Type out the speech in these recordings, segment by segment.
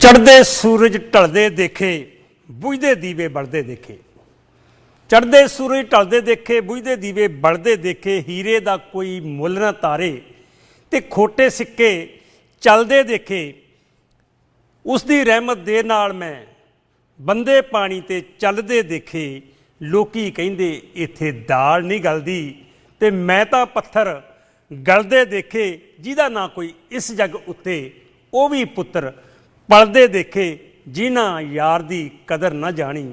ਚੜ੍ਹਦੇ ਸੂਰਜ ਢਲਦੇ ਦੇਖੇ ਬੁਝਦੇ ਦੀਵੇ ਬਲਦੇ ਦੇਖੇ। ਚੜ੍ਹਦੇ ਸੂਰਜ ਢਲਦੇ ਦੇਖੇ ਬੁਝਦੇ ਦੀਵੇ ਬਲਦੇ ਦੇਖੇ। ਹੀਰੇ ਦਾ ਕੋਈ ਮੁੱਲ ਨਾ ਤਾਰੇ ਤੇ ਖੋਟੇ ਸਿੱਕੇ ਚੱਲਦੇ ਦੇਖੇ। ਉਸ ਦੀ ਰਹਿਮਤ ਦੇ ਨਾਲ ਮੈਂ ਬੰਦੇ ਪਾਣੀ ਤੇ ਚੱਲਦੇ ਦੇਖੇ। ਲੋਕੀ ਕਹਿੰਦੇ ਇੱਥੇ ਦਾਲ ਨਹੀਂ ਗਲਦੀ ਤੇ ਮੈਂ ਤਾਂ ਪੱਥਰ ਗਲਦੇ ਦੇਖੇ। ਜਿਹਦਾ ਨਾ ਕੋਈ ਇਸ ਜੱਗ ਉੱਤੇ ਉਹ ਵੀ ਪੁੱਤਰ ਪਲਦੇ ਦੇਖੇ। ਜਿਨ੍ਹਾਂ ਯਾਰ ਦੀ ਕਦਰ ਨਾ ਜਾਣੀ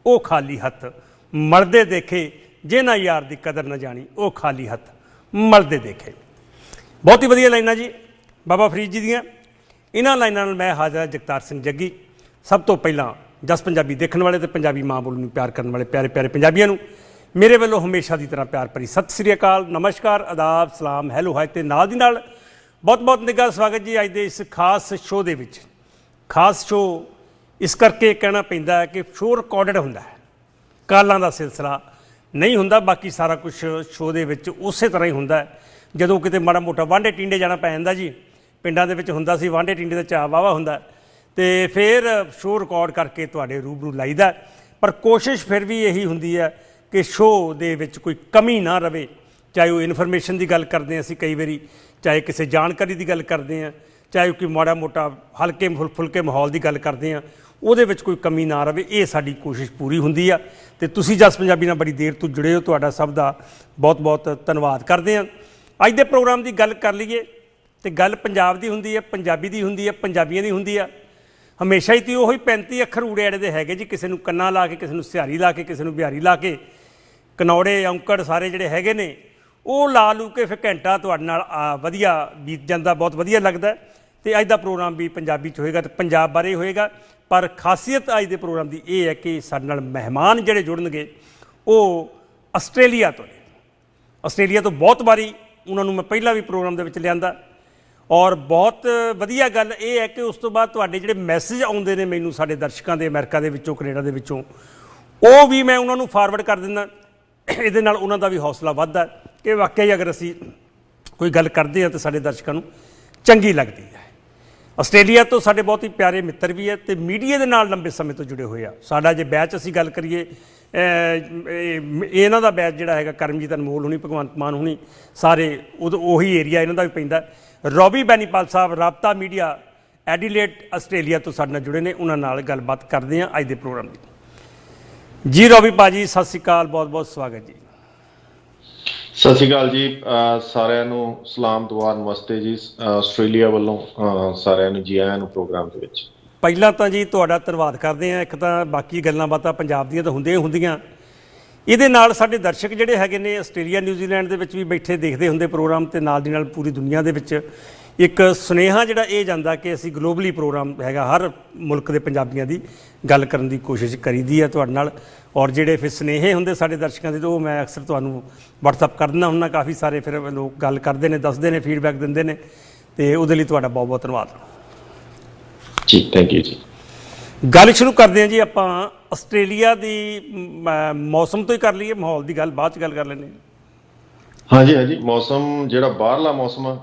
ਉਹ ਖਾਲੀ ਹੱਥ ਮਲਦੇ ਦੇਖੇ। ਜਿਨ੍ਹਾਂ ਯਾਰ ਦੀ ਕਦਰ ਨਾ ਜਾਣੀ ਉਹ ਖਾਲੀ ਹੱਥ ਮਲਦੇ ਦੇਖੇ। ਬਹੁਤ ਹੀ ਵਧੀਆ ਲਾਈਨਾਂ ਜੀ ਬਾਬਾ ਫਰੀਦ ਜੀ ਦੀਆਂ। ਇਹਨਾਂ ਲਾਈਨਾਂ ਨਾਲ ਮੈਂ ਹਾਜ਼ਰ ਹਾਂ ਜਗਤਾਰ ਸਿੰਘ ਜੱਗੀ। ਸਭ ਤੋਂ ਪਹਿਲਾਂ ਜਸ ਪੰਜਾਬੀ ਦੇਖਣ ਵਾਲੇ ਤੇ ਪੰਜਾਬੀ ਮਾਂ ਬੋਲੀ ਨੂੰ ਪਿਆਰ ਕਰਨ ਵਾਲੇ ਪਿਆਰੇ ਪਿਆਰੇ ਪੰਜਾਬੀਆਂ ਨੂੰ ਮੇਰੇ ਵੱਲੋਂ ਹਮੇਸ਼ਾ ਦੀ ਤਰ੍ਹਾਂ ਪਿਆਰ ਭਰੀ ਸਤਿ ਸ੍ਰੀ ਅਕਾਲ, ਨਮਸਕਾਰ, ਆਦਾਬ, ਸਲਾਮ, ਹੈਲੋ, ਹਾਏ ਤੇ ਨਾਲ ਦੀ ਨਾਲ ਬਹੁਤ ਬਹੁਤ ਨਿੱਘਾ ਸਵਾਗਤ ਜੀ ਅੱਜ ਦੇ ਇਸ ਖਾਸ ਸ਼ੋਅ ਦੇ ਵਿੱਚ। ਖਾਸ ਸ਼ੋਅ ਇਸ ਕਰਕੇ ਕਹਿਣਾ ਪੈਂਦਾ ਹੈ ਕਿ ਸ਼ੋਅ ਰਿਕਾਰਡਡ ਹੁੰਦਾ ਹੈ, ਕਾਲਾਂ ਦਾ ਸਿਲਸਿਲਾ ਨਹੀਂ ਹੁੰਦਾ। ਬਾਕੀ ਸਾਰਾ ਕੁਝ ਸ਼ੋਅ ਦੇ ਵਿੱਚ ਉਸੇ ਤਰ੍ਹਾਂ ਹੀ ਹੁੰਦਾ ਹੈ। ਜਦੋਂ ਕਿਤੇ ਮਾੜਾ ਮੋਟਾ ਵਾਂਢੇ ਟਿੰਡੇ ਜਾਣਾ ਪੈ ਜਾਂਦਾ ਜੀ, ਪਿੰਡਾਂ ਦੇ ਵਿੱਚ ਹੁੰਦਾ ਸੀ ਵਾਂਢੇ ਟਿੰਡੇ ਦਾ ਚਾਅ ਵਾਹਵਾ ਹੁੰਦਾ ਤੇ ਫਿਰ ਸ਼ੋਅ ਰਿਕਾਰਡ ਕਰਕੇ ਤੁਹਾਡੇ ਰੂਬਰੂ ਲਾਈਦਾ। ਪਰ ਕੋਸ਼ਿਸ਼ ਫਿਰ ਵੀ ਇਹੀ ਹੁੰਦੀ ਹੈ ਕਿ ਸ਼ੋਅ ਦੇ ਵਿੱਚ ਕੋਈ ਕਮੀ ਨਾ ਰਵੇ। ਚਾਹੇ ਉਹ ਇਨਫੋਰਮੇਸ਼ਨ ਦੀ ਗੱਲ ਕਰਦੇ ਹਾਂ ਅਸੀਂ ਕਈ ਵਾਰੀ, ਚਾਹੇ ਕਿਸੇ ਜਾਣਕਾਰੀ ਦੀ ਗੱਲ ਕਰਦੇ ਹਾਂ, ਚਾਹੇ ਕੋਈ ਮਾੜਾ ਮੋਟਾ ਹਲਕੇ ਫੁਲਕੇ ਮਾਹੌਲ ਦੀ ਗੱਲ ਕਰਦੇ ਹਾਂ, ਉਹਦੇ ਵਿੱਚ ਕੋਈ ਕਮੀ ਨਾ ਰਵੇ। ਇਹ ਸਾਡੀ ਕੋਸ਼ਿਸ਼ ਪੂਰੀ ਹੁੰਦੀ ਆ ਅਤੇ ਤੁਸੀਂ ਜਸ ਪੰਜਾਬੀ ਨਾਲ ਬੜੀ ਦੇਰ ਤੋਂ ਜੁੜੇ ਹੋ, ਤੁਹਾਡਾ ਸਭ ਦਾ ਬਹੁਤ ਬਹੁਤ ਧੰਨਵਾਦ ਕਰਦੇ ਹਾਂ। ਅੱਜ ਦੇ ਪ੍ਰੋਗਰਾਮ ਦੀ ਗੱਲ ਕਰ ਲਈਏ ਅਤੇ ਗੱਲ ਪੰਜਾਬ ਦੀ ਹੁੰਦੀ ਹੈ, ਪੰਜਾਬੀ ਦੀ ਹੁੰਦੀ ਹੈ, ਪੰਜਾਬੀਆਂ ਦੀ ਹੁੰਦੀ ਆ। ਹਮੇਸ਼ਾ ਹੀ ਤਾਂ ਉਹੀ 35 ਅੱਖਰ ਊੜੇ ਆੜੇ ਦੇ ਹੈਗੇ ਜੀ। ਕਿਸੇ ਨੂੰ ਕੰਨਾ ਲਾ ਕੇ, ਕਿਸੇ ਨੂੰ ਸਿਹਾਰੀ ਲਾ ਕੇ, ਕਿਸੇ ਨੂੰ ਬਿਹਾਰੀ ਲਾ ਕੇ, ਕਨੌੜੇ ਔਂਕੜ ਸਾਰੇ ਜਿਹੜੇ ਹੈਗੇ ਨੇ ਉਹ ਲਾ ਲੂ ਕੇ ਫਿਰ ਘੰਟਾ ਤੁਹਾਡੇ ਨਾਲ ਵਧੀਆ ਬੀਤ ਜਾਂਦਾ, ਬਹੁਤ ਵਧੀਆ ਲੱਗਦਾ। ਅਤੇ ਅੱਜ ਦਾ ਪ੍ਰੋਗਰਾਮ ਵੀ ਪੰਜਾਬੀ 'ਚ ਹੋਏਗਾ ਅਤੇ ਪੰਜਾਬ ਬਾਰੇ ਹੋਏਗਾ। ਪਰ ਖਾਸੀਅਤ ਅੱਜ ਦੇ ਪ੍ਰੋਗਰਾਮ ਦੀ ਇਹ ਹੈ ਕਿ ਸਾਡੇ ਨਾਲ ਮਹਿਮਾਨ ਜਿਹੜੇ ਜੁੜਨਗੇ ਉਹ ਆਸਟ੍ਰੇਲੀਆ ਤੋਂ ਨੇ। ਆਸਟ੍ਰੇਲੀਆ ਤੋਂ ਬਹੁਤ ਵਾਰੀ ਉਹਨਾਂ ਨੂੰ ਮੈਂ ਪਹਿਲਾਂ ਵੀ ਪ੍ਰੋਗਰਾਮ ਦੇ ਵਿੱਚ ਲਿਆਂਦਾ ਔਰ ਬਹੁਤ ਵਧੀਆ ਗੱਲ ਇਹ ਹੈ ਕਿ ਉਸ ਤੋਂ ਬਾਅਦ ਤੁਹਾਡੇ ਜਿਹੜੇ ਮੈਸੇਜ ਆਉਂਦੇ ਨੇ ਮੈਨੂੰ ਸਾਡੇ ਦਰਸ਼ਕਾਂ ਦੇ ਅਮਰੀਕਾ ਦੇ ਵਿੱਚੋਂ, ਕੈਨੇਡਾ ਦੇ ਵਿੱਚੋਂ, ਉਹ ਵੀ ਮੈਂ ਉਹਨਾਂ ਨੂੰ ਫਾਰਵਰਡ ਕਰ ਦਿੰਦਾ। ਇਹਦੇ ਨਾਲ ਉਹਨਾਂ ਦਾ ਵੀ ਹੌਸਲਾ ਵੱਧਦਾ ਕਿ ਵਾਕਈ ਅਗਰ ਅਸੀਂ ਕੋਈ ਗੱਲ ਕਰਦੇ ਹਾਂ ਤਾਂ ਸਾਡੇ ਦਰਸ਼ਕਾਂ ਨੂੰ ਚੰਗੀ ਲੱਗਦੀ ਹੈ। ਆਸਟ੍ਰੇਲੀਆ ਤੋਂ ਸਾਡੇ ਬਹੁਤ ਹੀ ਪਿਆਰੇ ਮਿੱਤਰ ਵੀ ਹੈ ਅਤੇ ਮੀਡੀਆ ਦੇ ਨਾਲ ਲੰਬੇ ਸਮੇਂ ਤੋਂ ਜੁੜੇ ਹੋਏ ਆ। ਸਾਡਾ ਜੇ ਬੈਚ ਅਸੀਂ ਗੱਲ ਕਰੀਏ, ਇਹਨਾਂ ਦਾ ਬੈਚ ਜਿਹੜਾ ਹੈਗਾ ਕਰਮਜੀਤ ਅਨਮੋਲ ਹੁਣੀ, ਭਗਵੰਤ ਮਾਨ ਹੁਣੀ, ਸਾਰੇ ਉਹੀ ਏਰੀਆ ਇਹਨਾਂ ਦਾ ਵੀ ਪੈਂਦਾ। ਰੋਬੀ ਬੈਨੀਪਾਲ ਸਾਹਿਬ ਰਾਬਤਾ ਮੀਡੀਆ ਐਡੀਲੇਡ ਆਸਟ੍ਰੇਲੀਆ ਤੋਂ ਸਾਡੇ ਨਾਲ ਜੁੜੇ ਨੇ। ਉਹਨਾਂ ਨਾਲ ਗੱਲਬਾਤ ਕਰਦੇ ਹਾਂ ਅੱਜ ਦੇ ਪ੍ਰੋਗਰਾਮ ਦੀ। ਜੀ ਰੋਬੀ ਭਾਜੀ ਸਤਿ ਸ਼੍ਰੀ ਅਕਾਲ, ਬਹੁਤ ਬਹੁਤ ਸਵਾਗਤ ਜੀ। ਸਤਿ ਸ਼੍ਰੀ ਅਕਾਲ ਜੀ, ਸਾਰਿਆਂ ਨੂੰ ਸਲਾਮ, ਦੁਆ, ਨਮਸਤੇ ਜੀ ਆਸਟ੍ਰੇਲੀਆ ਵੱਲੋਂ ਸਾਰਿਆਂ ਨੂੰ ਜੀ ਆਇਆਂ ਨੂੰ ਪ੍ਰੋਗਰਾਮ ਦੇ ਵਿੱਚ। ਪਹਿਲਾਂ ਤਾਂ ਜੀ ਤੁਹਾਡਾ ਧੰਨਵਾਦ ਕਰਦੇ ਹਾਂ। ਇੱਕ ਤਾਂ ਬਾਕੀ ਗੱਲਾਂ ਬਾਤਾਂ ਪੰਜਾਬ ਦੀਆਂ ਤਾਂ ਹੁੰਦੀਆਂ ਹੀ ਹੁੰਦੀਆਂ, ਇਹਦੇ ਨਾਲ ਸਾਡੇ ਦਰਸ਼ਕ ਜਿਹੜੇ ਹੈਗੇ ਨੇ ਆਸਟ੍ਰੇਲੀਆ ਨਿਊਜ਼ੀਲੈਂਡ ਦੇ ਵਿੱਚ ਵੀ ਬੈਠੇ ਦੇਖਦੇ ਹੁੰਦੇ ਪ੍ਰੋਗਰਾਮ, ਅਤੇ ਨਾਲ ਦੀ ਨਾਲ ਪੂਰੀ ਦੁਨੀਆ ਦੇ ਵਿੱਚ ਇੱਕ ਸੁਨੇਹਾ ਜਿਹੜਾ ਇਹ ਜਾਂਦਾ ਕਿ ਅਸੀਂ ਗਲੋਬਲੀ ਪ੍ਰੋਗਰਾਮ ਹੈਗਾ, ਹਰ ਮੁਲਕ ਦੇ ਪੰਜਾਬੀਆਂ ਦੀ ਗੱਲ ਕਰਨ ਦੀ ਕੋਸ਼ਿਸ਼ ਕਰੀਦੀ ਹੈ ਤੁਹਾਡੇ ਨਾਲ। ਔਰ ਜਿਹੜੇ ਫਿਰ ਸੁਨੇਹੇ ਹੁੰਦੇ ਸਾਡੇ ਦਰਸ਼ਕਾਂ ਦੇ, ਉਹ ਮੈਂ ਅਕਸਰ ਤੁਹਾਨੂੰ ਵਟਸਐਪ ਕਰ ਦਿੰਦਾ ਹੁੰਦਾ। ਕਾਫੀ ਸਾਰੇ ਫਿਰ ਲੋਕ ਗੱਲ ਕਰਦੇ ਨੇ, ਦੱਸਦੇ ਨੇ, ਫੀਡਬੈਕ ਦਿੰਦੇ ਨੇ, ਅਤੇ ਉਹਦੇ ਲਈ ਤੁਹਾਡਾ ਬਹੁਤ ਬਹੁਤ ਧੰਨਵਾਦ ਜੀ। ਥੈਂਕ ਯੂ ਜੀ। ਗੱਲ ਸ਼ੁਰੂ ਕਰਦੇ ਹਾਂ ਜੀ ਆਪਾਂ ਆਸਟ੍ਰੇਲੀਆ ਦੀ ਮੌਸਮ ਤੋਂ ਹੀ ਕਰ ਲਈਏ, ਮਾਹੌਲ ਦੀ ਗੱਲ ਬਾਅਦ 'ਚ ਗੱਲ ਕਰ ਲੈਂਦੇ ਹਾਂ। ਹਾਂਜੀ ਹਾਂਜੀ, ਮੌਸਮ ਜਿਹੜਾ ਬਾਹਰਲਾ ਮੌਸਮ ਆ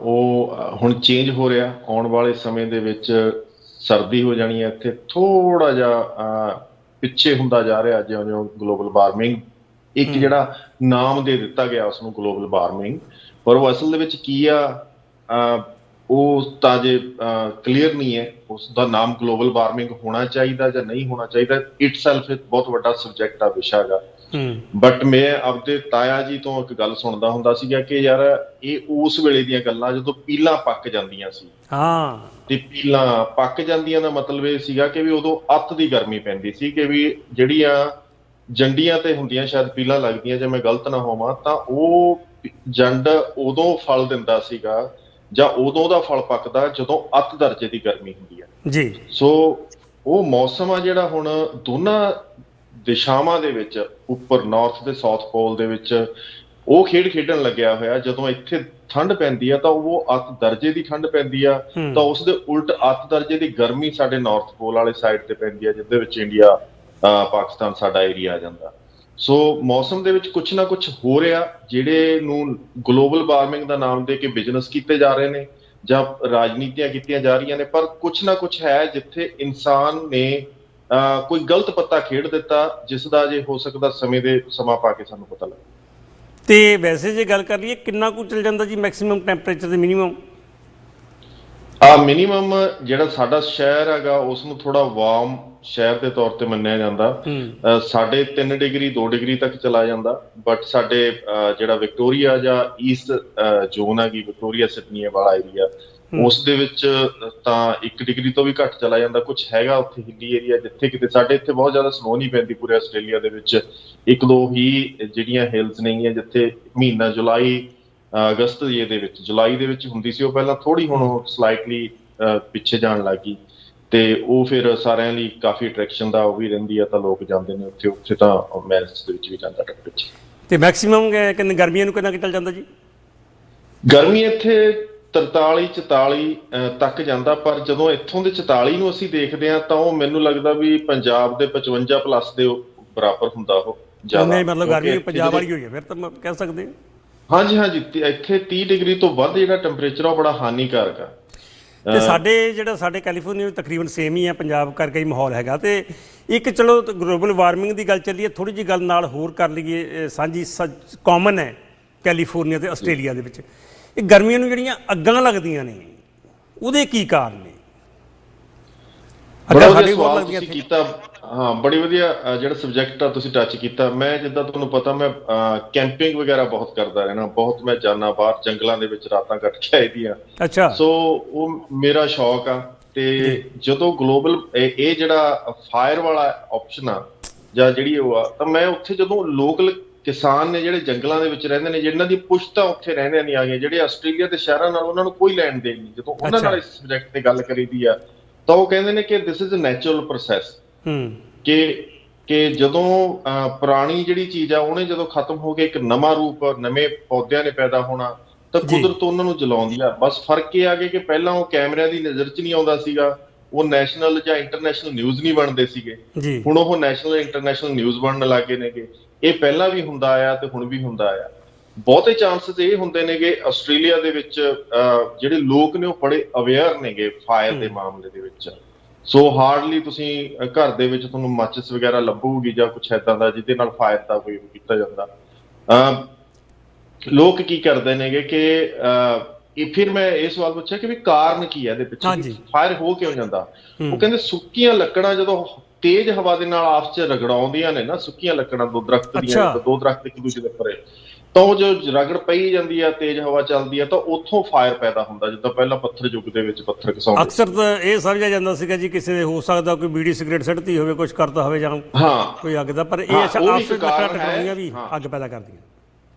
ਉਹ ਹੁਣ ਚੇਂਜ ਹੋ ਰਿਹਾ। ਆਉਣ ਵਾਲੇ ਸਮੇਂ ਦੇ ਵਿੱਚ ਸਰਦੀ ਹੋ ਜਾਣੀ ਹੈ। ਇੱਥੇ ਥੋੜ੍ਹਾ ਜਿਹਾ ਪਿੱਛੇ ਹੁੰਦਾ ਜਾ ਰਿਹਾ ਜਿਉਂ-ਜਿਉਂ ਗਲੋਬਲ ਵਾਰਮਿੰਗ, ਇੱਕ ਜਿਹੜਾ ਨਾਮ ਦੇ ਦਿੱਤਾ ਗਿਆ ਉਸਨੂੰ ਗਲੋਬਲ ਵਾਰਮਿੰਗ, ਪਰ ਉਹ ਅਸਲ ਦੇ ਵਿੱਚ ਕੀ ਆ ਉਹ ਤਾਂ ਜੇ ਕਲੀਅਰ ਨਹੀਂ ਹੈ। ਉਸ ਦਾ ਨਾਮ ਗਲੋਬਲ ਵਾਰਮਿੰਗ ਹੋਣਾ ਚਾਹੀਦਾ ਜਾਂ ਨਹੀਂ ਹੋਣਾ ਚਾਹੀਦਾ, ਇਟਸੈਲਫ ਇੱਕ ਬਹੁਤ ਵੱਡਾ ਸਬਜੈਕਟ ਆ, ਵਿਸ਼ਾ ਹੈਗਾ। ਬਟ ਮੈਂ ਆਪਦੇ ਤਾਇਆ ਜੀ ਤੋਂ ਇੱਕ ਗੱਲ ਸੁਣਦਾ ਹੁੰਦਾ ਸੀਗਾ ਕਿ ਯਾਰ ਇਹ ਉਸ ਵੇਲੇ ਦੀਆਂ ਗੱਲਾਂ ਜਦੋਂ ਪੀਲਾਂ ਪੱਕ ਜਾਂਦੀਆਂ ਸੀ। ਤੇ ਪੀਲਾਂ ਪੱਕ ਜਾਂਦੀਆਂ ਦਾ ਮਤਲਬ ਇਹ ਸੀਗਾ ਕਿ ਵੀ ਉਦੋਂ ਅੱਤ ਦੀ ਗਰਮੀ ਪੈਂਦੀ ਸੀ, ਕਿ ਵੀ ਜਿਹੜੀਆਂ ਜੰਡੀਆਂ ਤੇ ਹੁੰਦੀਆਂ ਸ਼ਾਇਦ ਪੀਲਾਂ ਲੱਗਦੀਆਂ, ਜੇ ਮੈਂ ਗਲਤ ਨਾ ਹੋਵਾਂ, ਤਾਂ ਉਹ ਜੰਡ ਉਦੋਂ ਫਲ ਦਿੰਦਾ ਸੀਗਾ ਜਾਂ ਉਦੋਂ ਉਹਦਾ ਫਲ ਪੱਕਦਾ ਜਦੋਂ ਅੱਤ ਦਰਜੇ ਦੀ ਗਰਮੀ ਹੁੰਦੀ ਹੈ ਜੀ। ਸੋ ਉਹ ਮੌਸਮ ਆ ਜਿਹੜਾ ਹੁਣ ਦੋਨਾਂ ਦਿਸ਼ਾਵਾਂ ਦੇ ਵਿੱਚ, ਉੱਪਰ ਨਾਰਥ ਤੇ ਸਾਊਥ ਪੋਲ ਦੇ ਵਿੱਚ ਉਹ ਖੇਡ ਖੇਡਣ ਲੱਗਿਆ ਹੋਇਆ। ਜਦੋਂ ਇੱਥੇ ਠੰਡ ਪੈਂਦੀ ਆ ਤਾਂ ਉਹ ਅੱਤ ਦਰਜੇ ਦੀ ਠੰਡ ਪੈਂਦੀ ਆ, ਤਾਂ ਉਸਦੇ ਉਲਟ ਅੱਤ ਦਰਜੇ ਦੀ ਗਰਮੀ ਸਾਡੇ ਨਾਰਥ ਪੋਲ ਵਾਲੇ ਸਾਈਡ ਤੇ ਪੈਂਦੀ ਆ, ਜਿਹਦੇ ਵਿੱਚ ਇੰਡੀਆ, ਪਾਕਿਸਤਾਨ ਸਾਡਾ ਏਰੀਆ ਆ ਜਾਂਦਾ। ਸੋ ਮੌਸਮ ਦੇ ਵਿੱਚ ਕੁਛ ਨਾ ਕੁਛ ਹੋ ਰਿਹਾ ਜਿਹੜੇ ਨੂੰ ਗਲੋਬਲ ਵਾਰਮਿੰਗ ਦਾ ਨਾਮ ਦੇ ਕੇ ਬਿਜ਼ਨਸ ਕੀਤੇ ਜਾ ਰਹੇ ਨੇ, ਜਾਂ ਰਾਜਨੀਤੀਆਂ ਕੀਤੀਆਂ ਜਾ ਰਹੀਆਂ ਨੇ, ਪਰ ਕੁਛ ਨਾ ਕੁਛ ਹੈ ਜਿੱਥੇ ਇਨਸਾਨ ਨੇ ਕੋਈ ਗਲਤ ਪੱਤਾ ਖੇਡ ਦਿੱਤਾ, ਜਿਸ ਦਾ ਜੇ ਹੋ ਸਕਦਾ ਸਮਾਂ ਪਾ ਕੇ ਸਾਨੂੰ ਪਤਾ ਲੱਗੇ। ਤੇ ਵੈਸੇ ਜੇ ਗੱਲ ਕਰ ਲਈਏ ਕਿੰਨਾ ਕੁ ਚੱਲ ਜਾਂਦਾ ਜੀ ਮੈਕਸਿਮਮ ਟੈਂਪਰੇਚਰ ਤੇ ਮਿਨੀਮਮ? ਮਿਨੀਮਮ ਜਿਹੜਾ ਸਾਡਾ ਸ਼ਹਿਰ ਹੈਗਾ ਉਸ ਨੂੰ ਥੋੜਾ ਵਾਰਮ ਸ਼ਹਿਰ ਦੇ ਤੌਰ ਤੇ ਮੰਨਿਆ ਜਾਂਦਾ। ਸਾਡੇ 3 ਡਿਗਰੀ 2 ਡਿਗਰੀ ਤੱਕ ਚਲਾ ਜਾਂਦਾ, ਬਟ ਸਾਡੇ ਜਿਹੜਾ ਵਿਕਟੋਰੀਆ ਜਾਂ ਈਸਟ ਜ਼ੋਨ ਹੈਗੀ, ਵਿਕਟੋਰੀਆ ਸਿਡਨੀ ਵਾਲਾ ਏਰੀਆ, ਉਸ ਦੇ ਵਿੱਚ ਤਾਂ 1 ਡਿਗਰੀ ਤੋਂ ਵੀ ਘੱਟ ਚਲਾ ਜਾਂਦਾ। ਕੁਝ ਹੈਗਾ ਉੱਥੇ ਹਿੱਲੀ ਏਰੀਆ ਜਿੱਥੇ ਕਿਤੇ, ਸਾਡੇ ਇੱਥੇ ਬਹੁਤ ਜ਼ਿਆਦਾ ਸਨੋ ਨਹੀਂ ਪੈਂਦੀ ਪੂਰੇ ਆਸਟ੍ਰੇਲੀਆ ਦੇ ਵਿੱਚ, 1-2 ਹੀ ਜਿਹੜੀਆਂ ਹਿਲਸ ਨੇਗੀਆਂ ਜਿੱਥੇ ਮਹੀਨਾ ਜੁਲਾਈ ਅਗਸਤ ਦੇ ਵਿੱਚ, ਜੁਲਾਈ ਦੇ ਵਿੱਚ ਹੁੰਦੀ ਸੀ ਉਹ ਪਹਿਲਾਂ, ਥੋੜੀ ਹੁਣ ਉਹ ਸਲਾਈਟਲੀ ਪਿੱਛੇ ਜਾਣ ਲੱਗ ਗਈ, ਤੇ ਉਹ ਫਿਰ ਸਾਰਿਆਂ ਲਈ ਕਾਫੀ ਅਟਰੈਕਸ਼ਨ ਦਾ ਉਹ ਵੀ ਰਹਿੰਦੀ ਆ, ਤਾਂ ਲੋਕ ਜਾਂਦੇ ਨੇ ਉੱਥੇ। ਉੱਥੇ ਤਾਂ ਮੈਰਿਜ ਦੇ ਵਿੱਚ ਵੀ ਜਾਂਦਾ ਟੈਂਪਰੇਚਰ। ਤੇ ਮੈਕਸਿਮਮ ਕਿੰਨੇ ਗਰਮੀਆਂ ਨੂੰ ਕਿੰਨਾ ਚੱਲ ਜਾਂਦਾ ਜੀ? ਗਰਮੀ ਇੱਥੇ 43-44 ਤੱਕ ਜਾਂਦਾ, ਪਰ ਜਦੋਂ ਇੱਥੋਂ ਦੇ 44 ਨੂੰ ਅਸੀਂ ਦੇਖਦੇ ਹਾਂ ਤਾਂ ਉਹ ਮੈਨੂੰ ਲੱਗਦਾ ਵੀ ਪੰਜਾਬ ਦੇ 55 ਪਲੱਸ ਦੇ ਬਰਾਬਰ ਹੁੰਦਾ ਉਹ ਜ਼ਿਆਦਾ। ਨਹੀਂ ਮਤਲਬ ਗਰਮੀ ਪੰਜਾਬ ਵਾਲੀ ਹੋਈ ਹੈ ਫਿਰ ਤਾਂ ਕਹਿ ਸਕਦੇ ਹਾਂ। ਹਾਂਜੀ, ਇੱਥੇ 30 ਡਿਗਰੀ ਤੋਂ ਵੱਧ ਜਿਹੜਾ ਟੈਂਪਰੇਚਰ ਆ ਉਹ ਬੜਾ ਹਾਨੀਕਾਰਕ ਆ। ਤੇ ਸਾਡੇ ਕੈਲੀਫੋਰਨੀਆ ਤਕਰੀਬਨ ਸੇਮ ਹੀ ਆ, ਪੰਜਾਬ ਕਰਕੇ ਹੀ ਮਾਹੌਲ ਹੈਗਾ। ਤੇ ਇੱਕ ਚਲੋ ਗਲੋਬਲ ਵਾਰਮਿੰਗ ਦੀ ਗੱਲ ਚੱਲੀਏ, ਥੋੜੀ ਜਿਹੀ ਗੱਲ ਨਾਲ ਹੋਰ ਕਰ ਲਈਏ ਸਾਂਝੀ, ਕਾਮਨ ਹੈ ਕੈਲੀਫੋਰਨੀਆ ਤੇ ਆਸਟ੍ਰੇਲੀਆ ਦੇ ਵਿੱਚ ਇਹ ਗਰਮੀਆਂ ਨੂੰ ਜਿਹੜੀਆਂ ਅੱਗਾਂ ਲੱਗਦੀਆਂ ਨੇ, ਉਹਦੇ ਕੀ ਕਾਰਨ ਨੇ? ਬੜਾ ਵਧੀਆ ਸਵਾਲ ਤੁਸੀਂ ਕੀਤਾ। ਹਾਂ, ਬੜੀ ਵਧੀਆ ਜਿਹੜਾ ਸਬਜੈਕਟ ਆ ਤੁਸੀਂ ਟੱਚ ਕੀਤਾ। ਮੈਂ ਜਿੱਦਾਂ ਤੁਹਾਨੂੰ ਪਤਾ, ਮੈਂ ਕੈਂਪਿੰਗ ਵਗੈਰਾ ਬਹੁਤ ਕਰਦਾ ਰਹਿਣਾ, ਬਹੁਤ ਮੈਂ ਜਾਣਾ ਬਾਹਰ ਜੰਗਲਾਂ ਦੇ ਵਿੱਚ, ਰਾਤਾਂ ਕੱਟ ਕੇ ਆਈ ਦੀਆਂ। ਅੱਛਾ। ਸੋ ਉਹ ਮੇਰਾ ਸ਼ੌਕ ਆ। ਤੇ ਜਦੋਂ ਗਲੋਬਲ ਇਹ ਜਿਹੜਾ ਫਾਇਰ ਵਾਲਾ ਆਪਸ਼ਨ ਆ ਜਾਂ ਜਿਹੜੀ ਉਹ ਆ, ਤਾਂ ਮੈਂ ਉੱਥੇ ਜਦੋਂ ਲੋਕਲ ਕਿਸਾਨ ਨੇ ਜਿਹੜੇ ਜੰਗਲਾਂ ਦੇ ਵਿੱਚ ਰਹਿੰਦੇ ਨੇ, ਜਿਨ੍ਹਾਂ ਦੀ ਪੁਸ਼ਤਾਂ ਉੱਥੇ ਰਹਿੰਦੀਆਂ ਨਹੀਂ ਆ ਗਈਆਂ, ਜਿਹੜੇ ਆਸਟ੍ਰੇਲੀਆ ਦੇ ਸ਼ਹਿਰਾਂ ਨਾਲ ਉਹਨਾਂ ਨੂੰ ਕੋਈ ਲੈਣ ਦੇਣ ਨਹੀਂ, ਜਦੋਂ ਉਹਨਾਂ ਨਾਲ ਇਸ ਸਬਜੈਕਟ ਤੇ ਗੱਲ ਕਰੀਦੀ ਆ ਤਾਂ ਉਹ ਕਹਿੰਦੇ ਨੇ ਕਿ this is a natural process, ਕਿ ਜਦੋਂ ਪੁਰਾਣੀ ਜਿਹੜੀ ਚੀਜ਼ ਆ ਉਹਨੇ ਜਦੋਂ ਖਤਮ ਹੋ ਕੇ ਇੱਕ ਨਵਾਂ ਰੂਪ, ਨਵੇਂ ਪੌਦਿਆਂ ਨੇ ਪੈਦਾ ਹੋਣਾ, ਤਾਂ ਕੁਦਰਤ ਉਹਨਾਂ ਨੂੰ ਜਲਾਉਂਦੀ ਆ। ਬਸ ਫਰਕ ਇਹ ਆ ਗਿਆ ਕਿ ਪਹਿਲਾਂ ਉਹ ਕੈਮਰਿਆਂ ਦੀ ਨਜ਼ਰ 'ਚ ਨਹੀਂ ਆਉਂਦਾ ਸੀਗਾ, ਉਹ ਨੈਸ਼ਨਲ ਜਾਂ ਇੰਟਰਨੈਸ਼ਨਲ ਨਿਊਜ਼ ਨਹੀਂ ਬਣਦੇ ਸੀਗੇ, ਹੁਣ ਉਹ ਨੈਸ਼ਨਲ ਇੰਟਰਨੈਸ਼ਨਲ ਨਿਊਜ਼ ਬਣਨ ਲੱਗੇ ਨੇਗੇ। ਇਹ ਪਹਿਲਾਂ ਵੀ ਹੁੰਦਾ ਆਇਆ ਤੇ ਹੁਣ ਵੀ ਹੁੰਦਾ ਆਇਆ। ਬਹੁਤੇ ਚਾਂਸਸ ਇਹ ਹੁੰਦੇ ਨੇ ਕਿ ਆਸਟ੍ਰੇਲੀਆ ਦੇ ਵਿੱਚ ਜਿਹੜੇ ਲੋਕ ਨੇ ਉਹ ਬੜੇ ਅਵੇਅਰ ਨੇਗੇ ਫਾਇਰ ਦੇ ਮਾਮਲੇ ਦੇ ਵਿੱਚ। ਸੋ ਹਾਰਡਲੀ ਤੁਸੀਂ ਘਰ ਦੇ ਵਿੱਚ ਤੁਹਾਨੂੰ ਮਾਚਿਸ ਵਗੈਰਾ ਲੱਭੂਗੀ ਜਾਂ ਕੁਛ ਏਦਾਂ ਦਾ ਜਿਹਦੇ ਨਾਲ ਫਾਇਰ ਦਾ ਕੋਈ ਕੀਤਾ ਜਾਂਦਾ। ਲੋਕ ਕੀ ਕਰਦੇ ਨੇਗੇ ਕਿ ਫਿਰ ਮੈਂ ਇਹ ਸਵਾਲ ਪੁੱਛਿਆ ਕਿ ਵੀ ਕਾਰਨ ਕੀ ਹੈ ਇਹਦੇ ਪਿੱਛੇ, ਫਾਇਰ ਹੋ ਕਿਉਂ ਜਾਂਦਾ? ਉਹ ਕਹਿੰਦੇ ਸੁੱਕੀਆਂ ਲੱਕੜਾਂ ਜਦੋਂ ਤੇਜ਼ ਹਵਾ ਦੇ ਨਾਲ ਆਪਸ ਚ ਰਗੜਾਉਂਦੀਆਂ ਨੇ ਨਾ, ਸੁੱਕੀਆਂ ਲੱਕੜਾਂ ਦੋ ਦਰਖਤ ਦੀਆਂ, ਦੋ ਦਰਖਤ ਇੱਕ ਦੂਜੇ ਦੇ ਉੱਪਰ, ਤਾਂ ਉਹ ਜੋ ਰਗੜ ਪਈ ਜਾਂਦੀ ਆ, ਤੇਜ਼ ਹਵਾ ਚੱਲਦੀ ਆ, ਤਾਂ ਉੱਥੋਂ ਫਾਇਰ ਪੈਦਾ ਹੁੰਦਾ। ਜਿੱਦਾਂ ਪਹਿਲਾਂ ਪੱਥਰ ਯੁੱਗ ਦੇ ਵਿੱਚ ਪੱਥਰ ਘਸਾਉਂਦੇ, ਅਕਸਰ ਤਾਂ ਇਹ ਸਮਝਿਆ ਜਾਂਦਾ ਸੀਗਾ ਜੀ ਕਿਸੇ ਦੇ ਹੋ ਸਕਦਾ ਕੋਈ ਬੀੜੀ ਸਿਗਰਟ ਸੱਟਦੀ ਹੋਵੇ, ਕੁਝ ਕਰਦਾ ਹੋਵੇ ਜਾਂ ਕੋਈ ਅੱਗ ਦਾ, ਪਰ ਇਹ ਆਪਸ ਵਿੱਚ ਲੱਕੜਾਂ ਟਕਰਾਉਂਦੀਆਂ ਵੀ ਅੱਗ ਪੈਦਾ ਕਰਦੀਆਂ।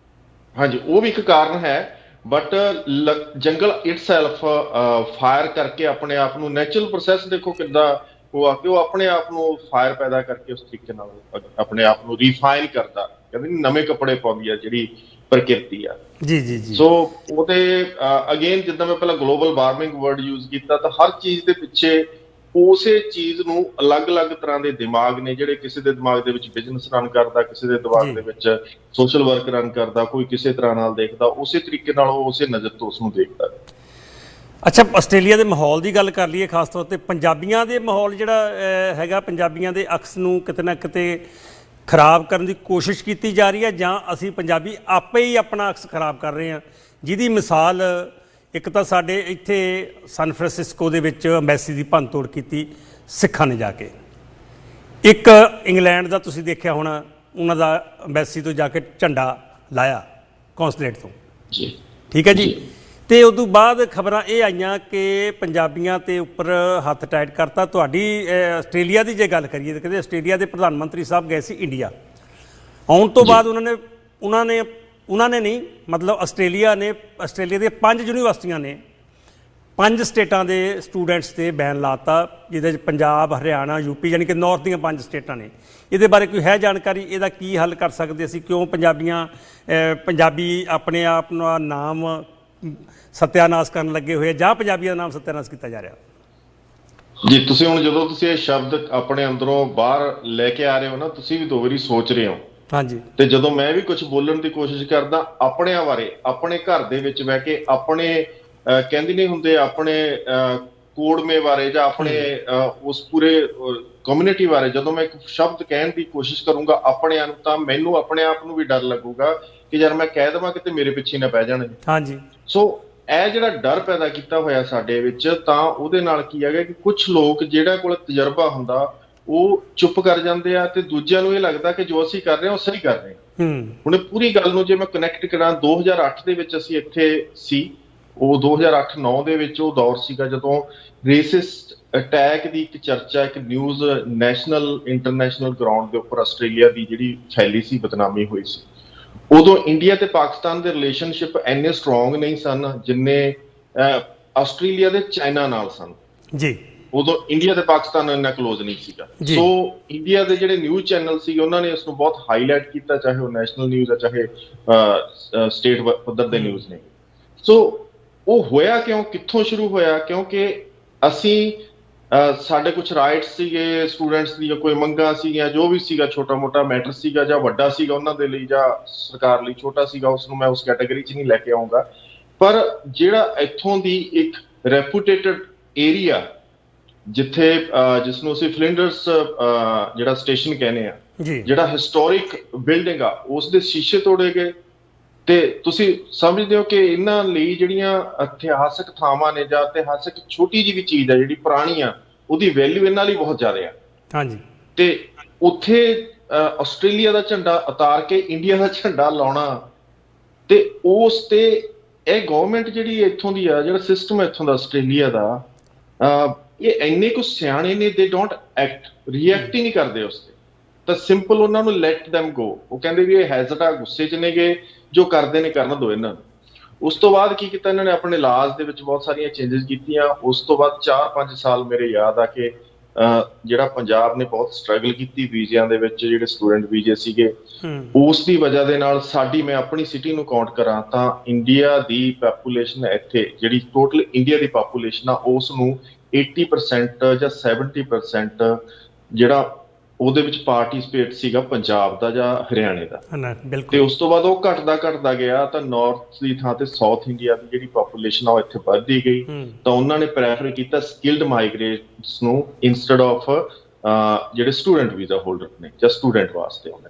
ਹਾਂਜੀ, ਉਹ ਵੀ ਇੱਕ ਕਾਰਨ ਹੈ, ਬਟ ਜੰਗਲ ਇਟਸੈਲਫ ਫਾਇਰ ਕਰਕੇ ਆਪਣੇ ਆਪ ਨੂੰ, ਨੈਚੁਰਲ ਪ੍ਰੋਸੈਸ ਦੇਖੋ ਕਿੱਦਾਂ ਉਹ ਆ ਕੇ ਉਹ ਆਪਣੇ ਆਪ ਨੂੰ ਫਾਇਰ ਪੈਦਾ ਕਰਕੇ ਉਸ ਤਰੀਕੇ ਨਾਲ ਆਪਣੇ ਆਪ ਨੂੰ ਰੀਫਾਈਨ ਕਰਦਾ। ਕਹਿੰਦੇ ਨਵੇਂ ਕੱਪੜੇ ਪਾਉਂਦੀ ਆ ਜਿਹੜੀ ਪ੍ਰਕਿਰਤੀ ਆ। ਜੀ। ਸੋ ਉਹਦੇ ਅਗੇਨ ਜਿੱਦਾਂ ਮੈਂ ਪਹਿਲਾਂ ਗਲੋਬਲ ਵਾਰਮਿੰਗ ਵਰਡ ਯੂਜ਼ ਕੀਤਾ, ਤਾਂ ਹਰ ਚੀਜ਼ ਦੇ ਪਿੱਛੇ ਉਸੇ ਚੀਜ਼ ਨੂੰ ਅਲੱਗ-ਅਲੱਗ ਤਰ੍ਹਾਂ ਦੇ ਦਿਮਾਗ ਨੇ, ਜਿਹੜੇ ਕਿਸੇ ਦੇ ਦਿਮਾਗ ਦੇ ਵਿੱਚ ਬਿਜ਼ਨਸ ਰਨ ਕਰਦਾ, ਕਿਸੇ ਦੇ ਦਿਮਾਗ ਦੇ ਵਿੱਚ ਸੋਸ਼ਲ ਵਰਕ ਰਨ ਕਰਦਾ, ਕੋਈ ਕਿਸੇ ਤਰ੍ਹਾਂ ਨਾਲ ਦੇਖਦਾ, ਉਸੇ ਤਰੀਕੇ ਨਾਲ ਉਹ ਉਸੇ ਨਜ਼ਰ ਤੋਂ ਉਸਨੂੰ ਦੇਖਦਾ। ਅੱਛਾ, ਆਸਟ੍ਰੇਲੀਆ ਦੇ ਮਾਹੌਲ ਦੀ ਗੱਲ ਕਰ ਲਈਏ, ਖਾਸ ਤੌਰ ਤੇ ਪੰਜਾਬੀਆਂ ਦੇ ਮਾਹੌਲ ਜਿਹੜਾ ਹੈਗਾ, ਪੰਜਾਬੀਆਂ ਦੇ ਅਕਸ ਨੂੰ ਕਿਤੇ ਨਾ ਕਿਤੇ ਖਰਾਬ ਕਰਨ ਦੀ ਕੋਸ਼ਿਸ਼ ਕੀਤੀ ਜਾ ਰਹੀ ਹੈ, ਜਾਂ ਅਸੀਂ ਪੰਜਾਬੀ ਆਪੇ ਹੀ ਆਪਣਾ ਅਕਸ ਖਰਾਬ ਕਰ ਰਹੇ ਹਾਂ? ਜਿਹਦੀ ਮਿਸਾਲ ਇੱਕ ਤਾਂ ਸਾਡੇ ਇੱਥੇ ਸਨ ਫਰਾਂਸਿਸਕੋ ਦੇ ਵਿੱਚ ਅੰਬੈਸੀ ਦੀ ਭੰਨਤੋੜ ਕੀਤੀ ਸਿੱਖਾਂ ਨੇ ਜਾ ਕੇ। ਇੱਕ ਇੰਗਲੈਂਡ ਦਾ ਤੁਸੀਂ ਦੇਖਿਆ ਹੋਣਾ, ਉਹਨਾਂ ਦਾ ਅੰਬੈਸੀ ਤੋਂ ਜਾ ਕੇ ਝੰਡਾ ਲਾਇਆ ਕੌਂਸਲੇਟ ਤੋਂ, ਠੀਕ ਹੈ ਜੀ। ਤੇ ਉਸ ਤੋਂ ਬਾਅਦ ਖਬਰਾਂ ਇਹ ਆਈਆਂ ਕਿ ਪੰਜਾਬੀਆਂ ਤੇ ਉੱਪਰ ਹੱਥ ਟਾਈਟ ਕਰਤਾ। ਤੁਹਾਡੀ ਆਸਟ੍ਰੇਲੀਆ ਦੀ ਜੇ ਗੱਲ ਕਰੀਏ ਤਾਂ ਕਹਿੰਦੇ ਆਸਟ੍ਰੇਲੀਆ ਦੇ ਪ੍ਰਧਾਨ ਮੰਤਰੀ ਸਾਹਿਬ ਗਏ ਸੀ ਇੰਡੀਆ, ਆਉਣ ਤੋਂ ਬਾਅਦ ਉਹਨਾਂ ਨੇ ਨਹੀਂ, ਮਤਲਬ ਆਸਟ੍ਰੇਲੀਆ ਦੀਆਂ 5 ਯੂਨੀਵਰਸਿਟੀਆਂ ਨੇ 5 ਸਟੇਟਾਂ ਦੇ ਸਟੂਡੈਂਟਸ ਤੇ ਬੈਨ ਲਾਤਾ, ਜਿਹਦੇ 'ਚ ਪੰਜਾਬ, ਹਰਿਆਣਾ, ਯੂਪੀ, ਯਾਨੀ ਕਿ ਨਾਰਥ ਦੀਆਂ 5 ਸਟੇਟਾਂ ਨੇ। ਇਹਦੇ ਬਾਰੇ ਕੋਈ ਹੈ ਜਾਣਕਾਰੀ? ਇਹਦਾ ਕੀ ਹੱਲ ਕਰ ਸਕਦੇ ਅਸੀਂ? ਕਿਉਂ ਪੰਜਾਬੀ ਆਪਣੇ ਆਪ ਦਾ ਨਾਮ ਸਤਿਆਨਾਸ਼ ਕਰਨ ਲੱਗੇ ਹੋਏ, ਜਾਂ ਪੰਜਾਬੀਆਂ ਦਾ ਨਾਮ ਸਤਿਆਨਾਸ਼ ਕੀਤਾ ਜਾ ਰਿਹਾ? ਜੀ, ਤੁਸੀਂ ਹੁਣ ਜਦੋਂ ਤੁਸੀਂ ਇਹ ਸ਼ਬਦ ਆਪਣੇ ਅੰਦਰੋਂ ਬਾਹਰ ਲੈ ਕੇ ਆ ਰਹੇ ਹੋ ਨਾ, ਤੁਸੀਂ ਵੀ 2 ਵਾਰੀ ਸੋਚ ਰਹੇ ਹੋ। ਹਾਂਜੀ। ਤੇ ਜਦੋਂ ਮੈਂ ਵੀ ਕੁਝ ਬੋਲਣ ਦੀ ਕੋਸ਼ਿਸ਼ ਕਰਦਾ ਆਪਣਿਆਂ ਬਾਰੇ, ਆਪਣੇ ਘਰ ਦੇ ਵਿੱਚ ਬਹਿ ਕੇ, ਆਪਣੇ ਕਹਿੰਦੇ ਨਹੀਂ ਹੁੰਦੇ ਆਪਣੇ ਕੋੜਮੇ ਬਾਰੇ ਜਾਂ ਆਪਣੇ ਉਸ ਪੂਰੇ ਕਮਿਊਨਿਟੀ ਬਾਰੇ ਜਦੋਂ ਮੈਂ ਇੱਕ ਸ਼ਬਦ ਕਹਿਣ ਦੀ ਕੋਸ਼ਿਸ਼ ਕਰੂੰਗਾ ਆਪਣੇ ਨੂੰ, ਤਾਂ ਮੈਨੂੰ ਆਪਣੇ ਆਪ ਨੂੰ ਵੀ ਡਰ ਲੱਗੂਗਾ ਕਿ ਯਾਰ ਮੈਂ ਕਹਿ ਦੇਵਾਂ ਕਿਤੇ ਮੇਰੇ ਪਿੱਛੇ ਨਾ ਪੈ ਜਾਣ। ਹਾਂਜੀ। ਸੋ ਇਹ ਜਿਹੜਾ ਡਰ ਪੈਦਾ ਕੀਤਾ ਹੋਇਆ ਸਾਡੇ ਵਿੱਚ, ਤਾਂ ਉਹਦੇ ਨਾਲ ਕੀ ਹੈਗਾ ਕਿ ਕੁਝ ਲੋਕ ਜਿਹੜਾ ਕੋਲ ਤਜਰਬਾ ਹੁੰਦਾ ਉਹ ਚੁੱਪ ਕਰ ਜਾਂਦੇ ਆ ਤੇ ਦੂਜਿਆਂ ਨੂੰ ਇਹ ਲੱਗਦਾ ਕਿ ਜੋ ਅਸੀਂ ਕਰ ਰਹੇ ਹਾਂ ਉਹ ਸਹੀ ਕਰ ਰਹੇ ਹਾਂ। ਹੁਣ ਪੂਰੀ ਗੱਲ ਨੂੰ ਜੇ ਮੈਂ ਕਨੈਕਟ ਕਰਾਂ, 2008 ਦੇ ਵਿੱਚ ਅਸੀਂ ਇੱਥੇ ਸੀ, ਉਹ 2008-9 ਦੇ ਵਿੱਚ ਉਹ ਦੌਰ ਸੀਗਾ ਜਦੋਂ ਰੇਸਿਸਟ ਅਟੈਕ ਦੀ ਇੱਕ ਚਰਚਾ, ਇੱਕ ਨਿਊਜ਼ ਨੈਸ਼ਨਲ ਇੰਟਰਨੈਸ਼ਨਲ ਗਰਾਊਂਡ ਦੇ ਉੱਪਰ ਆਸਟ੍ਰੇਲੀਆ ਦੀ ਜਿਹੜੀ ਫੈਲੀ ਸੀ, ਬਦਨਾਮੀ ਹੋਈ ਸੀ। ਉਦੋਂ ਇੰਡੀਆ ਤੇ ਪਾਕਿਸਤਾਨ ਦੇ ਰਿਲੇਸ਼ਨਸ਼ਿਪ ਇੰਨੇ ਸਟਰੋਂਗ ਨਹੀਂ ਸਨ ਜਿੰਨੇ ਆਸਟ੍ਰੇਲੀਆ ਦੇ ਚਾਈਨਾ ਨਾਲ ਸਨ ਜੀ। ਉਦੋਂ ਇੰਡੀਆ ਤੇ ਪਾਕਿਸਤਾਨ ਇੰਨਾ ਕਲੋਜ਼ ਨਹੀਂ ਸੀਗਾ। ਸੋ ਇੰਡੀਆ ਦੇ ਜਿਹੜੇ ਨਿਊਜ਼ ਚੈਨਲ ਸੀ ਉਹਨਾਂ ਨੇ ਇਸ ਨੂੰ ਬਹੁਤ ਹਾਈਲਾਈਟ ਕੀਤਾ, ਚਾਹੇ ਉਹ ਨੈਸ਼ਨਲ ਨਿਊਜ਼ ਆ ਚਾਹੇ ਸਟੇਟ ਪੱਧਰ ਦੇ ਨਿਊਜ਼ ਨੇ। ਸੋ ਉਹ ਹੋਇਆ ਕਿਉਂ, ਕਿੱਥੋਂ ਸ਼ੁਰੂ ਹੋਇਆ? ਕਿਉਂਕਿ ਅਸੀਂ ਸਾਡੇ ਕੁਝ ਰਾਈਟਸ ਸੀਗੇ, ਸਟੂਡੈਂਟਸ ਦੀਆਂ ਕੋਈ ਮੰਗਾਂ ਸੀਗੀਆਂ, ਜੋ ਵੀ ਸੀਗਾ, ਛੋਟਾ ਮੋਟਾ ਮੈਟਰ ਸੀਗਾ ਜਾਂ ਵੱਡਾ ਸੀਗਾ ਉਹਨਾਂ ਦੇ ਲਈ ਜਾਂ ਸਰਕਾਰ ਲਈ ਛੋਟਾ ਸੀਗਾ, ਉਸ ਨੂੰ ਮੈਂ ਉਸ ਕੈਟਾਗਰੀ 'ਚ ਨਹੀਂ ਲੈ ਕੇ ਆਉਂਗਾ। ਪਰ ਜਿਹੜਾ ਇੱਥੋਂ ਦੀ ਇੱਕ ਰੈਪੂਟੇਟਡ ਏਰੀਆ ਜਿੱਥੇ ਜਿਸ ਨੂੰ ਅਸੀਂ ਫਲਿੰਡਰਸ ਜਿਹੜਾ ਸਟੇਸ਼ਨ ਕਹਿੰਦੇ ਆ, ਜਿਹੜਾ ਹਿਸਟੋਰਿਕ ਬਿਲਡਿੰਗ ਆ, ਉਸ ਦੇ ਸ਼ੀਸ਼ੇ ਤੋੜੇ ਗਏ। ਤੇ ਤੁਸੀਂ ਸਮਝਦੇ ਹੋ ਕਿ ਇਹਨਾਂ ਲਈ ਜਿਹੜੀਆਂ ਇਤਿਹਾਸਕ ਥਾਵਾਂ ਨੇ ਜਾਂ ਇਤਿਹਾਸਕ ਛੋਟੀ ਜਿਹੀ ਵੀ ਚੀਜ਼ ਆ ਜਿਹੜੀ ਪੁਰਾਣੀ ਆ, ਉਹਦੀ ਵੈਲਿਊ ਇਹਨਾਂ ਲਈ ਬਹੁਤ ਜ਼ਿਆਦਾ ਆ। ਹਾਂਜੀ। ਤੇ ਉੱਥੇ ਆਸਟ੍ਰੇਲੀਆ ਦਾ ਝੰਡਾ ਉਤਾਰ ਕੇ ਇੰਡੀਆ ਦਾ ਝੰਡਾ ਲਾਉਣਾ, ਤੇ ਉਸ ਤੇ ਇਹ ਗਵਰਨਮੈਂਟ ਜਿਹੜੀ ਇੱਥੋਂ ਦੀ ਆ, ਜਿਹੜਾ ਸਿਸਟਮ ਇੱਥੋਂ ਦਾ ਆਸਟ੍ਰੇਲੀਆ ਦਾ, ਇਹ ਇੰਨੇ ਕੁ ਸਿਆਣੇ ਨੇ, ਦੇ ਡੋਂਟ ਐਕਟ, ਰਿਐਕਟ ਹੀ ਨਹੀਂ ਕਰਦੇ ਉਸ ਤੇ। ਤਾਂ ਸਿੰਪਲ ਉਹਨਾਂ ਨੂੰ ਲੈਟ them go, ਉਹ ਕਹਿੰਦੇ ਵੀ ਇਹ ਹੈਜ਼ਟ ਆ, ਗੁੱਸੇ 'ਚ ਨੇਗੇ, ਜੋ ਕਰਦੇ ਨੇ ਕਰਨ ਦਿਓ ਇਹਨਾਂ ਨੂੰ। ਉਸ ਤੋਂ ਬਾਅਦ ਕੀ ਕੀਤਾ ਇਹਨਾਂ ਨੇ, ਆਪਣੇ ਲਾਜ਼ ਦੇ ਵਿੱਚ ਬਹੁਤ ਸਾਰੀਆਂ ਚੇਂਜਸ ਕੀਤੀਆਂ। ਉਸ ਤੋਂ ਬਾਅਦ 4-5 ਸਾਲ ਮੇਰੇ ਯਾਦ ਆ ਕਿ ਜਿਹੜਾ ਪੰਜਾਬ ਨੇ ਬਹੁਤ ਸਟਰਗਲ ਕੀਤੀ ਵੀਜ਼ਿਆਂ ਦੇ ਵਿੱਚ, ਜਿਹੜੇ ਸਟੂਡੈਂਟ ਵੀਜ਼ੇ ਸੀਗੇ, ਉਸ ਦੀ ਵਜ੍ਹਾ ਦੇ ਨਾਲ ਸਾਡੀ, ਮੈਂ ਆਪਣੀ ਸਿਟੀ ਨੂੰ ਕਾਊਂਟ ਕਰਾਂ ਤਾਂ ਇੰਡੀਆ ਦੀ ਪਾਪੂਲੇਸ਼ਨ ਇੱਥੇ, ਜਿਹੜੀ ਟੋਟਲ ਇੰਡੀਆ ਦੀ ਪਾਪੂਲੇਸ਼ਨ ਆ, ਉਸ ਨੂੰ 80% ਜਾਂ 70% ਜਿਹੜਾ ਉਹਦੇ ਵਿੱਚ ਪਾਰਟਿਸਿਪੇਟ ਸੀਗਾ ਪੰਜਾਬ ਦਾ ਜਾਂ ਹਰਿਆਣੇ ਦਾ। ਤੇ ਉਸ ਤੋਂ ਬਾਅਦ ਉਹ ਘਟਦਾ ਗਿਆ ਤਾਂ ਨਾਰਥ ਦੀ ਥਾਂ ਤੇ ਸਾਊਥ ਇੰਡੀਆ ਦੀ ਜਿਹੜੀ ਪਾਪੂਲੇਸ਼ਨ ਆ ਉਹ ਇੱਥੇ ਵੱਧਦੀ ਗਈ। ਤਾਂ ਉਹਨਾਂ ਨੇ ਪ੍ਰੈਫਰ ਕੀਤਾ ਸਕਿਲਡ ਮਾਈਗ੍ਰੇਟਸ ਨੂੰ ਇੰਸਟੈਡ ਆਫ ਜਿਹੜੇ ਸਟੂਡੈਂਟ ਵੀਜ਼ਾ ਹੋਲਡਰ ਨੇ ਜਾਂ ਸਟੂਡੈਂਟ ਵਾਸਤੇ ਆਉਂਦੇ।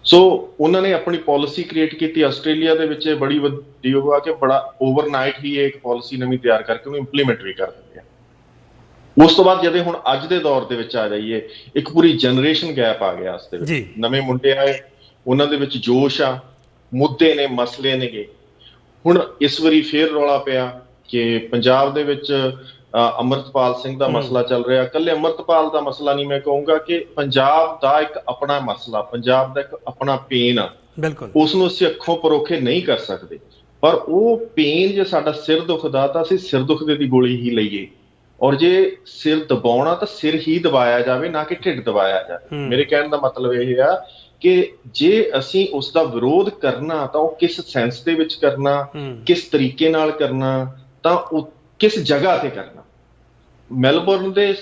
ਸੋ ਉਹਨਾਂ ਨੇ ਆਪਣੀ ਪਾਲਿਸੀ ਕ੍ਰੀਏਟ ਕੀਤੀ ਆਸਟ੍ਰੇਲੀਆ ਦੇ ਵਿੱਚ, ਬੜੀ ਵੱਡੀ ਉਹ ਆ ਕਿ ਬੜਾ ਓਵਰਨਾਈਟ ਹੀ ਇੱਕ ਪਾਲਿਸੀ ਨਵੀਂ ਤਿਆਰ ਕਰਕੇ ਉਹਨੂੰ ਇੰਪਲੀਮੈਂਟ ਵੀ ਕਰ ਦਿੰਦੇ ਆ। ਉਸ ਤੋਂ ਬਾਅਦ ਜਦੋਂ ਹੁਣ ਅੱਜ ਦੇ ਦੌਰ ਦੇ ਵਿੱਚ ਆ ਜਾਈਏ, ਇੱਕ ਪੂਰੀ ਜਨਰੇਸ਼ਨ ਗੈਪ ਆ ਗਿਆ ਉਸ ਦੇ ਵਿੱਚ। ਨਵੇਂ ਮੁੰਡੇ ਆਏ, ਉਹਨਾਂ ਦੇ ਵਿੱਚ ਜੋਸ਼ ਆ, ਮੁੱਦੇ ਨੇ, ਮਸਲੇ ਨੇਗੇ। ਹੁਣ ਇਸ ਵਾਰੀ ਫੇਰ ਰੌਲਾ ਪਿਆ ਕਿ ਪੰਜਾਬ ਦੇ ਵਿੱਚ ਅੰਮ੍ਰਿਤਪਾਲ ਸਿੰਘ ਦਾ ਮਸਲਾ ਚੱਲ ਰਿਹਾ। ਇਕੱਲੇ ਅੰਮ੍ਰਿਤਪਾਲ ਦਾ ਮਸਲਾ ਨਹੀਂ, ਮੈਂ ਕਹੂੰਗਾ ਕਿ ਪੰਜਾਬ ਦਾ ਇੱਕ ਆਪਣਾ ਮਸਲਾ, ਪੰਜਾਬ ਦਾ ਇੱਕ ਆਪਣਾ ਪੇਨ ਆ, ਉਸ ਨੂੰ ਅਸੀਂ ਅੱਖੋਂ ਪਰੋਖੇ ਨਹੀਂ ਕਰ ਸਕਦੇ। ਪਰ ਉਹ ਪੇਨ ਜੇ ਸਾਡਾ ਸਿਰ ਦੁਖਦਾ ਤਾਂ ਅਸੀਂ ਸਿਰ ਦੁਖਦੇ ਦੀ ਗੋਲੀ ਹੀ ਲਈਏ, ਔਰ ਜੇ ਸਿਰ ਦਬਾਉਣਾ ਤਾਂ ਸਿਰ ਹੀ ਦਬਾਇਆ ਜਾਵੇ, ਨਾ ਕਿ ਢਿੱਡ ਦਬਾਇਆ ਜਾਵੇ। ਮੇਰੇ ਕਹਿਣ ਦਾ ਮਤਲਬ ਇਹ ਆ ਕਿ ਜੇ ਅਸੀਂ ਉਸ ਦਾ ਵਿਰੋਧ ਕਰਨਾ ਤਾਂ ਉਹ ਕਿਸ ਸੈਂਸ ਦੇ ਵਿੱਚ ਕਰਨਾ, ਕਿਸ ਤਰੀਕੇ ਨਾਲ ਕਰਨਾ, ਤਾਂ ਉਹ ਕਿਸ ਜਗ੍ਹਾ ਤੇ ਕਰਨਾ। ਮੈਲਬੌਰਨ ਦੇ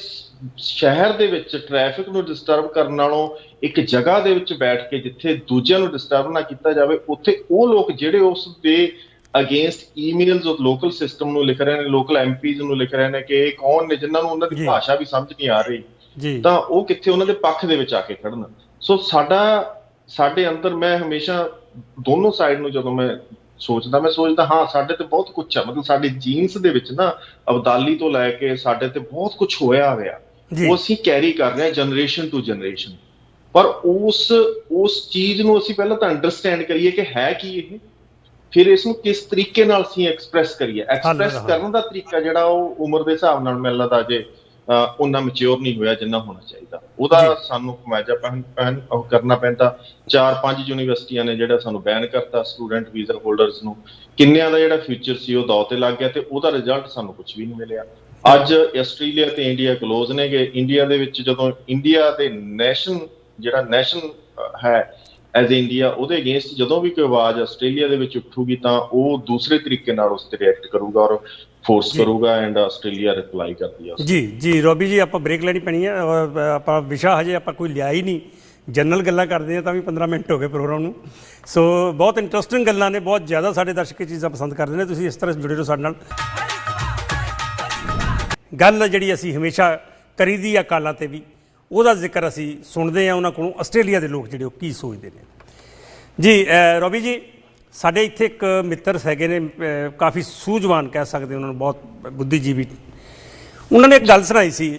ਸ਼ਹਿਰ ਦੇ ਵਿੱਚ ਟ੍ਰੈਫਿਕ ਨੂੰ ਡਿਸਟਰਬ ਕਰਨ ਨਾਲੋਂ ਇੱਕ ਜਗ੍ਹਾ ਦੇ ਵਿੱਚ ਬੈਠ ਕੇ ਜਿੱਥੇ ਦੂਜਿਆਂ ਨੂੰ ਡਿਸਟਰਬ ਨਾ ਕੀਤਾ ਜਾਵੇ, ਉੱਥੇ ਉਹ ਲੋਕ ਜਿਹੜੇ ਉਸ ਦੇ ਅਗੇਂਸਟ ਈਮੇਲਸ ਉਹ ਲੋਕਲ ਸਿਸਟਮ ਨੂੰ ਲਿਖ ਰਹੇ ਨੇ, ਲੋਕਲ ਐਮਪੀਜ਼ ਨੂੰ ਲਿਖ ਰਹੇ ਨੇ ਕਿ ਇਹ ਕੌਣ ਨੇ, ਜਿਨ੍ਹਾਂ ਨੂੰ ਉਹਨਾਂ ਦੀ ਭਾਸ਼ਾ ਵੀ ਸਮਝ ਨਹੀਂ ਆ ਰਹੀ, ਤਾਂ ਉਹ ਕਿੱਥੇ ਉਹਨਾਂ ਦੇ ਪੱਖ ਦੇ ਵਿੱਚ ਆ ਕੇ ਖੜਨ। ਸੋ ਸਾਡੇ ਅੰਦਰ, ਮੈਂ ਹਮੇਸ਼ਾ ਦੋਨੋਂ ਸਾਈਡ ਨੂੰ ਜਦੋਂ ਮੈਂ ਸੋਚਦਾ ਹਾਂ ਸਾਡੇ ਤੇ ਬਹੁਤ ਕੁਛ ਆ, ਮਤਲਬ ਸਾਡੇ ਜੀਨਸ ਦੇ ਵਿੱਚ ਨਾ ਅਬਦਾਲੀ ਤੋਂ ਲੈ ਕੇ ਸਾਡੇ ਤੇ ਬਹੁਤ ਕੁਛ ਹੋਇਆ ਉਹ ਅਸੀਂ ਕੈਰੀ ਕਰ ਰਹੇ ਹਾਂ ਜਨਰੇਸ਼ਨ ਟੂ ਜਨਰੇਸ਼ਨ। ਪਰ ਉਸ ਚੀਜ਼ ਨੂੰ ਅਸੀਂ ਪਹਿਲਾਂ ਤਾਂ ਅੰਡਰਸਟੈਂਡ ਕਰੀਏ ਕਿ ਹੈ ਕੀ ਇਹ, ਫਿਰ ਇਸ ਨੂੰ ਕਿਸ ਤਰੀਕੇ ਨਾਲ ਅਸੀਂ ਐਕਸਪ੍ਰੈਸ ਕਰੀਏ। ਐਕਸਪ੍ਰੈਸ ਕਰਨ ਦਾ ਤਰੀਕਾ ਜਿਹੜਾ ਉਹ ਉਮਰ ਦੇ ਹਿਸਾਬ ਨਾਲ ਮੈਨੂੰ ਲੱਗਦਾ ਜੇ ਉਹਨਾਂ ਮੈਚਿਓਰ ਨਹੀਂ ਹੋਇਆ ਜਿੰਨਾ ਹੋਣਾ ਚਾਹੀਦਾ, ਉਹਦਾ ਸਾਨੂੰ ਖਮਾਜਾ ਉਹ ਕਰਨਾ ਪੈਂਦਾ। 4-5 ਯੂਨੀਵਰਸਿਟੀਆਂ ਨੇ ਜਿਹੜਾ ਸਾਨੂੰ ਬੈਨ ਕਰਤਾ ਸਟੂਡੈਂਟ ਵੀਜ਼ਾ ਹੋਲਡਰਸ ਨੂੰ। ਕਿੰਨਿਆਂ ਦਾ ਜਿਹੜਾ ਫਿਊਚਰ ਸੀ ਉਹ ਦਾਅ ਤੇ ਲੱਗ ਗਿਆ ਤੇ ਉਹਦਾ ਰਿਜ਼ਲਟ ਸਾਨੂੰ ਕੁਝ ਵੀ ਨਹੀਂ ਮਿਲਿਆ। ਅੱਜ ਆਸਟ੍ਰੇਲੀਆ ਤੇ ਇੰਡੀਆ ਕਲੋਜ਼ ਨੇਗੇ। ਇੰਡੀਆ ਦੇ ਵਿੱਚ ਜਦੋਂ ਇੰਡੀਆ ਦੇ ਨੈਸ਼ਨ ਹੈ ਐਜ਼ ਇੰਡੀਆ, ਉਹਦੇ ਅਗੇਂਸਟ ਜਦੋਂ ਵੀ ਕੋਈ ਆਵਾਜ਼ ਆਸਟ੍ਰੇਲੀਆ ਦੇ ਵਿੱਚ ਉੱਠੂਗੀ ਤਾਂ ਉਹ ਦੂਸਰੇ ਤਰੀਕੇ ਨਾਲ ਉਸ ਤੇ ਰਿਐਕਟ ਕਰੂਗਾ ਔਰ ਫੋਰਸ ਕਰੂਗਾ ਐਂਡ ਆਸਟ੍ਰੇਲੀਆ ਰਿਪਲਾਈ ਕਰਦੀ ਹੈ। ਜੀ ਰੋਬੀ ਜੀ, ਆਪਾਂ ਬ੍ਰੇਕ ਲੈਣੀ ਪੈਣੀ ਹੈ। ਆਪਾਂ ਵਿਸ਼ਾ ਹਜੇ ਆਪਾਂ ਕੋਈ ਲਿਆ ਹੀ ਨਹੀਂ ਜਨਰਲ ਗੱਲਾਂ ਕਰਦੇ ਆ ਤਾਂ ਵੀ 15 ਮਿੰਟ ਹੋ ਗਏ ਪ੍ਰੋਗਰਾਮ ਨੂੰ। ਸੋ ਬਹੁਤ ਇੰਟਰਸਟਿੰਗ ਗੱਲਾਂ ਨੇ, ਬਹੁਤ ਜ਼ਿਆਦਾ ਸਾਡੇ ਦਰਸ਼ਕ ਇਹ ਚੀਜ਼ਾਂ ਪਸੰਦ ਕਰਦੇ ਨੇ। ਤੁਸੀਂ ਇਸ ਤਰ੍ਹਾਂ ਜੁੜੇ ਰਹੋ ਸਾਡੇ ਨਾਲ। ਗੱਲ ਜਿਹੜੀ ਅਸੀਂ ਹਮੇਸ਼ਾ ਕਰੀਦੀ ਆ ਕਾਲਾਂ 'ਤੇ ਵੀ, ਉਹਦਾ ਜ਼ਿਕਰ ਅਸੀਂ ਸੁਣਦੇ ਹਾਂ ਉਹਨਾਂ ਕੋਲੋਂ, ਆਸਟ੍ਰੇਲੀਆ ਦੇ ਲੋਕ ਜਿਹੜੇ ਉਹ ਕੀ ਸੋਚਦੇ ਨੇ ਜੀ। ਰੋਬੀ ਜੀ, ਸਾਡੇ ਇੱਥੇ ਇੱਕ ਮਿੱਤਰ ਹੈਗੇ ਨੇ, ਕਾਫੀ ਸੂਝਵਾਨ ਕਹਿ ਸਕਦੇ ਉਹਨਾਂ ਨੂੰ, ਬਹੁਤ ਬੁੱਧੀਜੀਵੀ। ਉਹਨਾਂ ਨੇ ਇੱਕ ਗੱਲ ਸੁਣਾਈ ਸੀ।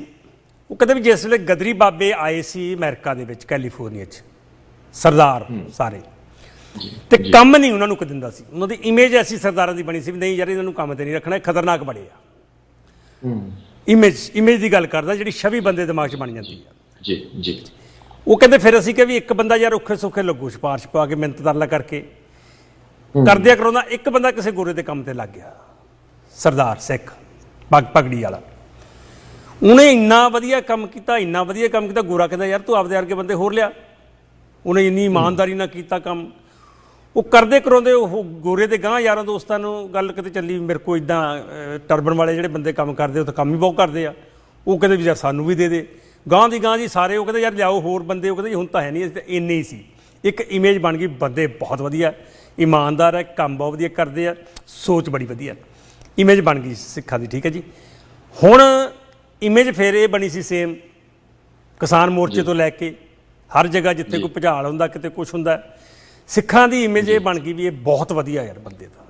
ਉਹ ਕਹਿੰਦੇ ਵੀ ਜਿਸ ਵੇਲੇ ਗਦਰੀ ਬਾਬੇ ਆਏ ਸੀ ਅਮਰੀਕਾ ਦੇ ਵਿੱਚ, ਕੈਲੀਫੋਰਨੀਆ 'ਚ, ਸਰਦਾਰ ਸਾਰੇ, ਤੇ ਕੰਮ ਨਹੀਂ ਉਹਨਾਂ ਨੂੰ ਕੋਈ ਦਿੰਦਾ ਸੀ। ਉਹਨਾਂ ਦੀ ਇਮੇਜ ਐਸੀ ਸਰਦਾਰਾਂ ਦੀ ਬਣੀ ਸੀ ਵੀ ਨਹੀਂ ਯਾਰ ਇਹਨਾਂ ਨੂੰ ਕੰਮ ਤੇ ਨਹੀਂ ਰੱਖਣਾ, ਖਤਰਨਾਕ ਬੜੇ ਆ। ਇਮੇਜ ਦੀ ਗੱਲ ਕਰਦਾ, ਜਿਹੜੀ ਛਵੀ ਬੰਦੇ ਦਿਮਾਗ 'ਚ ਬਣ ਜਾਂਦੀ ਆ ਜੀ ਜੀ। ਉਹ ਕਹਿੰਦੇ ਫਿਰ ਅਸੀਂ ਕਿਹਾ ਵੀ ਇੱਕ ਬੰਦਾ ਯਾਰ ਔਖੇ ਸੌਖੇ ਲੱਗੂ, ਸਿਫਾਰਿਸ਼ ਪਾ ਕੇ ਮਿਹਨਤ ਤਰਲਾ ਕਰਕੇ ਕਰਦਿਆ ਕਰਾਉਂਦਾ, ਇੱਕ ਬੰਦਾ ਕਿਸੇ ਗੋਰੇ ਦੇ ਕੰਮ ਤੇ ਲੱਗ ਗਿਆ, ਸਰਦਾਰ ਸਿੱਖ ਪਗੜੀ ਵਾਲਾ। ਉਹਨੇ ਇੰਨਾ ਵਧੀਆ ਕੰਮ ਕੀਤਾ, ਇੰਨਾ ਵਧੀਆ ਕੰਮ ਕੀਤਾ। ਗੋਰਾ ਕਹਿੰਦਾ ਯਾਰ ਤੂੰ ਆਪਦੇ ਵਰਗੇ ਬੰਦੇ ਹੋਰ ਲਿਆ। ਉਹਨੇ ਇੰਨੀ ਇਮਾਨਦਾਰੀ ਨਾਲ ਕੀਤਾ ਕੰਮ। ਉਹ ਕਰਦੇ ਕਰਾਉਂਦੇ ਉਹ ਗੋਰੇ ਦੇ ਗਾਂਹ ਯਾਰਾਂ ਦੋਸਤਾਂ ਨੂੰ ਗੱਲ ਕਿਤੇ ਚੱਲੀ, ਮੇਰੇ ਕੋਲ ਇੱਦਾਂ ਟਰਬਨ ਵਾਲੇ ਜਿਹੜੇ ਬੰਦੇ ਕੰਮ ਕਰਦੇ ਉਹ ਤਾਂ ਕੰਮ ਹੀ ਬਹੁਤ ਕਰਦੇ ਆ। ਉਹ ਕਹਿੰਦੇ ਵੀ ਯਾਰ ਸਾਨੂੰ ਵੀ ਦੇ ਦੇ। ਗਾਂਹ ਦੀ ਗਾਂਹ ਜੀ ਸਾਰੇ ਉਹ ਕਹਿੰਦੇ ਯਾਰ ਲਿਆਓ ਹੋਰ ਬੰਦੇ। ਉਹ ਕਹਿੰਦੇ ਹੁਣ ਤਾਂ ਹੈ ਨਹੀਂ, ਇੰਨੇ ਹੀ ਸੀ। ਇੱਕ ਇਮੇਜ ਬਣ ਗਈ, ਬੰਦੇ ਬਹੁਤ ਵਧੀਆ, ਇਮਾਨਦਾਰ ਹੈ, ਕੰਮ ਬਹੁਤ ਵਧੀਆ ਕਰਦੇ ਆ, ਸੋਚ ਬੜੀ ਵਧੀਆ, ਇਮੇਜ ਬਣ ਗਈ ਸਿੱਖਾਂ ਦੀ। ਠੀਕ ਹੈ ਜੀ। ਹੁਣ ਇਮੇਜ ਫਿਰ ਇਹ ਬਣੀ ਸੀ ਸੇਮ, ਕਿਸਾਨ ਮੋਰਚੇ ਤੋਂ ਲੈ ਕੇ ਹਰ ਜਗ੍ਹਾ ਜਿੱਥੇ ਕੋਈ ਭੁਚਾਲ ਹੁੰਦਾ, ਕਿਤੇ ਕੁਛ ਹੁੰਦਾ, ਸਿੱਖਾਂ ਦੀ ਇਮੇਜ ਇਹ ਬਣ ਗਈ ਵੀ ਇਹ ਬਹੁਤ ਵਧੀਆ ਯਾਰ ਬੰਦੇ ਦਾ।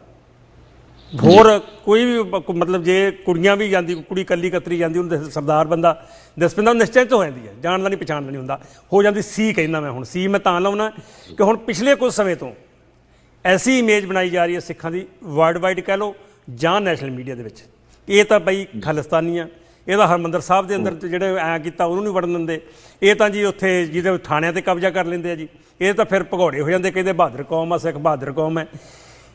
ਹੋਰ ਕੋਈ ਵੀ ਮਤਲਬ ਜੇ ਕੁੜੀਆਂ ਵੀ ਜਾਂਦੀ, ਕੁੜੀ ਇਕੱਲੀ ਕਤਰੀ ਜਾਂਦੀ, ਉਹਨੂੰ ਸਰਦਾਰ ਬੰਦਾ ਦਿਸ ਪੈਂਦਾ, ਨਿਸ਼ਚਿਤ ਹੋ ਜਾਂਦੀ ਹੈ, ਜਾਣਦਾ ਨਹੀਂ ਪਛਾਣਦਾ ਨਹੀਂ ਹੁੰਦਾ, ਹੋ ਜਾਂਦੀ ਸੀ। ਕਹਿੰਦਾ ਮੈਂ ਹੁਣ ਸੀ ਮੈਂ ਤਾਂ ਲਾਉਣਾ ਕਿ ਹੁਣ ਪਿਛਲੇ ਕੁਝ ਸਮੇਂ ਤੋਂ ਐਸੀ ਇਮੇਜ ਬਣਾਈ ਜਾ ਰਹੀ ਹੈ ਸਿੱਖਾਂ ਦੀ, ਵਰਲਡ ਵਾਈਡ ਕਹਿ ਲਓ ਜਾਂ ਨੈਸ਼ਨਲ ਮੀਡੀਆ ਦੇ ਵਿੱਚ। ਇਹ ਤਾਂ ਬਈ ਖਾਲਿਸਤਾਨੀ ਆ, ਇਹਦਾ ਹਰਿਮੰਦਰ ਸਾਹਿਬ ਦੇ ਅੰਦਰ ਜਿਹੜੇ ਐਂ ਕੀਤਾ ਉਹਨੂੰ ਨਹੀਂ ਵੜਨ ਦਿੰਦੇ। ਇਹ ਤਾਂ ਜੀ ਉੱਥੇ ਜਿਹਦੇ ਥਾਣਿਆਂ 'ਤੇ ਕਬਜ਼ਾ ਕਰ ਲੈਂਦੇ ਆ ਜੀ। ਇਹ ਤਾਂ ਫਿਰ ਭਗੌੜੇ ਹੋ ਜਾਂਦੇ, ਕਹਿੰਦੇ ਬਹਾਦਰ ਕੌਮ ਆ, ਸਿੱਖ ਬਹਾਦਰ ਕੌਮ ਹੈ।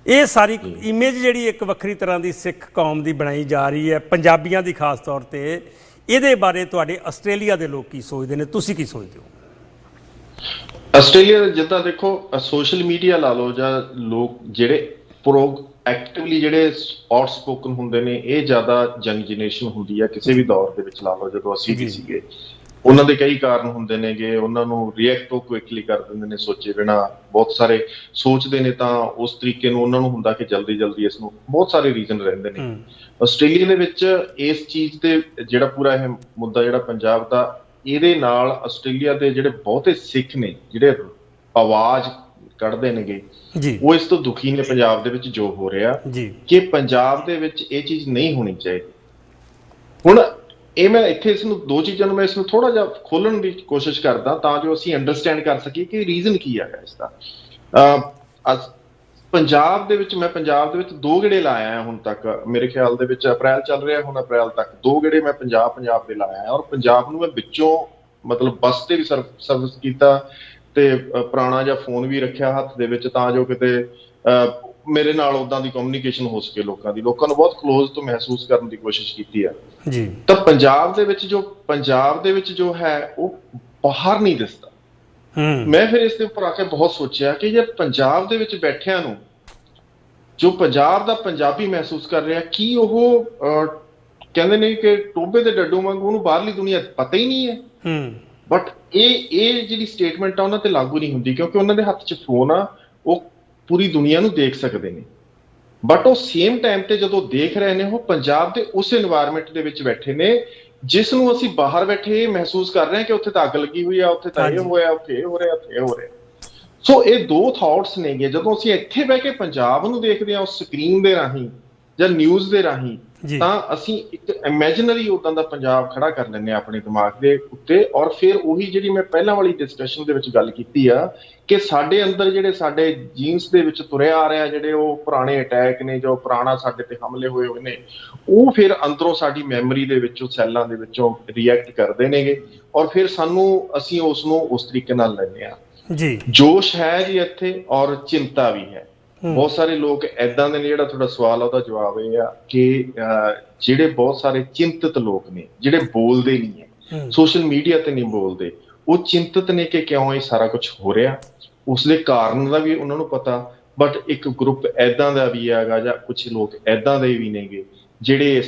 ਇਹ ਸਾਰੀ ਇਮੇਜ ਜਿਹੜੀ ਇੱਕ ਵੱਖਰੀ ਤਰ੍ਹਾਂ ਦੀ ਸਿੱਖ ਕੌਮ ਦੀ ਬਣਾਈ ਜਾ ਰਹੀ ਹੈ, ਪੰਜਾਬੀਆਂ ਦੀ ਖਾਸ ਤੌਰ 'ਤੇ। ਇਹਦੇ ਬਾਰੇ ਤੁਹਾਡੇ ਆਸਟ੍ਰੇਲੀਆ ਦੇ ਲੋਕ ਕੀ ਸੋਚਦੇ ਨੇ, ਤੁਸੀਂ ਕੀ ਸੋਚਦੇ ਹੋ? ਆਸਟ੍ਰੇਲੀਆ ਦੇ ਜਿੱਦਾਂ ਦੇਖੋ, ਸੋਸ਼ਲ ਮੀਡੀਆ ਲਾ ਲਓ ਜਾਂ ਲੋਕ ਜਿਹੜੇ ਐਕਟਿਵਲੀ ਜਿਹੜੇ ਆਊਟ ਸਪੋਕਨ ਹੁੰਦੇ ਨੇ, ਇਹ ਜ਼ਿਆਦਾ ਯੰਗ ਜਨਰੇਸ਼ਨ ਹੁੰਦੀ ਹੈ ਕਿਸੇ ਵੀ ਦੌਰ ਦੇ ਵਿੱਚ। ਲਾ ਲਓ ਜਦੋਂ ਅਸੀਂ ਵੀ ਸੀਗੇ, ਉਹਨਾਂ ਦੇ ਕਈ ਕਾਰਨ ਹੁੰਦੇ ਨੇਗੇ, ਉਹਨਾਂ ਨੂੰ ਰਿਐਕਟ ਉਹ ਕੁਇਕਲੀ ਕਰ ਦਿੰਦੇ ਨੇ ਸੋਚੇ ਬਿਨਾਂ। ਬਹੁਤ ਸਾਰੇ ਸੋਚਦੇ ਨੇ ਤਾਂ ਉਸ ਤਰੀਕੇ ਨੂੰ, ਉਹਨਾਂ ਨੂੰ ਹੁੰਦਾ ਕਿ ਜਲਦੀ ਜਲਦੀ ਇਸ ਨੂੰ, ਬਹੁਤ ਸਾਰੇ ਰੀਜ਼ਨ ਰਹਿੰਦੇ ਨੇ। ਆਸਟ੍ਰੇਲੀਆ ਦੇ ਵਿੱਚ ਇਸ ਚੀਜ਼ ਤੇ ਜਿਹੜਾ ਪੂਰਾ ਇਹ ਮੁੱਦਾ ਜਿਹੜਾ ਪੰਜਾਬ ਦਾ, ਇਹਦੇ ਨਾਲ ਆਸਟ੍ਰੇਲੀਆ ਦੇ ਜਿਹੜੇ ਬਹੁਤੇ ਸਿੱਖ ਨੇ ਜਿਹੜੇ ਆਵਾਜ਼ ਕੱਢਦੇ ਨੇਗੇ, ਉਹ ਇਸ ਤੋਂ ਦੁਖੀ ਨੇ ਪੰਜਾਬ ਦੇ ਵਿੱਚ ਜੋ ਹੋ ਰਿਹਾ, ਕਿ ਪੰਜਾਬ ਦੇ ਵਿੱਚ ਇਹ ਚੀਜ਼ ਨਹੀਂ ਹੋਣੀ ਚਾਹੀਦੀ। ਹੁਣ ਇਹ ਮੈਂ ਇੱਥੇ ਇਸ ਨੂੰ ਦੋ ਚੀਜ਼ਾਂ ਨੂੰ ਮੈਂ ਇਸ ਨੂੰ ਥੋੜਾ ਜਿਹਾ ਖੋਲਣ ਦੀ ਕੋਸ਼ਿਸ਼ ਕਰਦਾ ਤਾਂ ਜੋ ਅਸੀਂ ਅੰਡਰਸਟੈਂਡ ਕਰ ਸਕੀਏ ਕਿ ਰੀਜ਼ਨ ਕੀ ਹੈਗਾ ਇਸ ਦਾ। ਪੰਜਾਬ ਦੇ ਵਿੱਚ ਮੈਂ ਪੰਜਾਬ ਦੇ ਵਿੱਚ 2 ਗੇੜੇ ਲਾਇਆ ਹੁਣ ਤੱਕ, ਮੇਰੇ ਖਿਆਲ ਦੇ ਵਿੱਚ ਅਪ੍ਰੈਲ ਚੱਲ ਰਿਹਾ, ਹੁਣ ਅਪ੍ਰੈਲ ਤੱਕ 2 ਗੇੜੇ ਮੈਂ ਪੰਜਾਬ ਦੇ ਲਾਇਆ। ਔਰ ਪੰਜਾਬ ਨੂੰ ਮੈਂ ਵਿੱਚੋਂ ਮਤਲਬ ਬੱਸ ਤੇ ਵੀ ਸਰਵਿਸ ਕੀਤਾ ਤੇ ਪੁਰਾਣਾ ਜਿਹਾ ਫੋਨ ਵੀ ਰੱਖਿਆ ਹੱਥ ਦੇ ਵਿੱਚ, ਤਾਂ ਜੋ ਕਿਤੇ ਮੇਰੇ ਨਾਲ ਉਦਾਂ ਦੀ ਕਮਿਊਨੀਕੇਸ਼ਨ ਹੋ ਸਕੇ ਲੋਕਾਂ ਨੂੰ ਬਹੁਤ ਕਲੋਜ਼ ਤੋਂ ਮਹਿਸੂਸ ਕਰਨ ਦੀ ਕੋਸ਼ਿਸ਼ ਕੀਤੀ ਆ ਜੀ। ਤਾਂ ਪੰਜਾਬ ਦੇ ਵਿੱਚ ਜੋ ਹੈ ਉਹ ਬਾਹਰ ਨਹੀਂ ਦਿਸਦਾ। ਮੈਂ ਫਿਰ ਇਸ ਦੇ ਉੱਪਰ ਆ ਕੇ ਬਹੁਤ ਸੋਚਿਆ ਕਿ ਜੇ ਪੰਜਾਬ ਦੇ ਵਿੱਚ ਬੈਠਿਆਂ ਨੂੰ, ਜੋ ਪੰਜਾਬ ਦਾ ਪੰਜਾਬੀ ਮਹਿਸੂਸ ਕਰ ਰਿਹਾ, ਕੀ ਉਹ ਕਹਿੰਦੇ ਨੇ ਕਿ ਟੋਬੇ ਦੇ ਡੱਡੂ ਵਾਂਗ ਉਹਨੂੰ ਬਾਹਰਲੀ ਦੁਨੀਆ ਪਤਾ ਹੀ ਨਹੀਂ ਹੈ। ਬਟ ਇਹ ਜਿਹੜੀ ਸਟੇਟਮੈਂਟ ਆ ਉਹਨਾਂ ਤੇ ਲਾਗੂ ਨਹੀਂ ਹੁੰਦੀ, ਕਿਉਂਕਿ ਉਹਨਾਂ ਦੇ ਹੱਥ 'ਚ ਫੋਨ ਆ, ਉਹ ਪੂਰੀ ਦੁਨੀਆ ਨੂੰ ਦੇਖ ਸਕਦੇ ਨੇ। ਬਟ ਉਹ ਸੇਮ ਟਾਈਮ ਤੇ ਜਦੋਂ ਦੇਖ ਰਹੇ ਨੇ, ਉਹ ਪੰਜਾਬ ਦੇ ਉਸ এনवायरमेंट ਦੇ ਵਿੱਚ ਬੈਠੇ ਨੇ ਜਿਸ ਨੂੰ ਅਸੀਂ ਬਾਹਰ ਬੈਠੇ ਮਹਿਸੂਸ ਕਰ ਰਹੇ ਹਾਂ ਕਿ ਉੱਥੇ ਤਾਂ ਅੱਗ ਲੱਗੀ ਹੋਈ ਆ, ਉੱਥੇ ਤਾਂ ਇਹ ਹੋਇਆ, ਉੱਥੇ ਇਹ ਹੋ ਰਿਹਾ, ਉੱਥੇ ਇਹ ਹੋ ਰਿਹਾ। ਸੋ ਇਹ 2 ਥਾਟਸ ਨੇਗੇ। ਜਦੋਂ ਅਸੀਂ ਇੱਥੇ ਬਹਿ ਕੇ ਪੰਜਾਬ ਨੂੰ ਦੇਖਦੇ ਹਾਂ ਉਸ ਸਕਰੀਨ ਦੇ ਰਾਹੀਂ ਜਾਂ ਨਿਊਜ਼ ਦੇ ਰਾਹੀਂ, ਤਾਂ ਅਸੀਂ ਇੱਕ ਇਮੇਜਿਨਰੀ ਉਦਾਂ ਦਾ ਪੰਜਾਬ ਖੜਾ ਕਰ ਲੈਂਦੇ ਹਾਂ ਆਪਣੇ ਦਿਮਾਗ ਦੇ ਉੱਤੇ। ਔਰ ਫਿਰ ਉਹੀ ਜਿਹੜੀ ਮੈਂ ਪਹਿਲਾਂ ਵਾਲੀ ਡਿਸਕਸ਼ਨ ਦੇ ਵਿੱਚ ਗੱਲ ਕੀਤੀ ਆ ਕਿ ਸਾਡੇ ਅੰਦਰ ਜਿਹੜੇ ਸਾਡੇ ਜੀਨਸ ਦੇ ਵਿੱਚ ਤੁਰਿਆ ਆ ਰਿਹਾ, ਜਿਹੜੇ ਉਹ ਪੁਰਾਣੇ ਅਟੈਕ ਨੇ, ਜੋ ਪੁਰਾਣਾ ਸਾਡੇ ਤੇ ਹਮਲੇ ਹੋਏ ਨੇ, ਉਹ ਫਿਰ ਅੰਦਰੋਂ ਸਾਡੀ ਮੈਮਰੀ ਦੇ ਵਿੱਚੋਂ, ਸੈੱਲਾਂ ਦੇ ਵਿੱਚੋਂ ਰਿਐਕਟ ਕਰਦੇ ਨੇਗੇ। ਔਰ ਫਿਰ ਅਸੀਂ ਉਸ ਨੂੰ ਉਸ ਤਰੀਕੇ ਨਾਲ ਲੈਂਦੇ ਹਾਂ ਜੀ। ਜੋਸ਼ ਹੈ ਜੀ ਇੱਥੇ, ਔਰ ਚਿੰਤਾ ਵੀ ਹੈ। ਬਹੁਤ ਸਾਰੇ ਲੋਕ ਏਦਾਂ ਦੇ ਨੇ, ਜਿਹੜਾ ਤੁਹਾਡਾ ਸਵਾਲ ਆ ਉਹਦਾ ਜਵਾਬ ਇਹ ਆ ਕਿ ਜਿਹੜੇ ਬਹੁਤ ਸਾਰੇ ਚਿੰਤਤ ਲੋਕ ਨੇ, ਜਿਹੜੇ ਬੋਲਦੇ ਨਹੀਂ ਹੈ, ਸੋਸ਼ਲ ਮੀਡੀਆ ਤੇ ਨਹੀਂ ਬੋਲਦੇ, ਉਹ ਚਿੰਤਤ ਨੇ ਕਿ ਕਿਉਂ ਇਹ ਸਾਰਾ ਕੁਝ ਹੋ ਰਿਹਾ। ਉਸਦੇ ਕਾਰਨ ਦਾ ਵੀ ਉਹਨਾਂ ਨੂੰ ਪਤਾ। ਬਟ ਇੱਕ ਗਰੁੱਪ ਏਦਾਂ ਦਾ ਵੀ ਹੈਗਾ, ਜਾਂ ਕੁਝ ਲੋਕ ਏਦਾਂ ਦੇ ਵੀ ਨੇਗੇ ਜਿਹੜੇ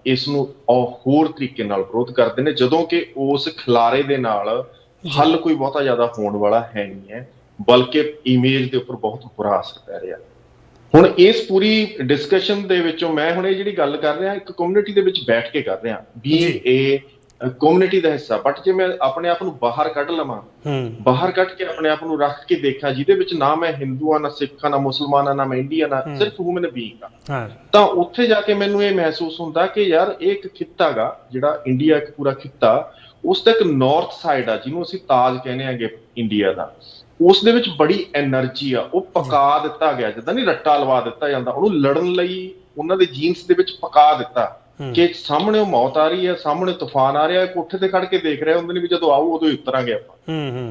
ਇਸ ਨੂੰ ਹੋਰ ਤਰੀਕੇ ਨਾਲ ਵਿਰੋਧ ਕਰਦੇ ਨੇ, ਜਦੋਂ ਕਿ ਉਸ ਖਿਲਾਰੇ ਦੇ ਨਾਲ ਹੱਲ ਕੋਈ ਬਹੁਤਾ ਜ਼ਿਆਦਾ ਹੋਣ ਵਾਲਾ ਹੈ ਨਹੀਂ ਹੈ, ਬਲਕਿ ਇਮੇਜ ਦੇ ਉੱਪਰ ਬਹੁਤ ਬੁਰਾ ਅਸਰ ਪੈ ਰਿਹਾ। ਹੁਣ ਇਸ ਪੂਰੀ ਡਿਸਕਸ਼ਨ ਦੇ ਵਿੱਚੋਂ ਮੈਂ ਹੁਣ ਇਹ ਜਿਹੜੀ ਗੱਲ ਕਰ ਰਿਹਾ, ਇੱਕ ਕਮਿਊਨਿਟੀ ਦੇ ਵਿੱਚ ਬੈਠ ਕੇ ਕਰ ਰਿਹਾ, ਬੀਇੰਗ ਏ ਕਮਿਊਨਿਟੀ ਦਾ ਹਿੱਸਾ। ਬਟ ਜੇ ਮੈਂ ਆਪਣੇ ਆਪ ਨੂੰ ਬਾਹਰ ਕੱਢ ਲਵਾਂ, ਬਾਹਰ ਕੱਢ ਕੇ ਆਪਣੇ ਆਪ ਨੂੰ ਰੱਖ ਕੇ ਦੇਖਾਂ, ਜਿਹਦੇ ਵਿੱਚ ਨਾ ਮੈਂ ਹਿੰਦੂ ਆ, ਨਾ ਸਿੱਖ ਆ, ਨਾ ਮੁਸਲਮਾਨ ਆ, ਨਾ ਮੈਂ ਇੰਡੀਅਨ ਆ, ਸਿਰਫ ਹਿਊਮਨ ਬੀਇੰਗ ਆ, ਤਾਂ ਉੱਥੇ ਜਾ ਕੇ ਮੈਨੂੰ ਇਹ ਮਹਿਸੂਸ ਹੁੰਦਾ ਕਿ ਯਾਰ ਇਹ ਇੱਕ ਖਿੱਤਾ ਗਾ, ਜਿਹੜਾ ਇੰਡੀਆ ਇੱਕ ਪੂਰਾ ਖਿੱਤਾ, ਉਸ ਦਾ ਇੱਕ ਨਾਰਥ ਸਾਈਡ ਆ ਜਿਹਨੂੰ ਅਸੀਂ ਤਾਜ ਕਹਿੰਦੇ ਆਂਗੇ ਇੰਡੀਆ ਦਾ, ਉਸ ਦੇ ਵਿੱਚ ਬੜੀ ਐਨਰਜੀ ਆ। ਉਹ ਪਕਾ ਦਿੱਤਾ ਗਿਆ, ਜਿੱਦਾਂ ਨਹੀਂ ਰੱਟਾ ਲਵਾ ਦਿੱਤਾ ਜਾਂਦਾ, ਉਹਨੂੰ ਲੜਨ ਲਈ ਉਹਨਾਂ ਦੇ ਜੀਨਸ ਦੇ ਵਿੱਚ ਪਕਾ ਦਿੱਤਾ ਕਿ ਸਾਹਮਣੇ ਉਹ ਮੌਤ ਆ ਰਹੀ ਹੈ, ਸਾਹਮਣੇ ਤੂਫਾਨ ਆ ਰਿਹਾ, ਕੋਠੇ ਤੇ ਖੜ ਕੇ ਦੇਖ ਰਹੇ ਹੁੰਦੇ ਨੇ ਵੀ ਜਦੋਂ ਆਊ ਉਦੋਂ ਹੀ ਉਤਰਾਂਗੇ ਆਪਾਂ,